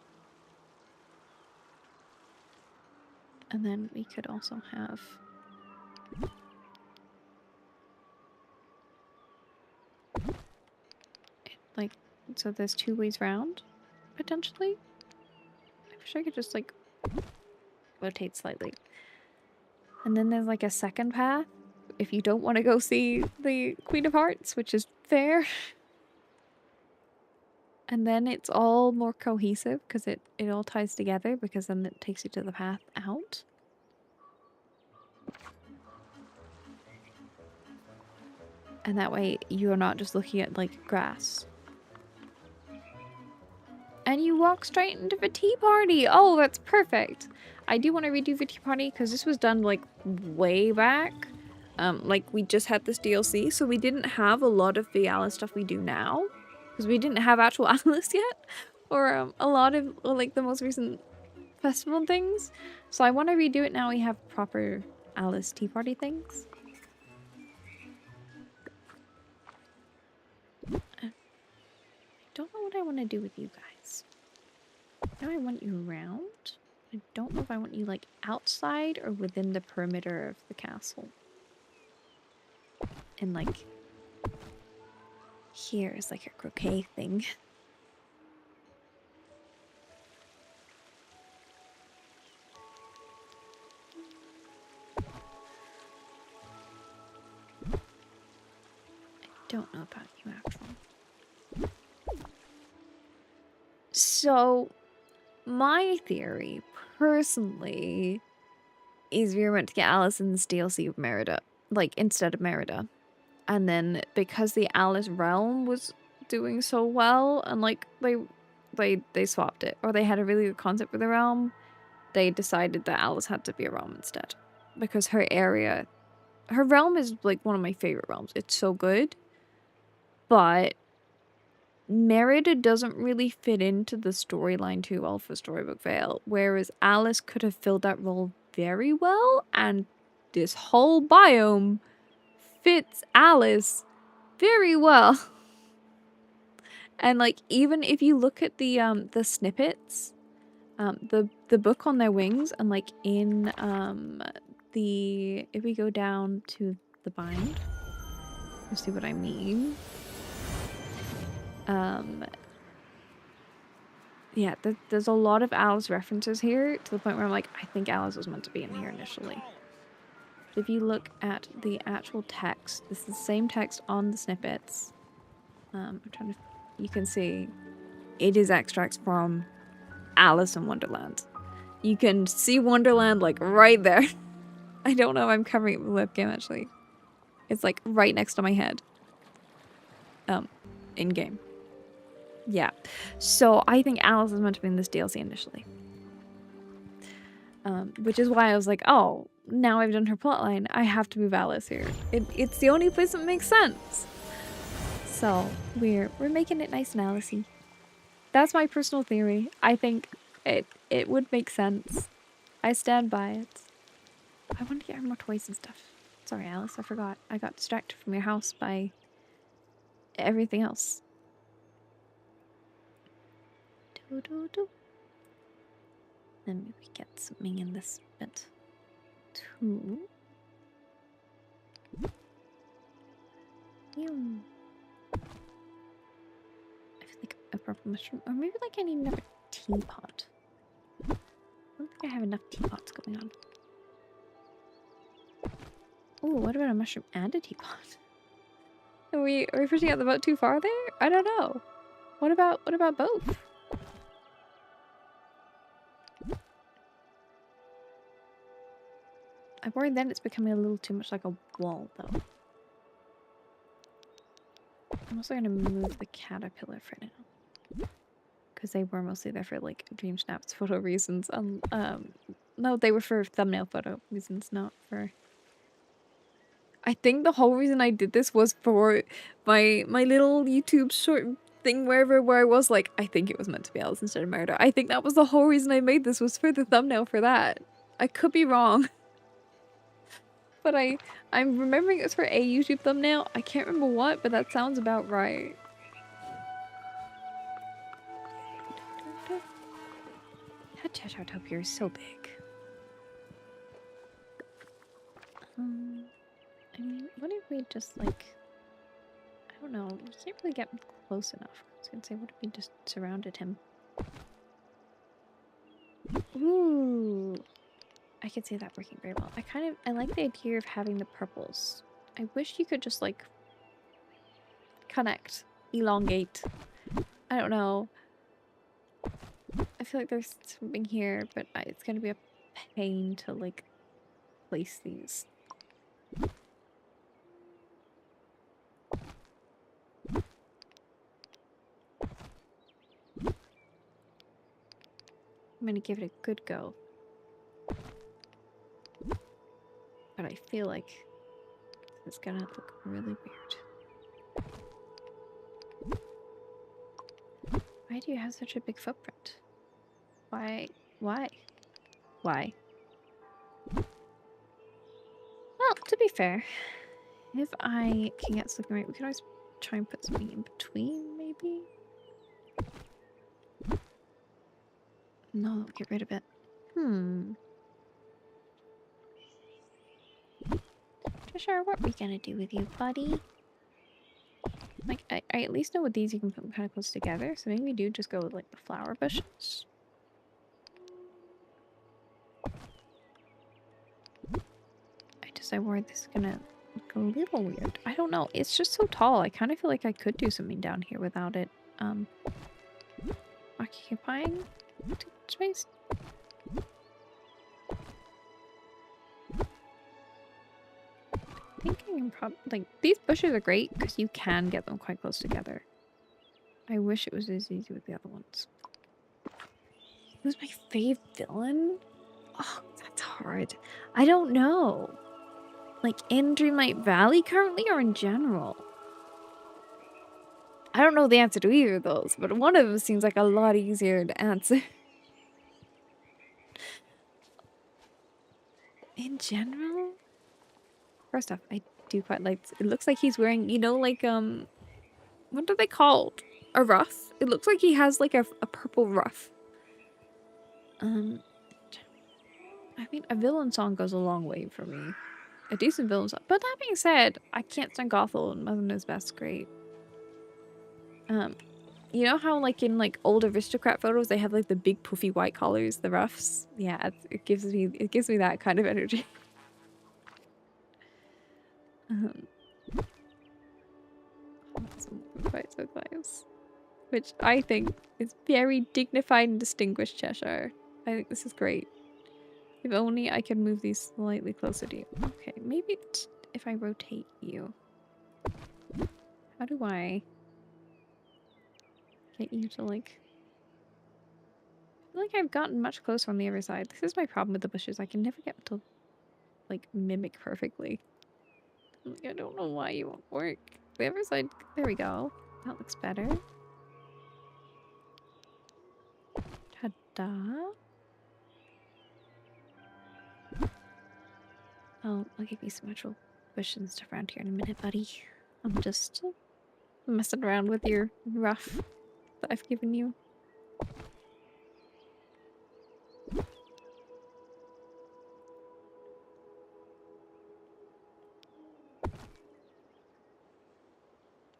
And then we could also have Like, so there's 2 ways round, potentially? I wish I could just, like, rotate slightly. And then there's, like, a second path if you don't want to go see the Queen of Hearts, which is fair. And then it's all more cohesive because it all ties together, because then it takes you to the path out. And that way you're not just looking at, like, grass. And you walk straight into the tea party. Oh, that's perfect. I do want to redo the tea party because this was done, like, way back. Like, we just had this DLC, so we didn't have a lot of the Alice stuff we do now. Because we didn't have actual Alice yet. Or a lot of, like, the most recent festival things. So I want to redo it now we have proper Alice tea party things. I don't know what I want to do with you guys. Now I want you around. I don't know if I want you, like, outside or within the perimeter of the castle. And, like, here is, like, a croquet thing. I don't know about you, actually. So, my theory, personally, is we were meant to get Alice in this DLC of Merida. Like, instead of Merida. And then, because the Alice realm was doing so well, and, like, they swapped it. Or they had a really good concept for the realm, they decided that Alice had to be a realm instead. Because her area... Her realm is, like, one of my favorite realms. It's so good. But Merida doesn't really fit into the storyline too well for Storybook Vale, whereas Alice could have filled that role very well, and this whole biome fits Alice very well. And, like, even if you look at the snippets, the book on their wings, and, like, in if we go down to the bind, you see what I mean. Yeah, there's a lot of Alice references here, to the point where I'm like, I think Alice was meant to be in here initially. But if you look at the actual text, this is the same text on the snippets. I'm trying to... You can see it is extracts from Alice in Wonderland. You can see Wonderland, like, right there. I don't know if I'm covering it with the webcam, actually. It's, like, right next to my head. In-game. Yeah. So I think Alice was meant to be in this DLC initially. Which is why I was like, oh, now I've done her plotline, I have to move Alice here. It's the only place that makes sense. So we're making it nice and Alicey. That's my personal theory. I think it would make sense. I stand by it. I want to get her more toys and stuff. Sorry, Alice, I forgot. I got distracted from your house by everything else. Then maybe get something in this bit too. I feel like a purple mushroom, or maybe, like, I need another teapot. I don't think I have enough teapots going on. Oh, what about a mushroom and a teapot? Are we pushing out the boat too far there? I don't know. What about both? I'm worried then it's becoming a little too much like a wall, though. I'm also gonna move the caterpillar for now, because they were mostly there for, like, dream snaps photo reasons. No, they were for thumbnail photo reasons, not for... I think the whole reason I did this was for my little YouTube short thing where I was like, I think it was meant to be Alice instead of Murder. I think that was the whole reason I made this, was for the thumbnail for that. I could be wrong. But I'm remembering it was for a YouTube thumbnail. I can't remember what, but that sounds about right. That Cheshire Topiary is so big. I mean, what if we just, like... I don't know. You can't really get close enough. I was gonna say, what if we just surrounded him? Ooh. I could see that working very well. I like the idea of having the purples. I wish you could just like connect, elongate. I don't know. I feel like there's something here, but it's gonna be a pain to like place these. I'm gonna give it a good go. But I feel like it's gonna look really weird. Why do you have such a big footprint? Why? Why? Why? Well, to be fair, if I can get something right, we can always try and put something in between, maybe? No, get rid of it. Trisha, what are we gonna do with you, buddy? Like, I at least know with these you can put them kind of close together, so maybe we do just go with, like, the flower bushes. I worry this is gonna look a little weird. I don't know. It's just so tall. I kind of feel like I could do something down here without it, occupying too much space. Thinking I'm probably like these bushes are great because you can get them quite close together. I wish it was as easy with the other ones. Who's my fave villain? Oh, that's hard. I don't know. Like in Dreamlight Valley currently or in general? I don't know the answer to either of those, but one of them seems like a lot easier to answer. In general? First off, I do quite like it looks like he's wearing, you know, like what are they called? A ruff? It looks like he has like a purple ruff. I mean, a villain song goes a long way for me. A decent villain song. But that being said, I can't stand Gothel and Mother Knows Best great. You know how like in like old aristocrat photos they have like the big puffy white collars, the ruffs? Yeah, it gives me that kind of energy. Quite so close. Which I think is very dignified and distinguished, Cheshire. I think this is great. If only I could move these slightly closer to you. Okay, maybe if I rotate you. How do I get you to like... I feel like I've gotten much closer on the other side. This is my problem with the bushes. I can never get them to like mimic perfectly. I don't know why you won't work. The other side, there we go. That looks better. Ta-da. Oh, I'll give you some actual bushes and stuff around here in a minute, buddy. I'm just messing around with your ruff that I've given you.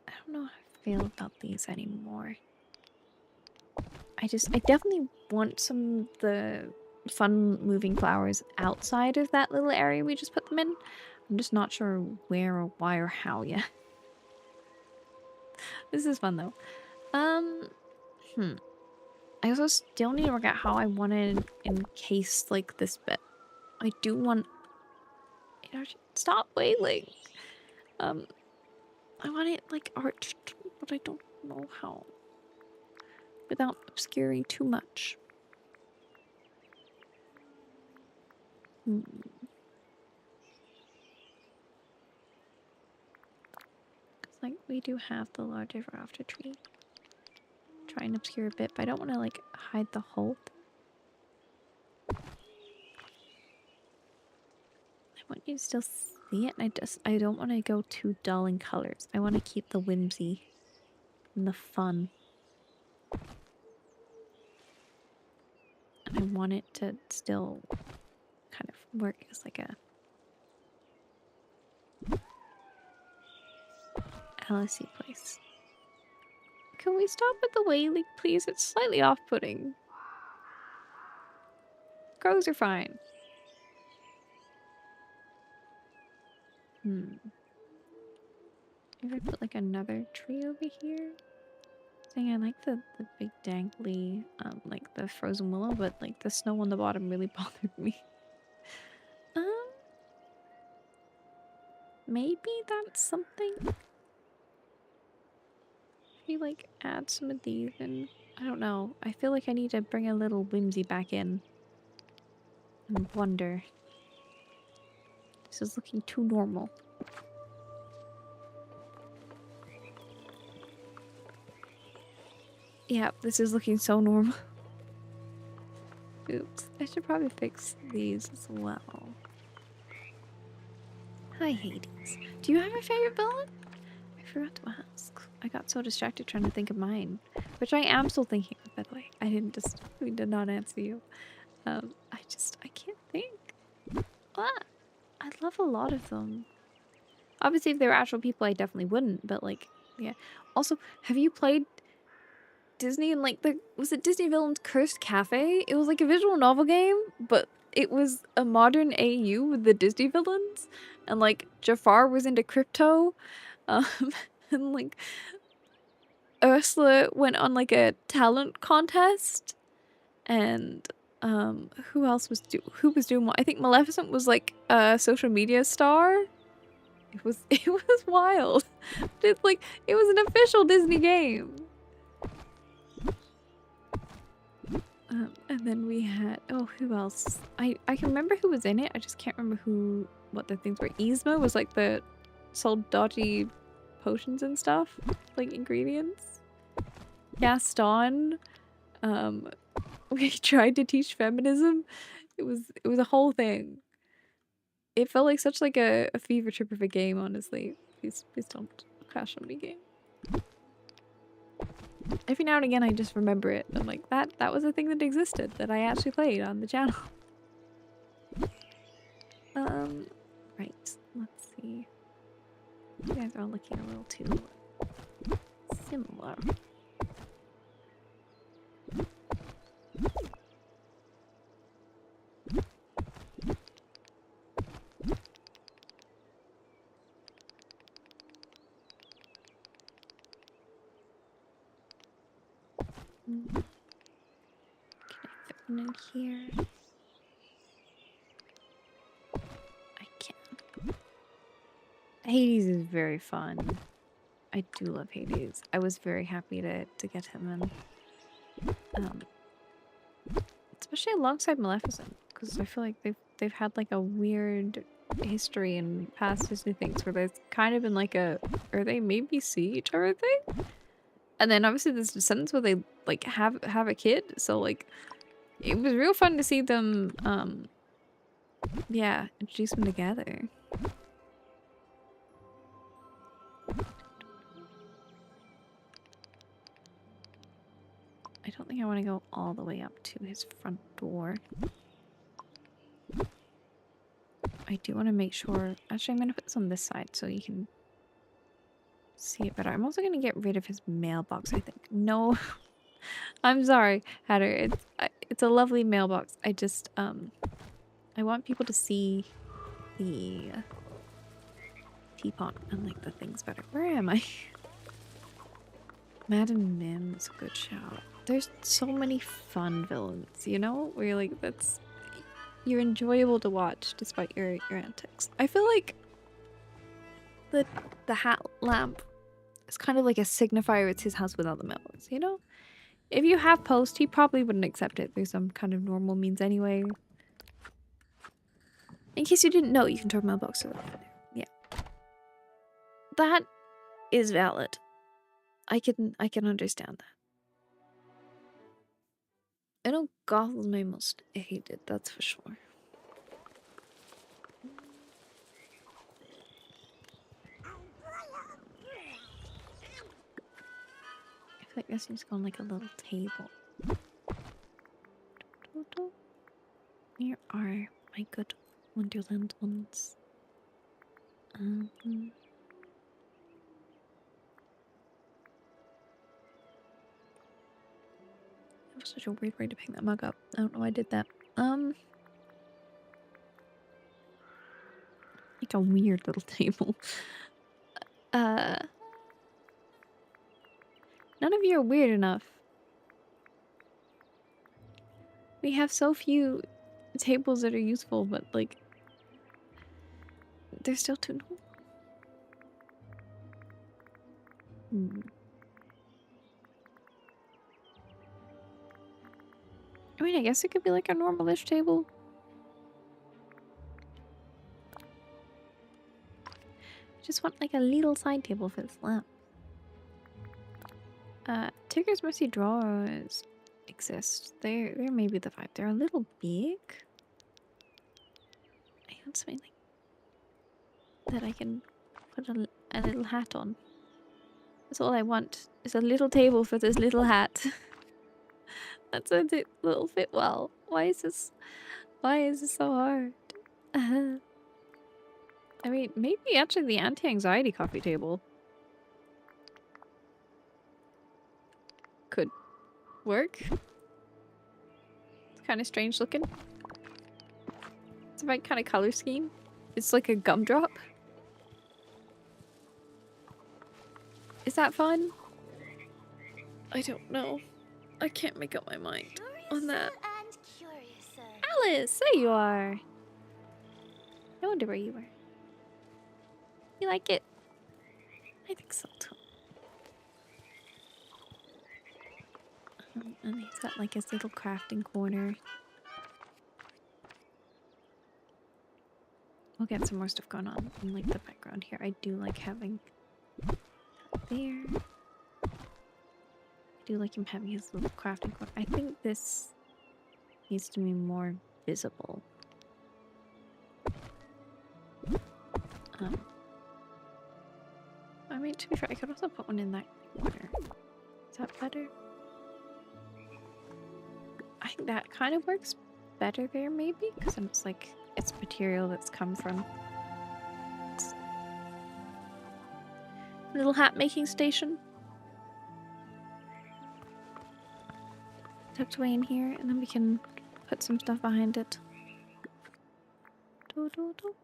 I don't know how I feel about these anymore. I definitely want some of the fun moving flowers outside of that little area we just put them in. I'm just not sure where or why or how yet. This is fun though. I also still need to work out how I want to encase like this bit. I do want... Stop wailing! I want it like arched, but I don't know how. Without obscuring too much. Like we do have the larger rafter tree. Try and obscure a bit, but I don't want to like hide the whole thing. I want you to still see it, and I don't want to go too dull in colors. I want to keep the whimsy and the fun. And I want it to still kind of work as like LSE place. Can we stop at the wailing, please? It's slightly off-putting. Crows are fine. Maybe I put like another tree over here. Saying I like the big dangly, like the frozen willow, but like the snow on the bottom really bothered me. Maybe that's something. Maybe like add some of these and I don't know. I feel like I need to bring a little whimsy back in. And wonder. This is looking too normal. Yeah, this is looking so normal. Oops, I should probably fix these as well. Hi, Hades. Do you have a favorite villain? I forgot to ask. I got so distracted trying to think of mine. Which I am still thinking of, by the way. We did not answer you. I can't think. What? I love a lot of them. Obviously, if they were actual people, I definitely wouldn't, but like, yeah. Also, have you played Disney and like was it Disney Villains Cursed Cafe? It was like a visual novel game, but it was a modern AU with the Disney villains, and like Jafar was into crypto, um, and like Ursula went on like a talent contest, and who else was doing what? I think Maleficent was like a social media star. It was wild. It's like it was an official Disney game. And then we had, oh, who else? I can remember who was in it. I just can't remember what the things were. Yzma was like the sold dodgy potions and stuff, like ingredients. Gaston, we tried to teach feminism. It was a whole thing. It felt like such like a fever trip of a game, honestly. Please don't crash on me, game. Every now and again I just remember it. I'm like, that was a thing that existed that I actually played on the channel. Right. Let's see. You guys are all looking a little too similar. Can I fit one in here? I can. Hades is very fun. I do love Hades. I was very happy to get him in. Especially alongside Maleficent, because I feel like they've had like a weird history in past Disney things where there's kind of been like a or they maybe see each other thing. And then obviously there's Descendants where they like have a kid, so like it was real fun to see them yeah, introduce them together. I don't think I want to go all the way up to his front door. I do want to make sure. Actually, I'm going to put this on this side so you can see it better. I'm also going to get rid of his mailbox, I think. No. I'm sorry, Hatter. It's a lovely mailbox. I just, I want people to see the teapot and, like, the things better. Where am I? Madam Mim is a good shout. There's so many fun villains, you know? Where you're like, you're enjoyable to watch despite your antics. I feel like the hat lamp is kind of like a signifier it's his house without the mailbox, you know? If you have post, he probably wouldn't accept it through some kind of normal means anyway. In case you didn't know, you can turn mailbox to that. Yeah. That is valid. I can understand that. I know Goth is my most hated, that's for sure. I feel like this needs to go on like a little table. Where are my good Wonderland ones? Such a weird way to pick that mug up. I don't know why I did that. Like a weird little table. None of you are weird enough. We have so few tables that are useful, but like they're still too normal. I mean, I guess it could be like a normal-ish table. Just want like a little side table for this lamp. Tigger's messy drawers exist. They're maybe the vibe. They're a little big. I want something like that I can put a little hat on. That's all I want. Is a little table for this little hat. That's a little fit well. Why is this so hard? I mean, maybe actually the anti-anxiety coffee table could work. It's kind of strange looking. It's the right kind of color scheme. It's like a gumdrop. Is that fun? I don't know. I can't make up my mind on that. And curiouser. Alice, there you are. I wonder where you were. You like it? I think so too. And he's got like his little crafting corner. We'll get some more stuff going on in like the background here. I do like having that there. I do like him having his little crafting corner. I think this needs to be more visible. I mean, to be fair, I could also put one in that corner. Is that better? I think that kind of works better there, maybe? Because it's like, it's material that's come from little hat making station. Tucked away in here, and then we can put some stuff behind it. Do, do, do.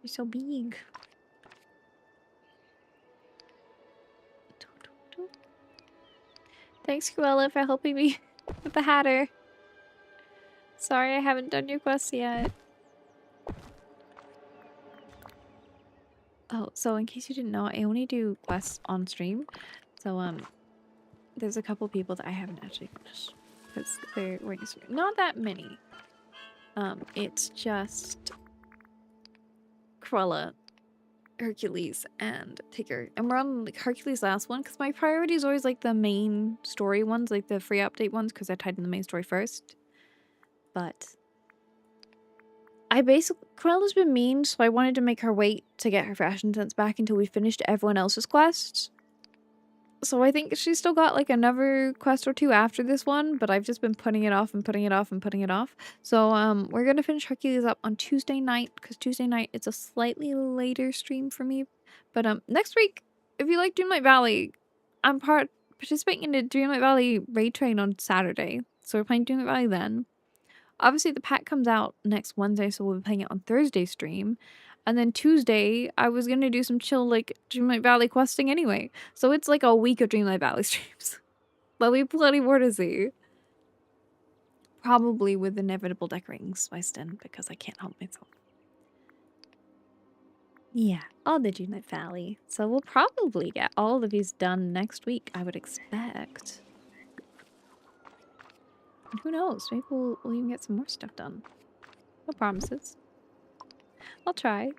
You're so big. Do, do, do. Thanks, Cruella, for helping me with the Hatter. Sorry I haven't done your quest yet. Oh, so in case you didn't know, I only do quests on stream. So, there's a couple people that I haven't actually finished. Because they're waiting. Not that many. It's just Cruella, Hercules, and Tigger. And we're on like Hercules' last one because my priority is always like the main story ones, like the free update ones, because I tied in the main story first. But Cruella's been mean, so I wanted to make her wait to get her fashion sense back until we finished everyone else's quests. So I think she's still got like another quest or two after this one, but I've just been putting it off and putting it off and putting it off. So we're gonna finish Hercules up on Tuesday night, because Tuesday night it's a slightly later stream for me. But next week, if you like Dreamlight Valley, I'm participating in the Dreamlight Valley raid train on Saturday. So we're playing Dreamlight Valley then. Obviously the pack comes out next Wednesday, so we'll be playing it on Thursday stream. And then Tuesday, I was gonna do some chill, like, Dreamlight Valley questing anyway. So it's like a week of Dreamlight Valley streams. There'll be plenty more to see. Probably with inevitable decorating spiced in, because I can't help myself. Yeah, all the Dreamlight Valley. So we'll probably get all of these done next week, I would expect. And who knows, maybe we'll even get some more stuff done. No promises. I'll try.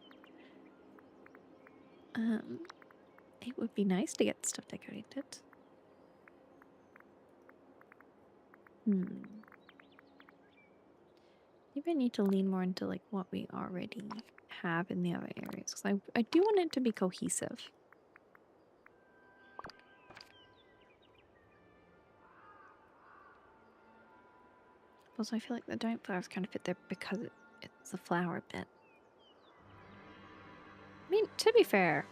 It would be nice to get stuff decorated. Maybe I need to lean more into like what we already have in the other areas, because I do want it to be cohesive. Also, I feel like the giant flowers kind of fit there because it's a flower bit. I mean, to be fair,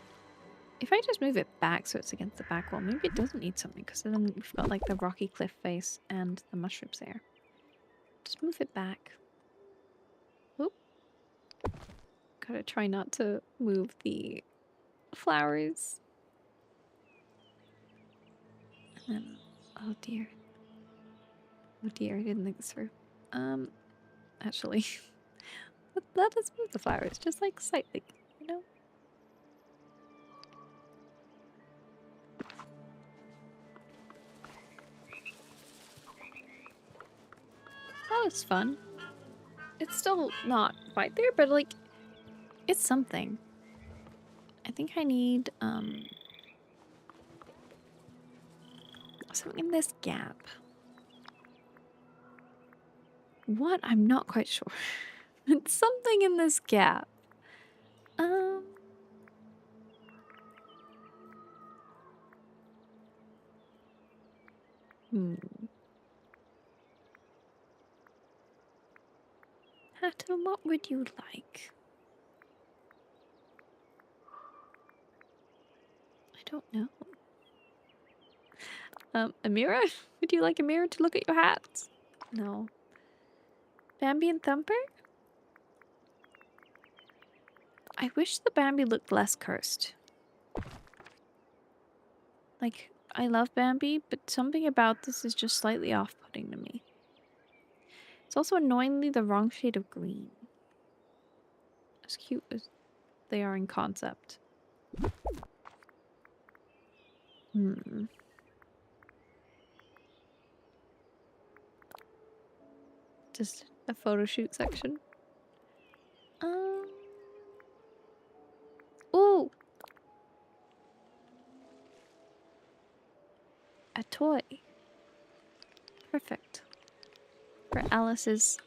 If I just move it back so it's against the back wall, maybe it doesn't need something because then we've got like the rocky cliff face and the mushrooms there. Just move it back. Oop. Gotta try not to move the flowers. And then, oh dear. Oh dear, I didn't think this through. Actually, let us move the flowers just like slightly, you know? That was fun. It's still not quite there, but like, it's something. I think I need, something in this gap. What? I'm not quite sure. It's something in this gap. Hmm. Hatter, what would you like? I don't know. A mirror? Would you like a mirror to look at your hats? No. Bambi and Thumper? I wish the Bambi looked less cursed. Like, I love Bambi, but something about this is just slightly off-putting to me. It's also annoyingly the wrong shade of green. As cute as they are in concept. Hmm. Just a photo shoot section. Ooh! A toy. Perfect. For Alice's,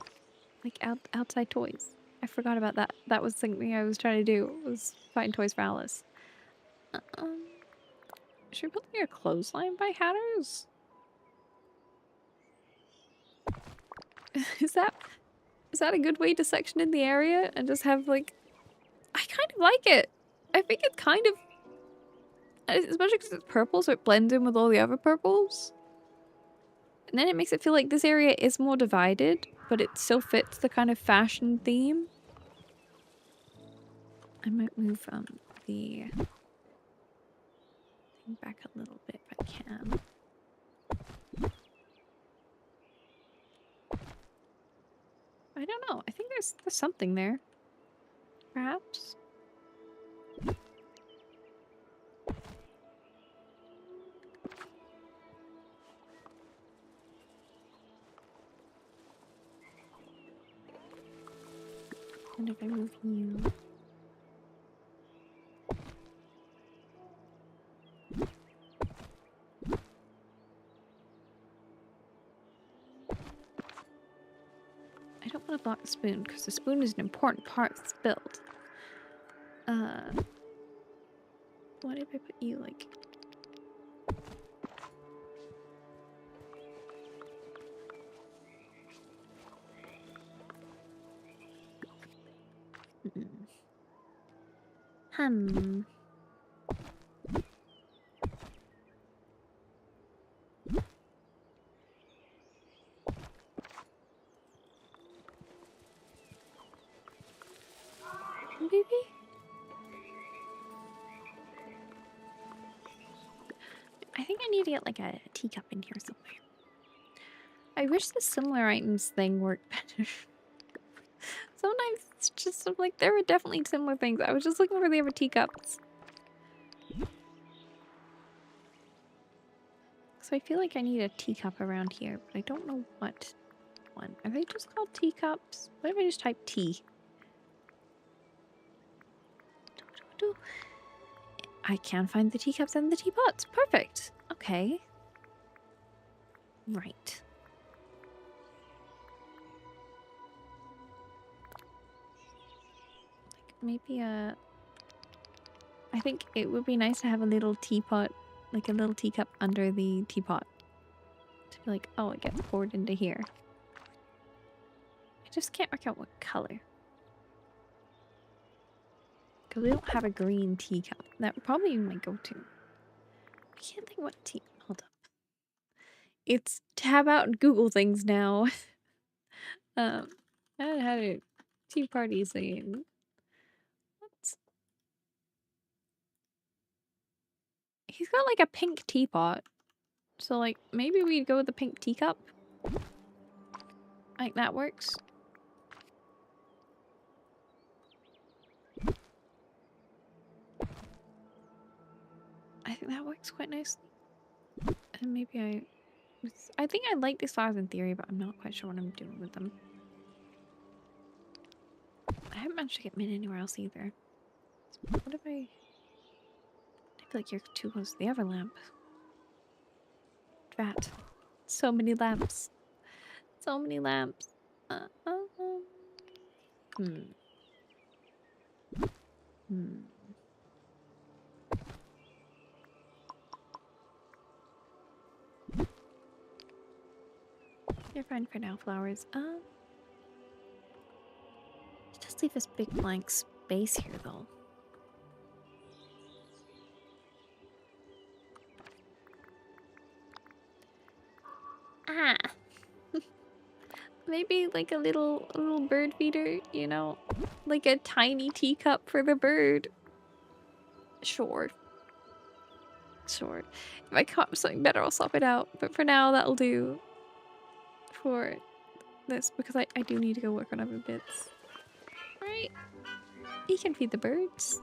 like, outside toys. I forgot about that. That was something I was trying to do, was find toys for Alice. Should we put like a clothesline by Hatters? Is that a good way to section in the area and just have like... I kind of like it. I think it's kind of... Especially because it's purple, so it blends in with all the other purples. And then it makes it feel like this area is more divided, but it still fits the kind of fashion theme. I might move the thing back a little bit if I can. I don't know. I think there's something there. Perhaps. And if I move you... I don't want to block the spoon, because the spoon is an important part of this build. What if I put you, like... Hmm. Maybe? I think I need to get like a teacup in here somewhere. I wish the similar items thing worked better. Sometimes it's just like there were definitely similar things. I was just looking for the other teacups. So I feel like I need a teacup around here, but I don't know what one. Are they just called teacups? What if I just type tea? I can find the teacups and the teapots. Perfect. Okay. Right. Like maybe a... I think it would be nice to have a little teapot, like a little teacup under the teapot. To be like, oh, it gets poured into here. I just can't work out what color. Because we don't have a green teacup. That would probably be my go-to. I can't think what tea. Hold up. It's tab out and Google things now. I had a tea party scene. What's... He's got like a pink teapot. So like maybe we'd go with the pink teacup. I think that works. I think that works quite nicely. And maybe I think I like these flowers in theory, but I'm not quite sure what I'm doing with them. I haven't managed to get them in anywhere else either. What if I feel like you're too close to the other lamp. Drat. So many lamps. So many lamps. You're fine for now, flowers. Just leave this big blank space here, though. Ah. Maybe like a little bird feeder, you know? Like a tiny teacup for the bird. Sure. Sure. If I come up with something better, I'll swap it out. But for now, that'll do for this, because I do need to go work on other bits. Right? You can feed the birds.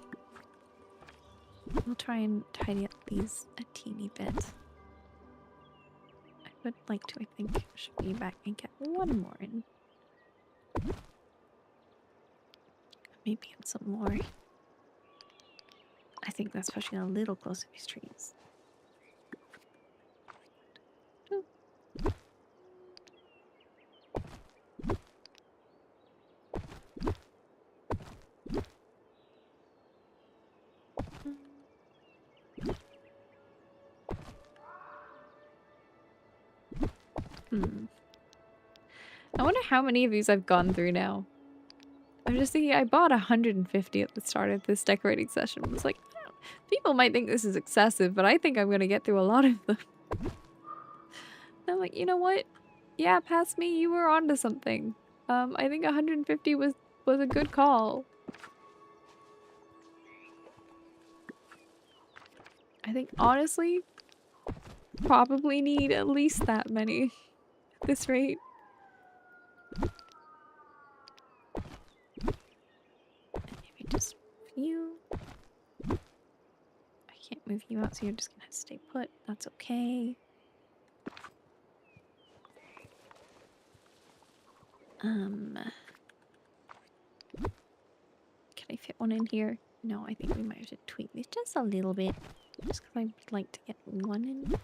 We'll try and tidy up these a teeny bit. I would like to, I think, should be back and get one more in. Maybe in some more. I think that's pushing a little close to these trees. I wonder how many of these I've gone through now. I'm just thinking, I bought 150 at the start of this decorating session. I was like, people might think this is excessive, but I think I'm gonna get through a lot of them. I'm like, you know what? Yeah, past me, you were onto something. I think 150 was a good call. I think, honestly, probably need at least that many at this rate. Maybe just you. I can't move you out, so you're just gonna have to stay put. That's okay. Can I fit one in here? No, I think we might have to tweak this just a little bit. Just because I would like to get one in.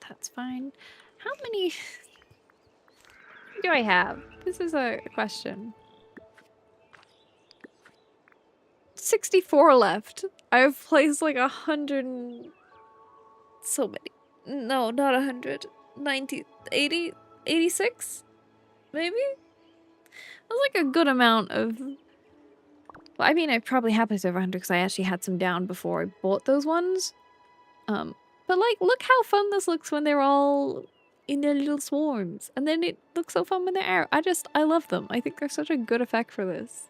That's fine. How many do I have? This is a question. 64 left. I've placed like 100 and so many. No, not 100. 90, 80, 86? Maybe? That's like a good amount of... Well, I mean, I probably have placed over 100 because I actually had some down before I bought those ones. But like, look how fun this looks when they're all in their little swarms. And then it looks so fun when they're out. I love them. I think they're such a good effect for this.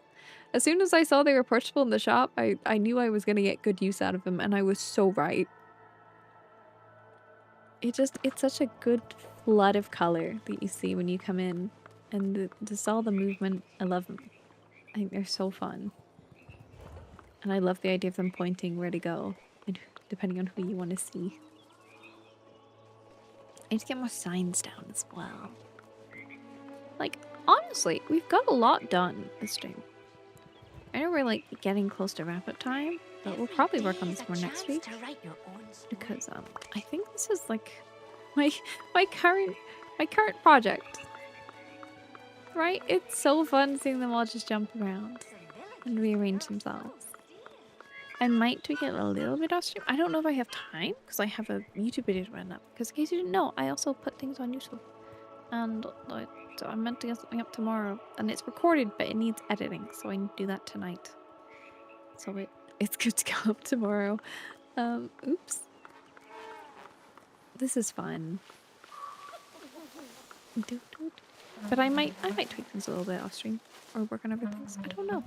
As soon as I saw they were purchasable in the shop, I knew I was going to get good use out of them, and I was so right. It's such a good flood of color that you see when you come in. And just all the movement, I love them. I think they're so fun. And I love the idea of them pointing where to go, and depending on who you want to see. I need to get more signs down as well. Like, honestly, we've got a lot done this stream. I know we're like getting close to wrap-up time, but we'll probably work on this more next week. Because I think this is like my current project. Right? It's so fun seeing them all just jump around and rearrange themselves. I might tweak it a little bit off stream. I don't know if I have time because I have a YouTube video to run up. Because in case you didn't know, I also put things on YouTube. And so I'm meant to get something up tomorrow. And it's recorded, but it needs editing. So I need to do that tonight. So it's good to go up tomorrow. Oops. This is fun. But I might tweak things a little bit off stream. Or work on other things. I don't know.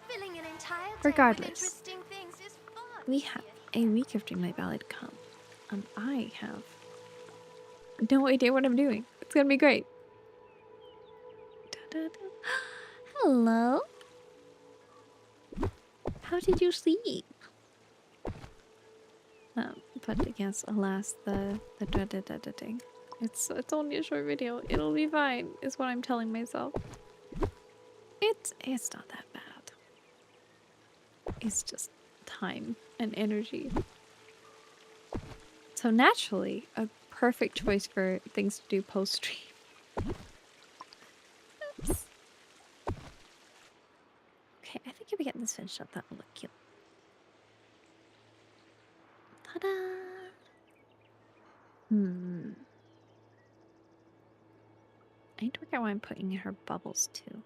Filling an entire day with Regardless. interesting things is fun. We have a week of Dreamlight Valley to come. And I have no idea what I'm doing. It's gonna be great. Hello. How did you sleep? But yes, alas, the dreaded editing. It's only a short video. It'll be fine, is what I'm telling myself. It's not that bad. It's just time and energy. So naturally, a perfect choice for things to do post-stream. Oops. Okay, I think if we get this finished up, that will look cute. Ta-da! I need to work out why I'm putting in her bubbles too.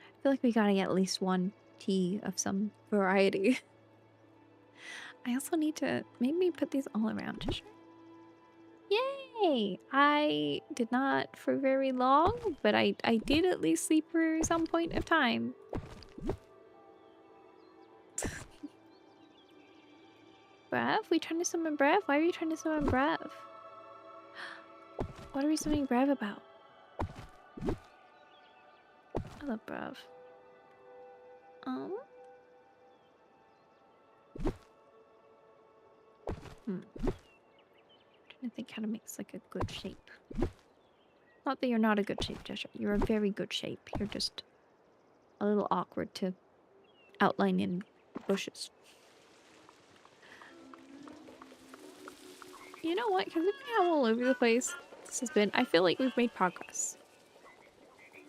I feel like we gotta get at least one tea of some variety. I also need to maybe put these all around. Yay! I did not for very long, but I did at least sleep for some point of time. Brev? We trying to summon Brev? Why are you trying to summon Brev? What are we summoning Brev about? I love Brev. Trying to think how to make this like a good shape. Not that you're not a good shape, Joshua. You're a very good shape. You're just a little awkward to outline in bushes. You know what? Because how all over the place this has been, I feel like we've made progress.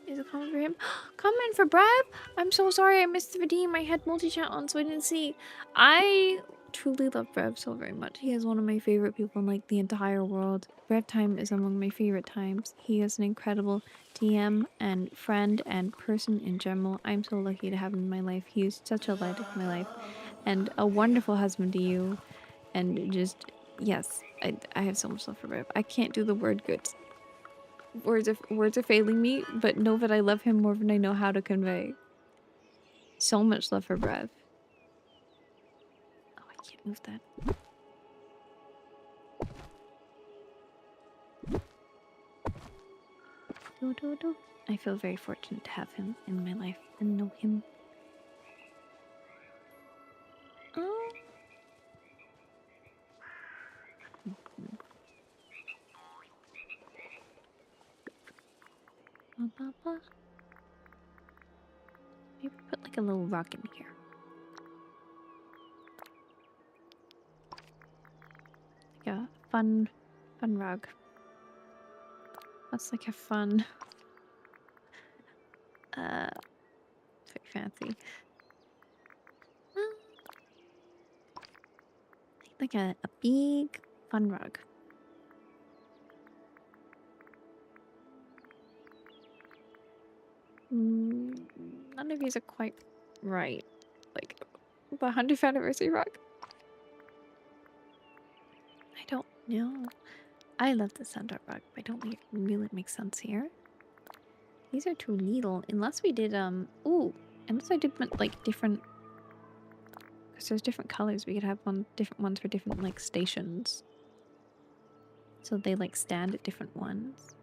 Is it coming for him? Comment for Brev? I'm so sorry I missed the redeem. I had multi-chat on so I didn't see. I truly love Brev so very much. He is one of my favorite people in like the entire world. Brev time is among my favorite times. He is an incredible DM and friend and person in general. I'm so lucky to have him in my life. He is such a light of my life. And a wonderful husband to you. And just, yes, I have so much love for Brev. I can't do the word good. Words are failing me, but know that I love him more than I know how to convey. So much love for Brev. Oh, I can't move that. I feel very fortunate to have him in my life and know him. Oh. Maybe put like a little rock in here. Like a fun rug. That's like a fun. It's very fancy. Like a big fun rug. None of these are quite right. Like the 100th anniversary rug. I don't know. I love the standard rug, but I don't think it really makes sense here. These are too little. Unless we did ooh, unless I did like different, because there's different colors. We could have different ones for different like stations. So they like stand at different ones.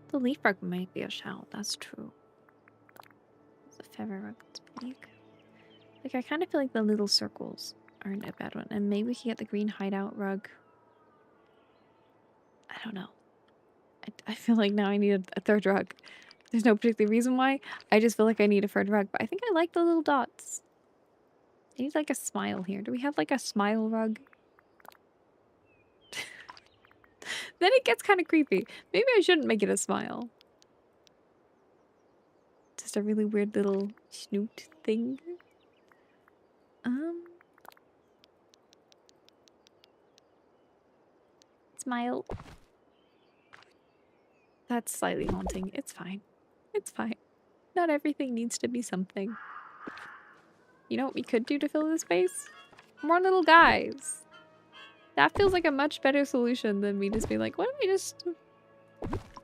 The leaf rug might be a shout, that's true. The feather rug that's big. Like I kind of feel like the little circles aren't a bad one. And maybe we can get the green hideout rug. I don't know. I feel like now I need a third rug. There's no particular reason why. I just feel like I need a third rug. But I think I like the little dots. I need like a smile here. Do we have like a smile rug? Then it gets kind of creepy. Maybe I shouldn't make it a smile. Just a really weird little snoot thing. Smile. That's slightly haunting. It's fine. It's fine. Not everything needs to be something. You know what we could do to fill the space? More little guys. That feels like a much better solution than me just being like, why don't we just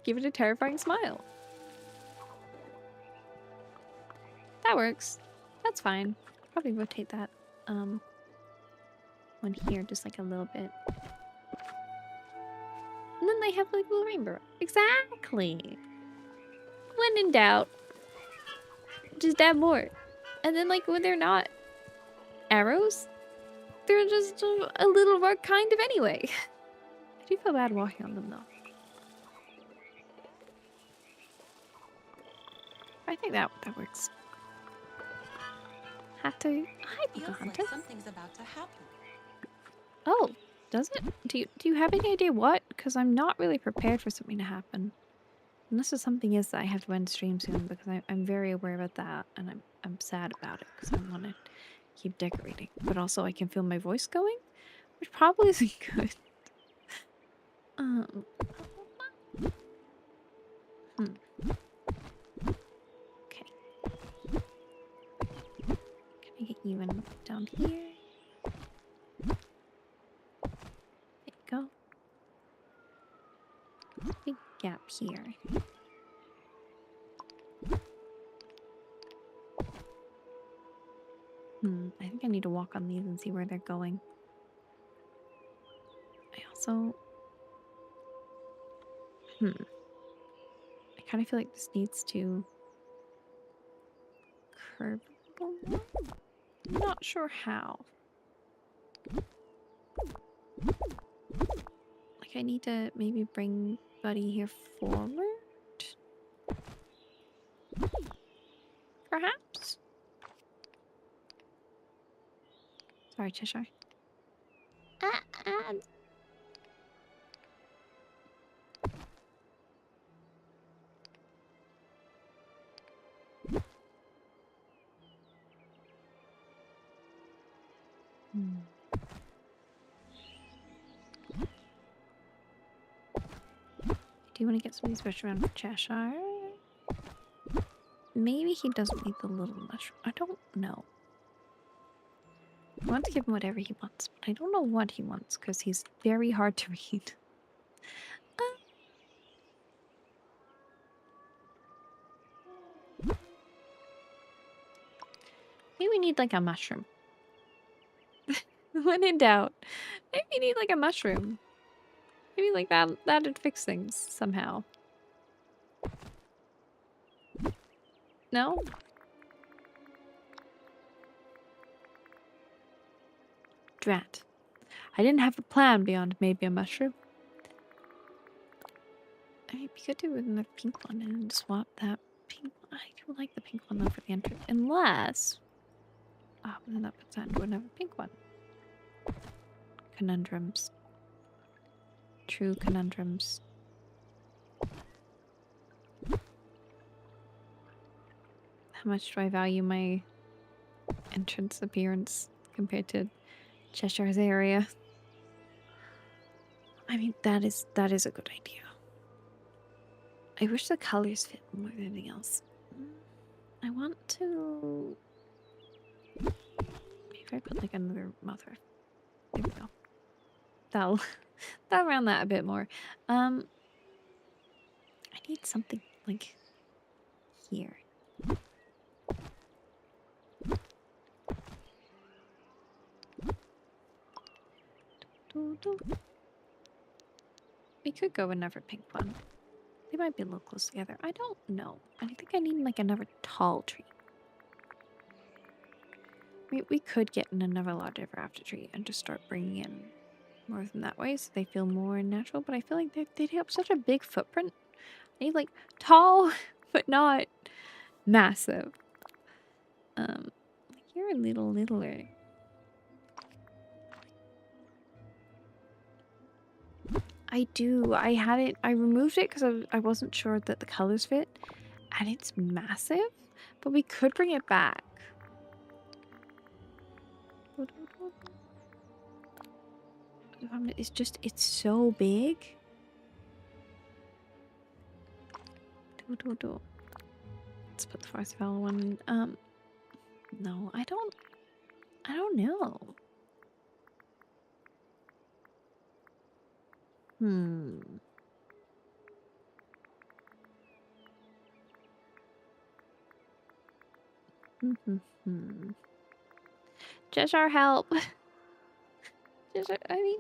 give it a terrifying smile? That works. That's fine. Probably rotate that one here just like a little bit. And then they have like a little rainbow. Exactly. When in doubt, just add more. And then like when they're not arrows, they're just a little more kind of anyway. I do feel bad walking on them though. I think that works. Hunter. Hi, Papa Hunter. Like something's about to happen. Oh, does it? Do you have any idea what? Because I'm not really prepared for something to happen. Unless there's something is that I have to end stream soon because I'm very aware about that and I'm sad about it because I want to keep decorating. But also I can feel my voice going, which probably isn't good. Okay. Can I get even down here? There you go. Big gap here. I think I need to walk on these and see where they're going. I also... I kind of feel like this needs to curve a little more. I'm not sure how. Like I need to maybe bring Buddy here forward? Perhaps? Sorry, Cheshire. Do you want to get some of these fish around for Cheshire? Maybe he doesn't need the little mushroom. I don't know. I want to give him whatever he wants, but I don't know what he wants because he's very hard to read. Maybe we need like a mushroom. When in doubt, maybe we need like a mushroom. Maybe like that'd fix things somehow. No? Drat. I didn't have a plan beyond maybe a mushroom. I mean, we could do another pink one and swap that pink one. I do like the pink one though for the entrance. Unless... oh, then that puts that into another pink one. Conundrums. True conundrums. How much do I value my entrance appearance compared to Cheshire's area? I mean, that is a good idea. I wish the colors fit more than anything else. I want to... maybe if I put like another mother. There we go. That'll round that a bit more. I need something like here. We could go another pink one. They might be a little close together. I don't know. I think I need like another tall tree. We could get in another larger rafter tree and just start bringing in more of them that way so they feel more natural. But I feel like they have such a big footprint. They need like tall, but not massive. Like you're a little littler. I do. I had it. I removed it because I wasn't sure that the colors fit. And it's massive. But we could bring it back. It's just, it's so big. Do. Let's put the forest valor one in. No, I don't know. Hmm. Cheshire, help. Cheshire, I mean,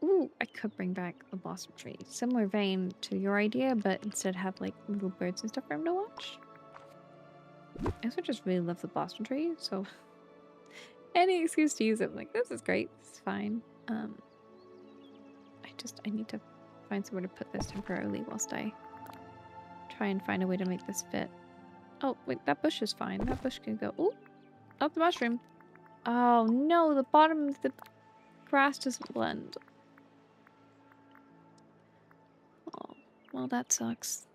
ooh, I could bring back the blossom tree. Similar vein to your idea, but instead have like little birds and stuff for him to watch. I also just really love the blossom tree, so any excuse to use it, I'm like, this is great, this is fine. I need to find somewhere to put this temporarily whilst I try and find a way to make this fit. Oh, wait, that bush is fine. That bush can go. Ooh, up the mushroom. Oh no, the bottom of the grass doesn't blend. Oh, well, that sucks.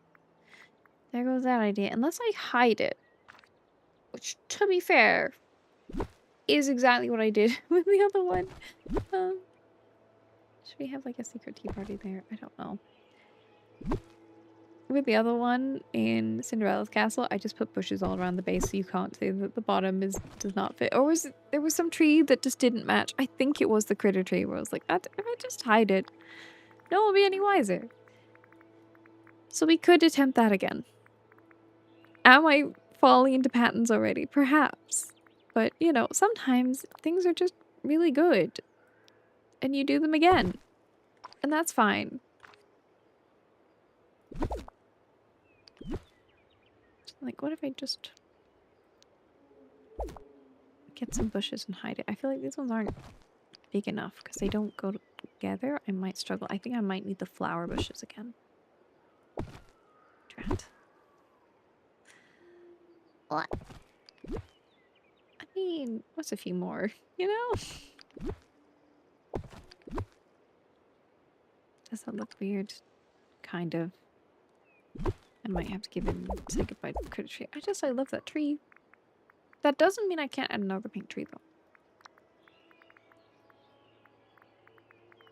There goes that idea. Unless I hide it, which, to be fair, is exactly what I did with the other one. Should we have like a secret tea party there? I don't know. With the other one in Cinderella's castle, I just put bushes all around the base so you can't say that the bottom does not fit. Or there was some tree that just didn't match. I think it was the critter tree where I was like, if I just hide it, no one will be any wiser. So we could attempt that again. Am I falling into patterns already? Perhaps. But, you know, sometimes things are just really good. And you do them again. And that's fine. Like, what if I just get some bushes and hide it? I feel like these ones aren't big enough because they don't go together. I might struggle. I think I might need the flower bushes again. Drat. What? I mean, what's a few more, you know? Does that look weird? Kind of. I might have to give in, say goodbye to the critter tree. I love that tree. That doesn't mean I can't add another pink tree though.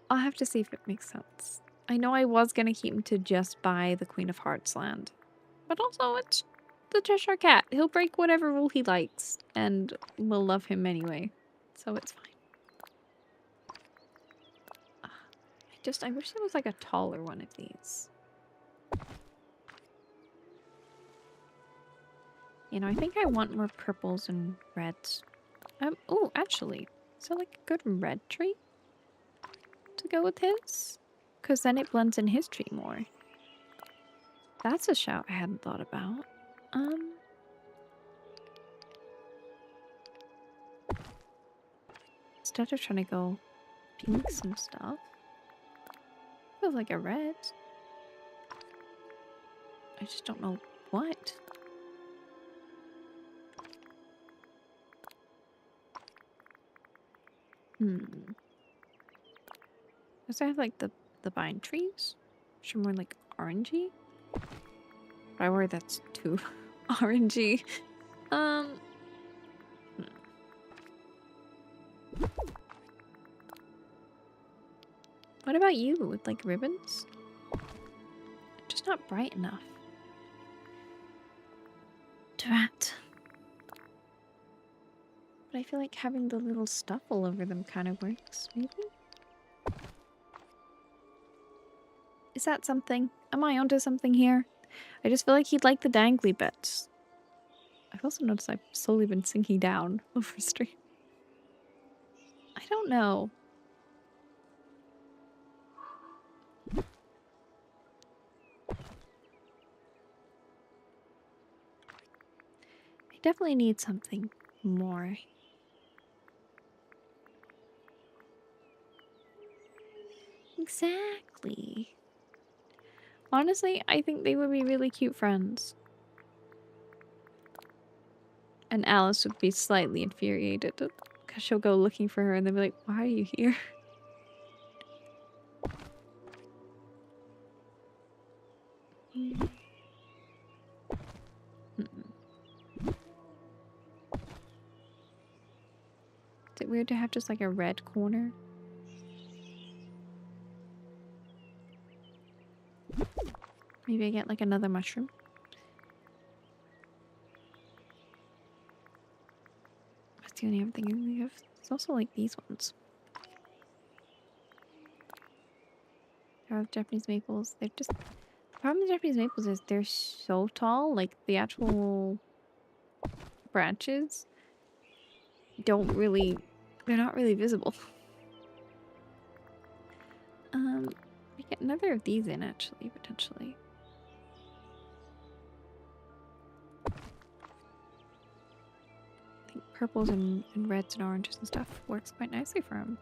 I'll have to see if it makes sense. I know I was gonna keep him to just buy the Queen of Hearts land. But also it's the Cheshire Cat. He'll break whatever rule he likes. And we'll love him anyway. So it's fine. I wish there was like a taller one of these. You know, I think I want more purples and reds. Oh, actually, is there like a good red tree to go with his? Because then it blends in his tree more. That's a shout I hadn't thought about. Instead of trying to go pinks and stuff, feels like a red. I just don't know what. Does I have like the vine trees? Which are more like orangey? But I worry that's too orangey. What about you with like ribbons? Just not bright enough. Drat. But I feel like having the little stuff all over them kind of works, maybe? Is that something? Am I onto something here? I just feel like he'd like the dangly bits. I've also noticed I've slowly been sinking down over stream. I don't know. I definitely need something more. Exactly. Honestly, I think they would be really cute friends. And Alice would be slightly infuriated because she'll go looking for her and they'll be like, why are you here? Is it weird to have just like a red corner? Maybe I get like another mushroom. That's the only other thing we have. There's also like these ones. There are Japanese maples. They're just... The problem with Japanese maples is they're so tall. Like the actual branches don't really... They're not really visible. We get another of these in actually, potentially. I think purples and reds and oranges and stuff works quite nicely for him.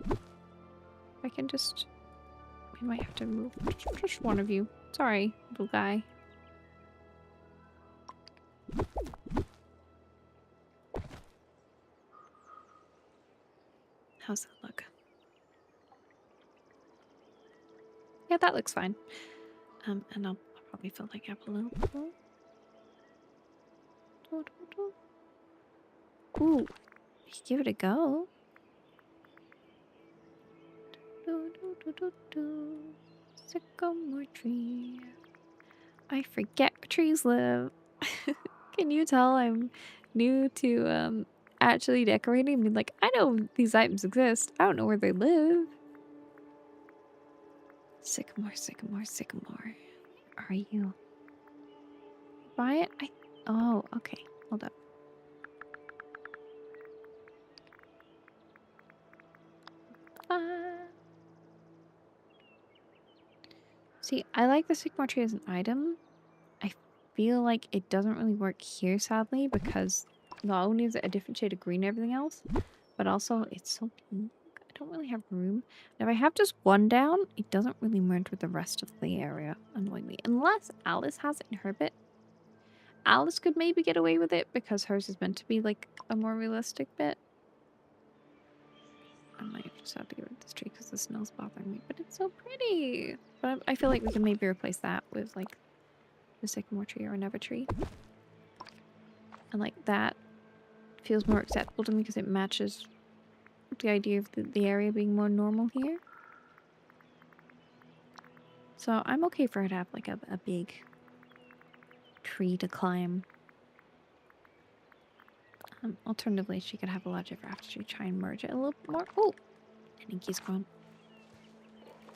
I can just... We might have to move just one of you. Sorry, little guy. How's that look? Yeah, that looks fine. And I'll probably fill that gap a little bit more. Ooh, give it a go. Sycamore tree. I forget where trees live. Can you tell I'm new to actually decorating? I mean, like, I know these items exist. I don't know where they live. Sycamore, sycamore, sycamore. Are you? Buy it? Oh, okay. Hold up. See, I like the sycamore tree as an item. I feel like it doesn't really work here, sadly, because not only is it a different shade of green and everything else, but also it's so pink. I don't really have room. And if I have just one down, it doesn't really merge with the rest of the area, annoyingly. Unless Alice has it in her bit. Alice could maybe get away with it because hers is meant to be like a more realistic bit. I might just have to get rid of this tree because the snow's bothering me, but it's so pretty. But I feel like we can maybe replace that with like the sycamore tree or another tree. And like that feels more acceptable to me because it matches the idea of the area being more normal here. So I'm okay for her to have like a big tree to climb. Alternatively, she could have a larger after she try and merge it a little bit more. Oh, and Inky's gone.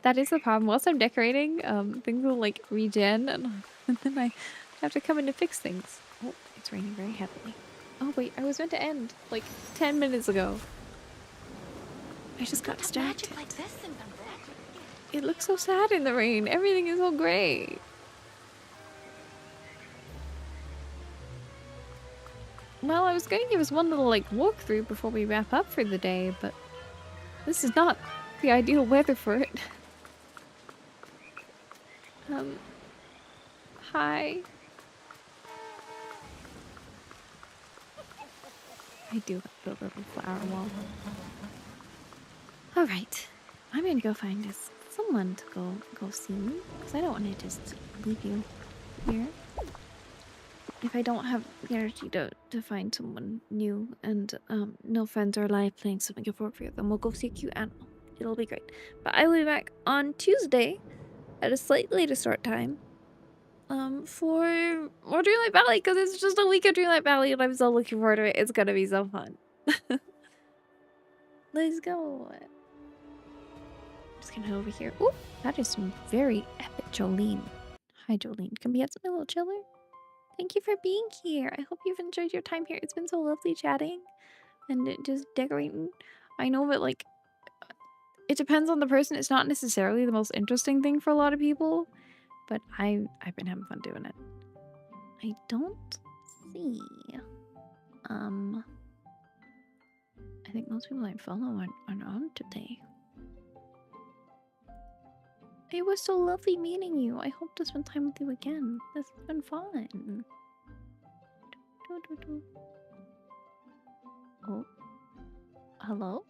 That is the problem. Whilst I'm decorating, things will like regen and then I have to come in to fix things. Oh, it's raining very heavily. Oh wait, I was meant to end like 10 minutes ago. I just got distracted. Magic like this in the book. It looks so sad in the rain. Everything is so great. Well, I was going to give us one little like walkthrough before we wrap up for the day, but this is not the ideal weather for it. Hi. I do have the little flower wall. Alright. I'm gonna go find us someone to go see me, because I don't want to just leave you here. If I don't have the energy to find someone new and no friends are alive playing something appropriate, then we'll go see a cute animal. It'll be great. But I will be back on Tuesday at a slightly later start time for more Dreamlight Valley, because it's just a week of Dreamlight Valley and I'm so looking forward to it. It's gonna be so fun. Let's go. Just gonna head over here. Ooh, that is some very epic Jolene. Hi Jolene. Can we get something a little chiller? Thank you for being here. I hope you've enjoyed your time here. It's been so lovely chatting and just decorating. I know that like it depends on the person. It's not necessarily the most interesting thing for a lot of people, but I've been having fun doing it. I don't see. I think most people I follow aren't on today. It was so lovely meeting you. I hope to spend time with you again. This has been fun. Oh. Hello?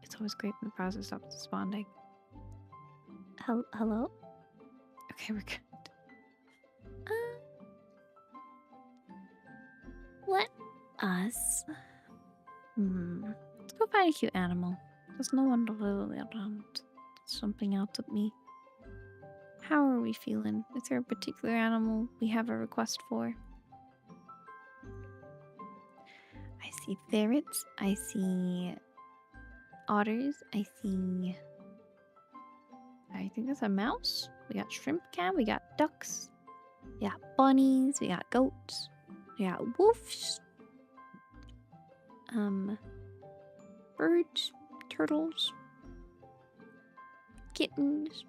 It's always great when the browser stops responding. Hello? Okay, we're good. Let us... Let's go find a cute animal. There's no one to really around. Something out at me. How are we feeling? Is there a particular animal we have a request for? I see ferrets. I see otters. I think that's a mouse. We got shrimp can. We got ducks. We got bunnies. We got goats. We got wolves. Birds. Turtles. Kittens.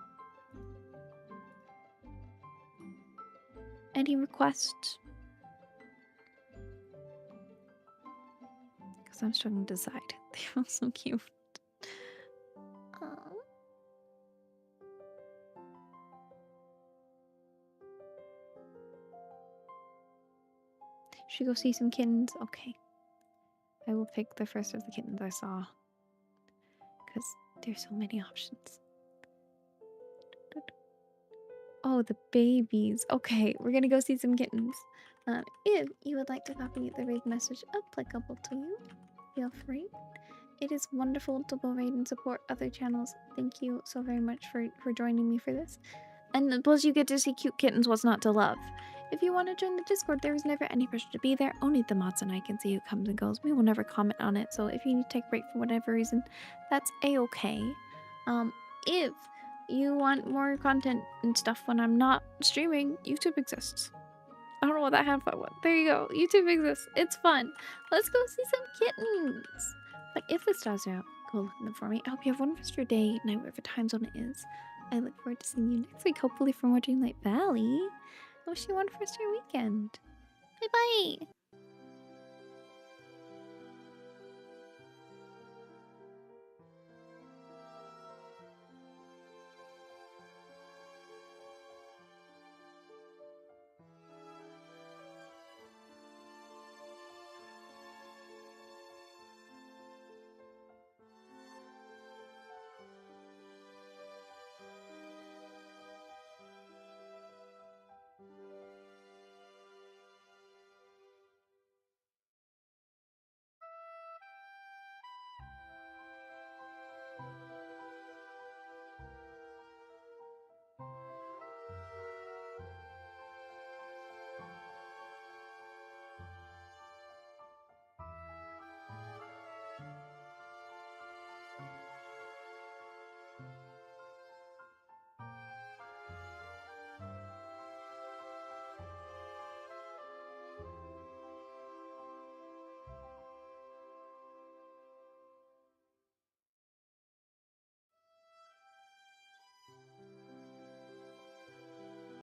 Any requests? Because I'm struggling to decide. They're all so cute. Aw. Should we go see some kittens? Okay. I will pick the first of the kittens I saw. Because there's so many options. Oh, the babies. Okay, we're gonna go see some kittens. If you would like to copy the raid message applicable to you, feel free. It is wonderful to both raid and support other channels. Thank you so very much for joining me for this. And plus you get to see cute kittens, what's not to love. If you want to join the Discord, there is never any pressure to be there. Only the mods and I can see who comes and goes. We will never comment on it, so if you need to take a break for whatever reason, that's a-okay. If you want more content and stuff when I'm not streaming, YouTube exists. I don't know what that had fun with. There you go. YouTube exists. It's fun. Let's go see some kittens. But if the stars are out, go look at them for me. I hope you have one rest of your day, night, whatever time zone it is. I look forward to seeing you next week, hopefully from watching Light Valley. I wish you one rest of your weekend. Bye bye.